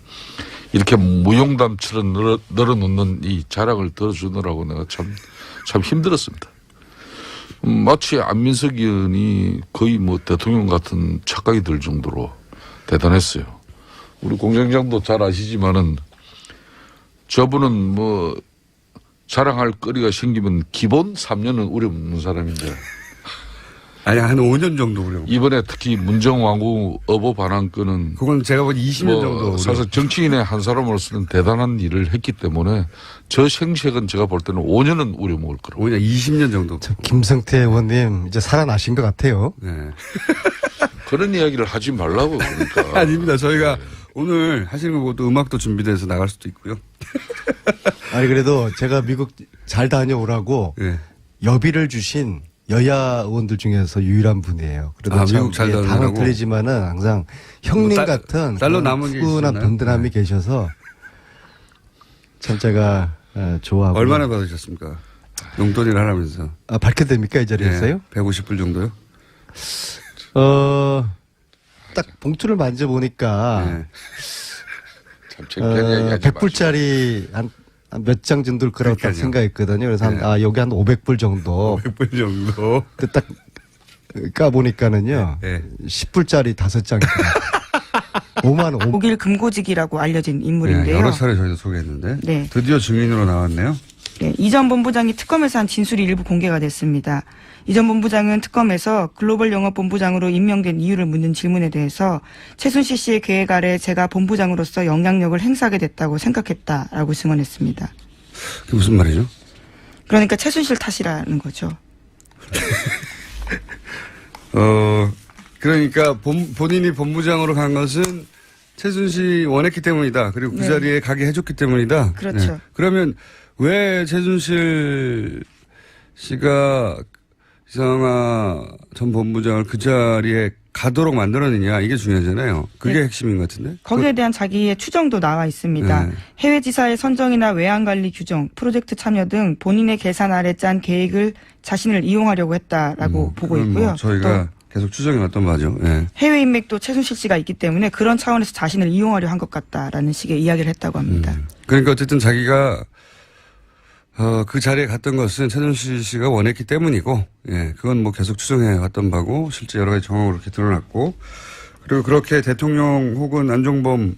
이렇게 무용담처럼 늘어놓는 이 자랑을 들어주느라고 내가 참 힘들었습니다. 마치 안민석 의원이 거의 뭐 대통령 같은 착각이 들 정도로 대단했어요. 우리 공장장도 잘 아시지만은 저분은 뭐 자랑할 거리가 생기면 기본 3년은 우려먹는 사람인데 아니, 한 5년 정도 우려. 이번에 특히 문정왕후 어보 반환건은 그건 제가 본 20년 정도. 사실 정치인의 한 사람으로서는 대단한 일을 했기 때문에 저 생색은 제가 볼 때는 5년은 우려먹을 거라고. 5년, 20년 정도. 김성태 의원님 이제 살아나신 것 같아요. 네. 그런 이야기를 하지 말라고 그러니까. 아닙니다. 저희가 오늘 하시는 거 보고 또 음악도 준비돼서 나갈 수도 있고요. 아니 그래도 제가 미국 잘 다녀오라고 네. 여비를 주신 여야 의원들 중에서 유일한 분이에요. 그래도 참 미국 잘 이게 다녀오라고? 당은 틀리지만은 항상 형님 뭐 같은 달러 남은 게 푸근한 있었나요? 든든함이 네. 계셔서 참 제가 좋아하고. 얼마나 받으셨습니까? 용돈이를 하라면서. 밝혀도 됩니까 이 자리에서요? 150불 정도요? 딱 봉투를 만져보니까 네. 참 창피한 이야기 하지 100불짜리 한 몇 장 정도일 거라고 딱 그러니까요. 생각했거든요. 그래서 네. 여기 한 500불 정도. 100불 정도. 근데 딱 까보니까는요. 네. 10불짜리 5장이더라고요. 5만 5. 독일 금고직이라고 알려진 네, 인물인데요. 여러 차례 저희도 소개했는데. 네. 드디어 증인으로 나왔네요. 네, 이 전 본부장이 특검에서 한 진술이 일부 공개가 됐습니다. 이 전 본부장은 특검에서 글로벌 영업본부장으로 임명된 이유를 묻는 질문에 대해서 최순실 씨의 계획 아래 제가 본부장으로서 영향력을 행사하게 됐다고 생각했다라고 증언했습니다. 그게 무슨 말이죠? 그러니까 최순실 탓이라는 거죠. 그러니까 본인이 본부장으로 간 것은 최순실이 원했기 때문이다. 그리고 그 네. 자리에 가게 해줬기 때문이다. 그렇죠. 그러면 왜 최순실 씨가 이상하 전 본부장을 그 자리에 가도록 만들었느냐 이게 중요하잖아요. 그게 네. 핵심인 것 같은데. 거기에 대한 자기의 추정도 나와 있습니다. 네. 해외 지사의 선정이나 외환관리 규정, 프로젝트 참여 등 본인의 계산 아래 짠 계획을 자신을 이용하려고 했다라고 보고 그건 있고요. 뭐 저희가 또 계속 추정해왔던 바죠. 예. 해외 인맥도 최순실 씨가 있기 때문에 그런 차원에서 자신을 이용하려 한 것 같다라는 식의 이야기를 했다고 합니다. 그러니까 어쨌든 자기가 그 자리에 갔던 것은 최순실 씨가 원했기 때문이고, 예, 그건 뭐 계속 추정해 왔던 바고, 실제 여러 가지 정황으로 이렇게 드러났고, 그리고 그렇게 대통령 혹은 안종범을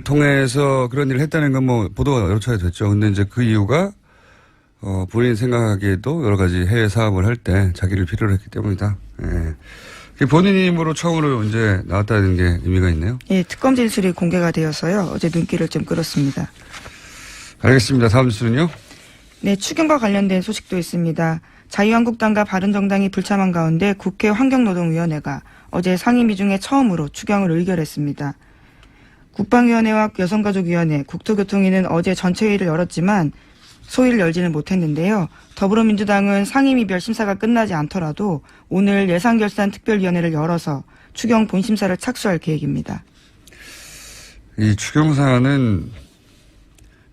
통해서 그런 일을 했다는 건 뭐 보도가 여러 차례 됐죠. 근데 이제 그 이유가, 본인 생각하기에도 여러 가지 해외 사업을 할 때 자기를 필요로 했기 때문이다. 예. 그게 본인 힘으로 처음으로 이제 나왔다는 게 의미가 있네요. 예, 특검 진술이 공개가 되어서요. 어제 눈길을 좀 끌었습니다. 알겠습니다. 다음 뉴스는요? 네, 추경과 관련된 소식도 있습니다. 자유한국당과 바른정당이 불참한 가운데 국회 환경노동위원회가 어제 상임위 중에 처음으로 추경을 의결했습니다. 국방위원회와 여성가족위원회, 국토교통위는 어제 전체 회의를 열었지만 소위를 열지는 못했는데요. 더불어민주당은 상임위별 심사가 끝나지 않더라도 오늘 예산결산특별위원회를 열어서 추경 본심사를 착수할 계획입니다. 이 추경 사안은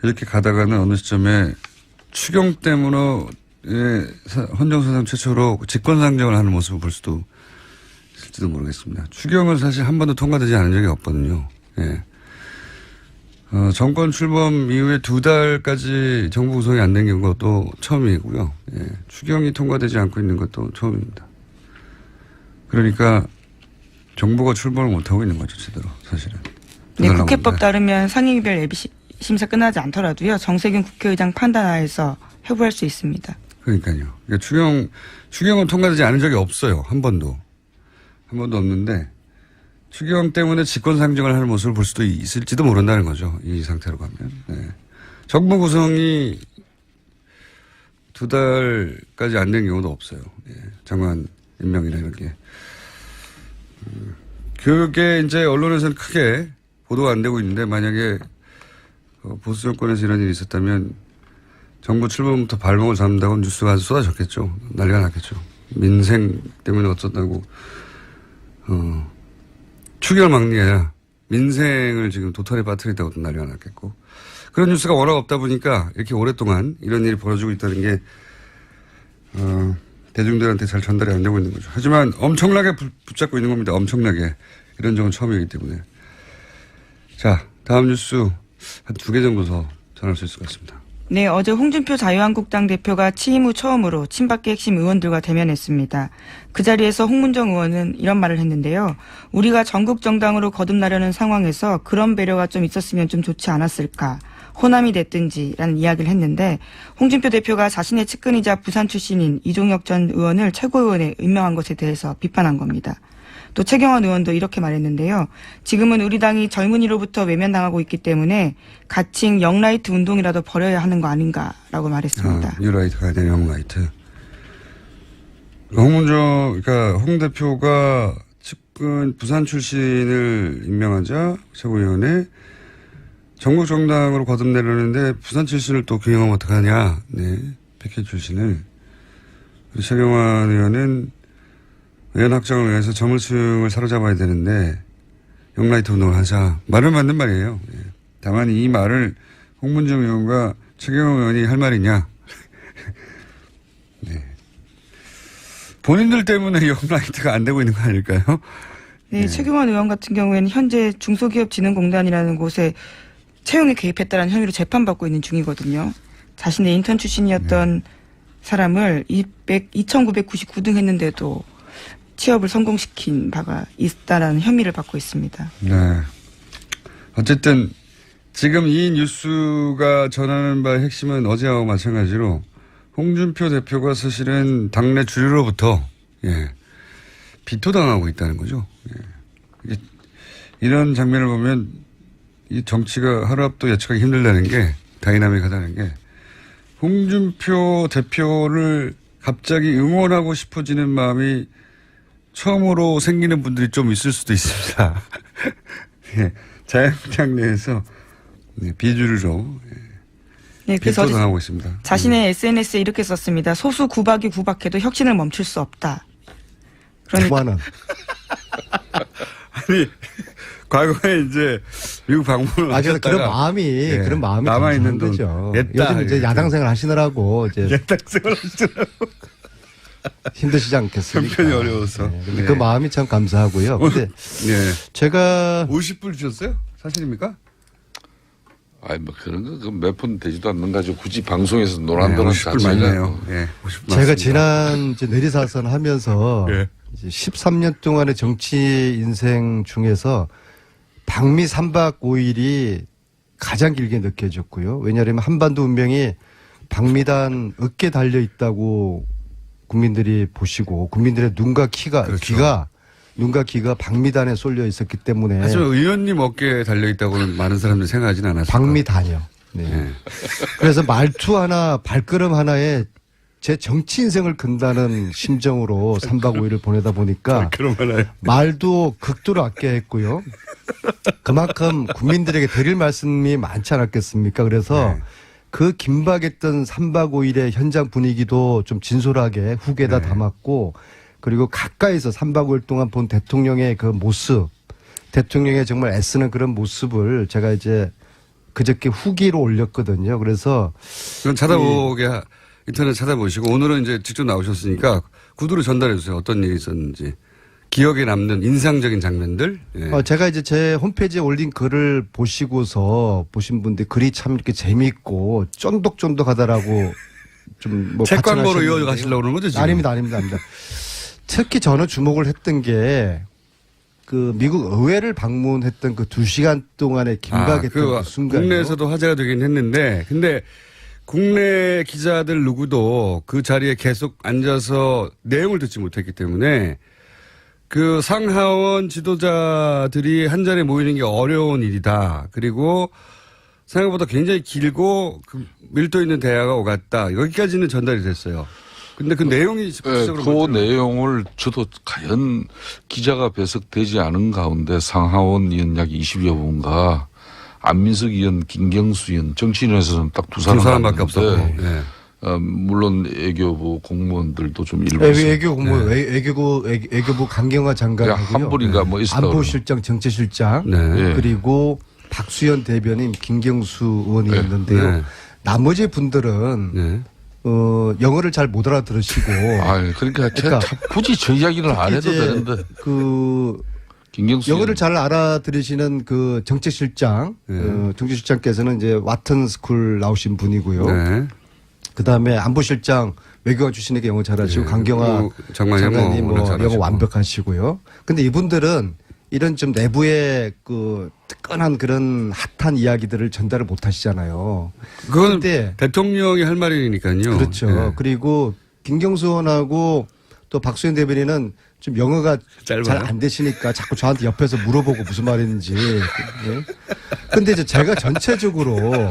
이렇게 가다가는 어느 시점에 추경 때문에 헌정사상 최초로 직권상정을 하는 모습을 볼 수도 있을지도 모르겠습니다. 추경은 사실 한 번도 통과되지 않은 적이 없거든요. 예. 정권 출범 이후에 2달까지 정부 구성이 안 된 것도 처음이고요. 예. 추경이 통과되지 않고 있는 것도 처음입니다. 그러니까 정부가 출범을 못하고 있는 거죠, 제대로 사실은. 네, 국회법 따르면 상임위별 예비 심사 끝나지 않더라도요. 정세균 국회의장 판단하에서 회부할 수 있습니다. 그러니까요. 그러니까 추경은 통과되지 않은 적이 없어요. 한 번도 없는데 추경 때문에 직권 상정을 하는 모습을 볼 수도 있을지도 모른다는 거죠. 이 상태로 가면. 네. 정부 구성이 2달까지 안 된 경우도 없어요. 예. 장관 임명이나 이런 게. 그게 이제 언론에서는 크게 보도가 안 되고 있는데 만약에 보수 정권에서 이런 일이 있었다면 정부 출범부터 발목을 잡는다고 뉴스가 아주 쏟아졌겠죠. 난리가 났겠죠. 민생 때문에 어쩌다고 추경을 막는 게 아니라 민생을 지금 도탈에 빠뜨리다고도 난리가 났겠고 그런 뉴스가 워낙 없다 보니까 이렇게 오랫동안 이런 일이 벌어지고 있다는 게 대중들한테 잘 전달이 안 되고 있는 거죠. 하지만 엄청나게 붙잡고 있는 겁니다. 엄청나게. 이런 적은 처음이기 때문에. 자, 다음 뉴스 한 2개 정도 더 전할 수 있을 것 같습니다. 네, 어제 홍준표 자유한국당 대표가 취임 후 처음으로 친박계 핵심 의원들과 대면했습니다. 그 자리에서 홍문정 의원은 이런 말을 했는데요. 우리가 전국 정당으로 거듭나려는 상황에서 그런 배려가 좀 있었으면 좀 좋지 않았을까. 호남이 됐든지라는 이야기를 했는데 홍준표 대표가 자신의 측근이자 부산 출신인 이종혁 전 의원을 최고위원에 임명한 것에 대해서 비판한 겁니다. 또 최경환 의원도 이렇게 말했는데요. 지금은 우리 당이 젊은이로부터 외면당하고 있기 때문에 가칭 영라이트 운동이라도 벌여야 하는 거 아닌가라고 말했습니다. 뉴라이트가 아니라 영라이트. 그러니까 홍 대표가 측근 부산 출신을 임명하자 최고위원회 전국 정당으로 거듭내려는데 부산 출신을 또 경영하면 어떡하냐. 네. 백회 출신을. 최경환 의원은 의원 확정을 위해서 젊은층을 사로잡아야 되는데 영라이트 운동을 하자. 말은 맞는 말이에요. 네. 다만 이 말을 홍문정 의원과 최경환 의원이 할 말이냐. 네. 본인들 때문에 영라이트가 안 되고 있는 거 아닐까요? 네, 최경환 의원 같은 경우에는 현재 중소기업진흥공단이라는 곳에 채용에 개입했다는 혐의로 재판받고 있는 중이거든요. 자신의 인턴 출신이었던 사람을 2,999등 했는데도 취업을 성공시킨 바가 있다라는 혐의를 받고 있습니다. 네. 어쨌든 지금 이 뉴스가 전하는 바의 핵심은 어제하고 마찬가지로 홍준표 대표가 사실은 당내 주류로부터 비토당하고 있다는 거죠. 예. 이런 장면을 보면 이 정치가 하루 앞도 예측하기 힘들다는 게 다이나믹하다는 게 홍준표 대표를 갑자기 응원하고 싶어지는 마음이 처음으로 생기는 분들이 좀 있을 수도 있습니다. 예. 자유한국당 내에서 비주류로 네, 그래서 비토당하고 있습니다. 자신의 SNS에 이렇게 썼습니다. 소수 구박이 구박해도 혁신을 멈출 수 없다. 그만은. 아니 과거에 이제 미국 방문을 그래서 그런 마음이 남아 있는 거죠. 냈다. 요즘 이제 야당 생활 하시느라고 이제 야당 생활 하시느라고 힘드시지 않겠습니까? 형편이 어려워서. 네. 근데 그 마음이 참 감사하고요. 근데 제가 50불 주셨어요? 사실입니까? 아니 뭐 그런 거 몇 푼 되지도 않는 가지고 굳이 방송에서 노란도란 50불 맞네요. 예, 50불 제가 지난 이제 내리사선 하면서 예. 이제 13년 동안의 정치 인생 중에서 방미 3박 5일이 가장 길게 느껴졌고요. 왜냐하면 한반도 운명이 방미단 어깨에 달려 있다고 국민들이 보시고 국민들의 눈과 귀가 방미단에 쏠려 있었기 때문에. 하지만 의원님 어깨에 달려있다고는 많은 사람들이 생각하지는 않았어요. 방미단이요. 네. 네. 그래서 말투 하나, 발걸음 하나에 제 정치 인생을 건다는 심정으로 3박 5일을 보내다 보니까 말도 극도로 아껴야 했고요. 그만큼 국민들에게 드릴 말씀이 많지 않았겠습니까? 그래서 네. 그 긴박했던 3박 5일의 현장 분위기도 좀 진솔하게 후계에다 담았고 그리고 가까이서 3박 5일 동안 본 대통령의 그 모습, 대통령의 정말 애쓰는 그런 모습을 제가 이제 그저께 후기로 올렸거든요. 그래서 그건 인터넷 찾아보시고 오늘은 이제 직접 나오셨으니까 구두로 전달해 주세요. 어떤 일이 있었는지. 기억에 남는 인상적인 장면들. 예. 제가 이제 제 홈페이지에 올린 글을 보시고서 보신 분들 글이 참 이렇게 재미있고 쫀득쫀득하다라고 좀 뭐 책 광고로 이어가시려고 그러는 거죠, 지금? 아닙니다. 특히 저는 주목을 했던 게 그 미국 의회를 방문했던 그 2시간 동안의 긴박했던 그 순간. 국내에서도 화제가 되긴 했는데, 근데 국내 기자들 누구도 그 자리에 계속 앉아서 내용을 듣지 못했기 때문에 그 상하원 지도자들이 한 자리에 모이는 게 어려운 일이다. 그리고 생각보다 굉장히 길고 그 밀도 있는 대화가 오갔다. 여기까지는 전달이 됐어요. 근데 그 내용이 그 내용을 저도 과연 기자가 배석되지 않은 가운데 상하원 의원 약 20여 분과 안민석 의원, 김경수 의원, 정치인에서는 딱 두 사람밖에 없었고. 사람인데 네. 물론 외교부 공무원들도 좀 일부 외교부 강경화 장관이고요. 한 분인가 뭐 있었다고 안보실장, 정치실장 네. 그리고 박수현 대변인, 김경수 의원이었는데요. 네. 나머지 분들은 네. 영어를 잘 못 알아들으시고. 그러니까 참 굳이 저 이야기를 안 해도 이제 되는데. 김경수 영어를 잘 알아들으시는 그 정책실장, 정책실장께서는 이제 와튼 스쿨 나오신 분이고요. 네. 그 다음에 안보실장 외교관 출신에게 영어 잘하시고 네. 강경화 장관이 뭐 잘하시고. 영어 완벽하시고요. 근데 이분들은 이런 좀 내부의 그 뜨끈한 그런 핫한 이야기들을 전달을 못 하시잖아요. 그건 근데 대통령이 할 말이니까요. 그렇죠. 네. 그리고 김경수 의원하고 또 박수현 대변인은 좀 영어가 짧아요? 잘 안 되시니까 자꾸 저한테 옆에서 물어보고 무슨 말인지. 예. 근데 이제 제가 전체적으로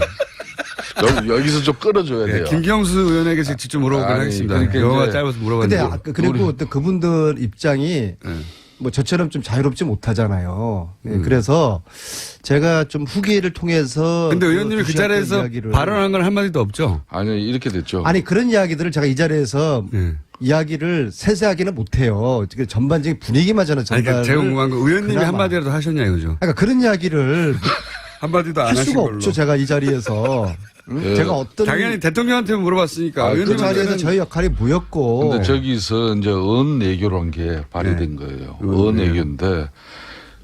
여기서 좀 끌어줘야 돼요. 김경수 의원에게 직접 물어보긴 아니, 하겠습니다. 그러니까 영어가 이제 짧아서 근데 물어봤는데. 그리고 또 그분들 입장이 네. 뭐 저처럼 좀 자유롭지 못하잖아요. 예, 그래서 제가 좀 후기를 통해서 근데 의원님이 그 자리에서 이야기를 발언한 건 한마디도 없죠? 아니 이렇게 됐죠. 아니 그런 이야기들을 제가 이 자리에서 네. 이야기를 세세하게는 못해요. 전반적인 분위기만 저는 아니, 전달을. 그러니까 제가 궁금한 거 의원님이 그나마. 한마디라도 하셨냐 이거죠? 그러니까 그런 이야기를 한마디도 안 할 하신 수가 걸로. 없죠. 제가 이 자리에서. 네. 제가 어떤 당연히 대통령한테 물어봤으니까. 그 의원님한테는 자리에서 저희 역할이 뭐였고. 근데 저기서 이제 언외교란 게 발휘된 거예요. 언외교인데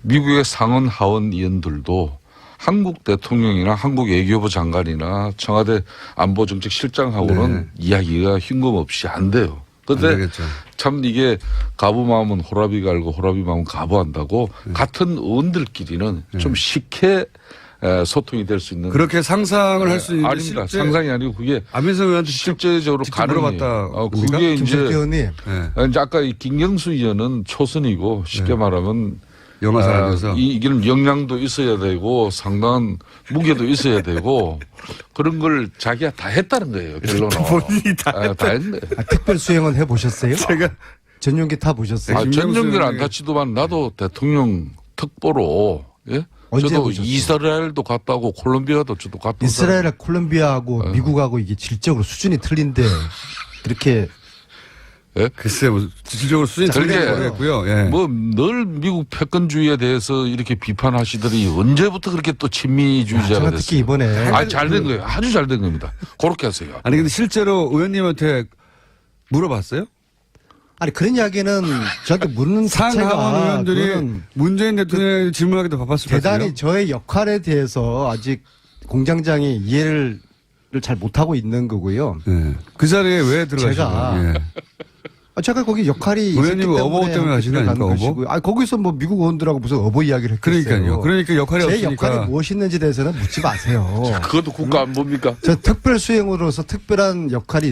미국의 상원 하원 의원들도 한국 대통령이나 한국 외교부 장관이나 청와대 안보정책실장하고는 이야기가 흉금없이 안 돼요. 안 그런데 되겠죠. 참 이게 가부 마음은 호라비 갈고 호라비 마음은 가부한다고 같은 의원들끼리는 좀 쉽게 소통이 될 수 있는 그렇게 상상을 할 수 있는 아닙니다. 상상이 아니고 그게 안민석 의원한테 직접 실제적으로 직접 물어봤다. 그게 김석기 이제 의원님. 이제 아까 이 김경수 의원은 초선이고 쉽게 말하면 영어 사람이어서. 이기는 역량도 있어야 되고 상당한 무게도 있어야 되고 그런 걸 자기가 다 했다는 거예요. 결론은. 본인이 다 다 했네. 특별 수행은 해보셨어요? 제가 전용기 타보셨어요? 전용기는 안 탔지도만 나도 대통령 특보로 예? 언제 저도 보셨어요? 이스라엘도 갔다 오고 콜롬비아도 저도 갔다 오고 이스라엘, 콜롬비아하고 미국하고 이게 질적으로 수준이 틀린데 그렇게 글쎄 뭐 질적으로 수준이 들게. 틀리게 모르겠고요. 예. 뭐 늘 미국 패권주의에 대해서 이렇게 비판하시더니 언제부터 그렇게 또 친미주의자가 제가 됐어요? 특히 이번에 잘 된 거예요. 아주 잘 된 겁니다. 그렇게 하세요. 아니 근데 실제로 의원님한테 물어봤어요? 아니 그런 이야기는 저한테 묻는 상하원 자체가 의원들이 그거는 문재인 대통령에게 질문하기도 바빴을 것 같아요. 대단히 저의 역할에 대해서 아직 공장장이 이해를 잘 못하고 있는 거고요. 예. 그 자리에 왜 들어가신 제가 거예요? 예. 제가 거기 역할이 의원님은 있었기 때문에 어버 때문에 가신 거 아닙니까, 가는 어버? 것이고요. 거기서 뭐 미국 의원들하고 무슨 어버 이야기를 했겠어요. 그러니까요. 그러니까 역할이 제 없으니까. 역할이 무엇이었는지 대해서는 묻지 마세요. 그것도 국가 안 봅니까? 저 특별 수행으로서 특별한 역할이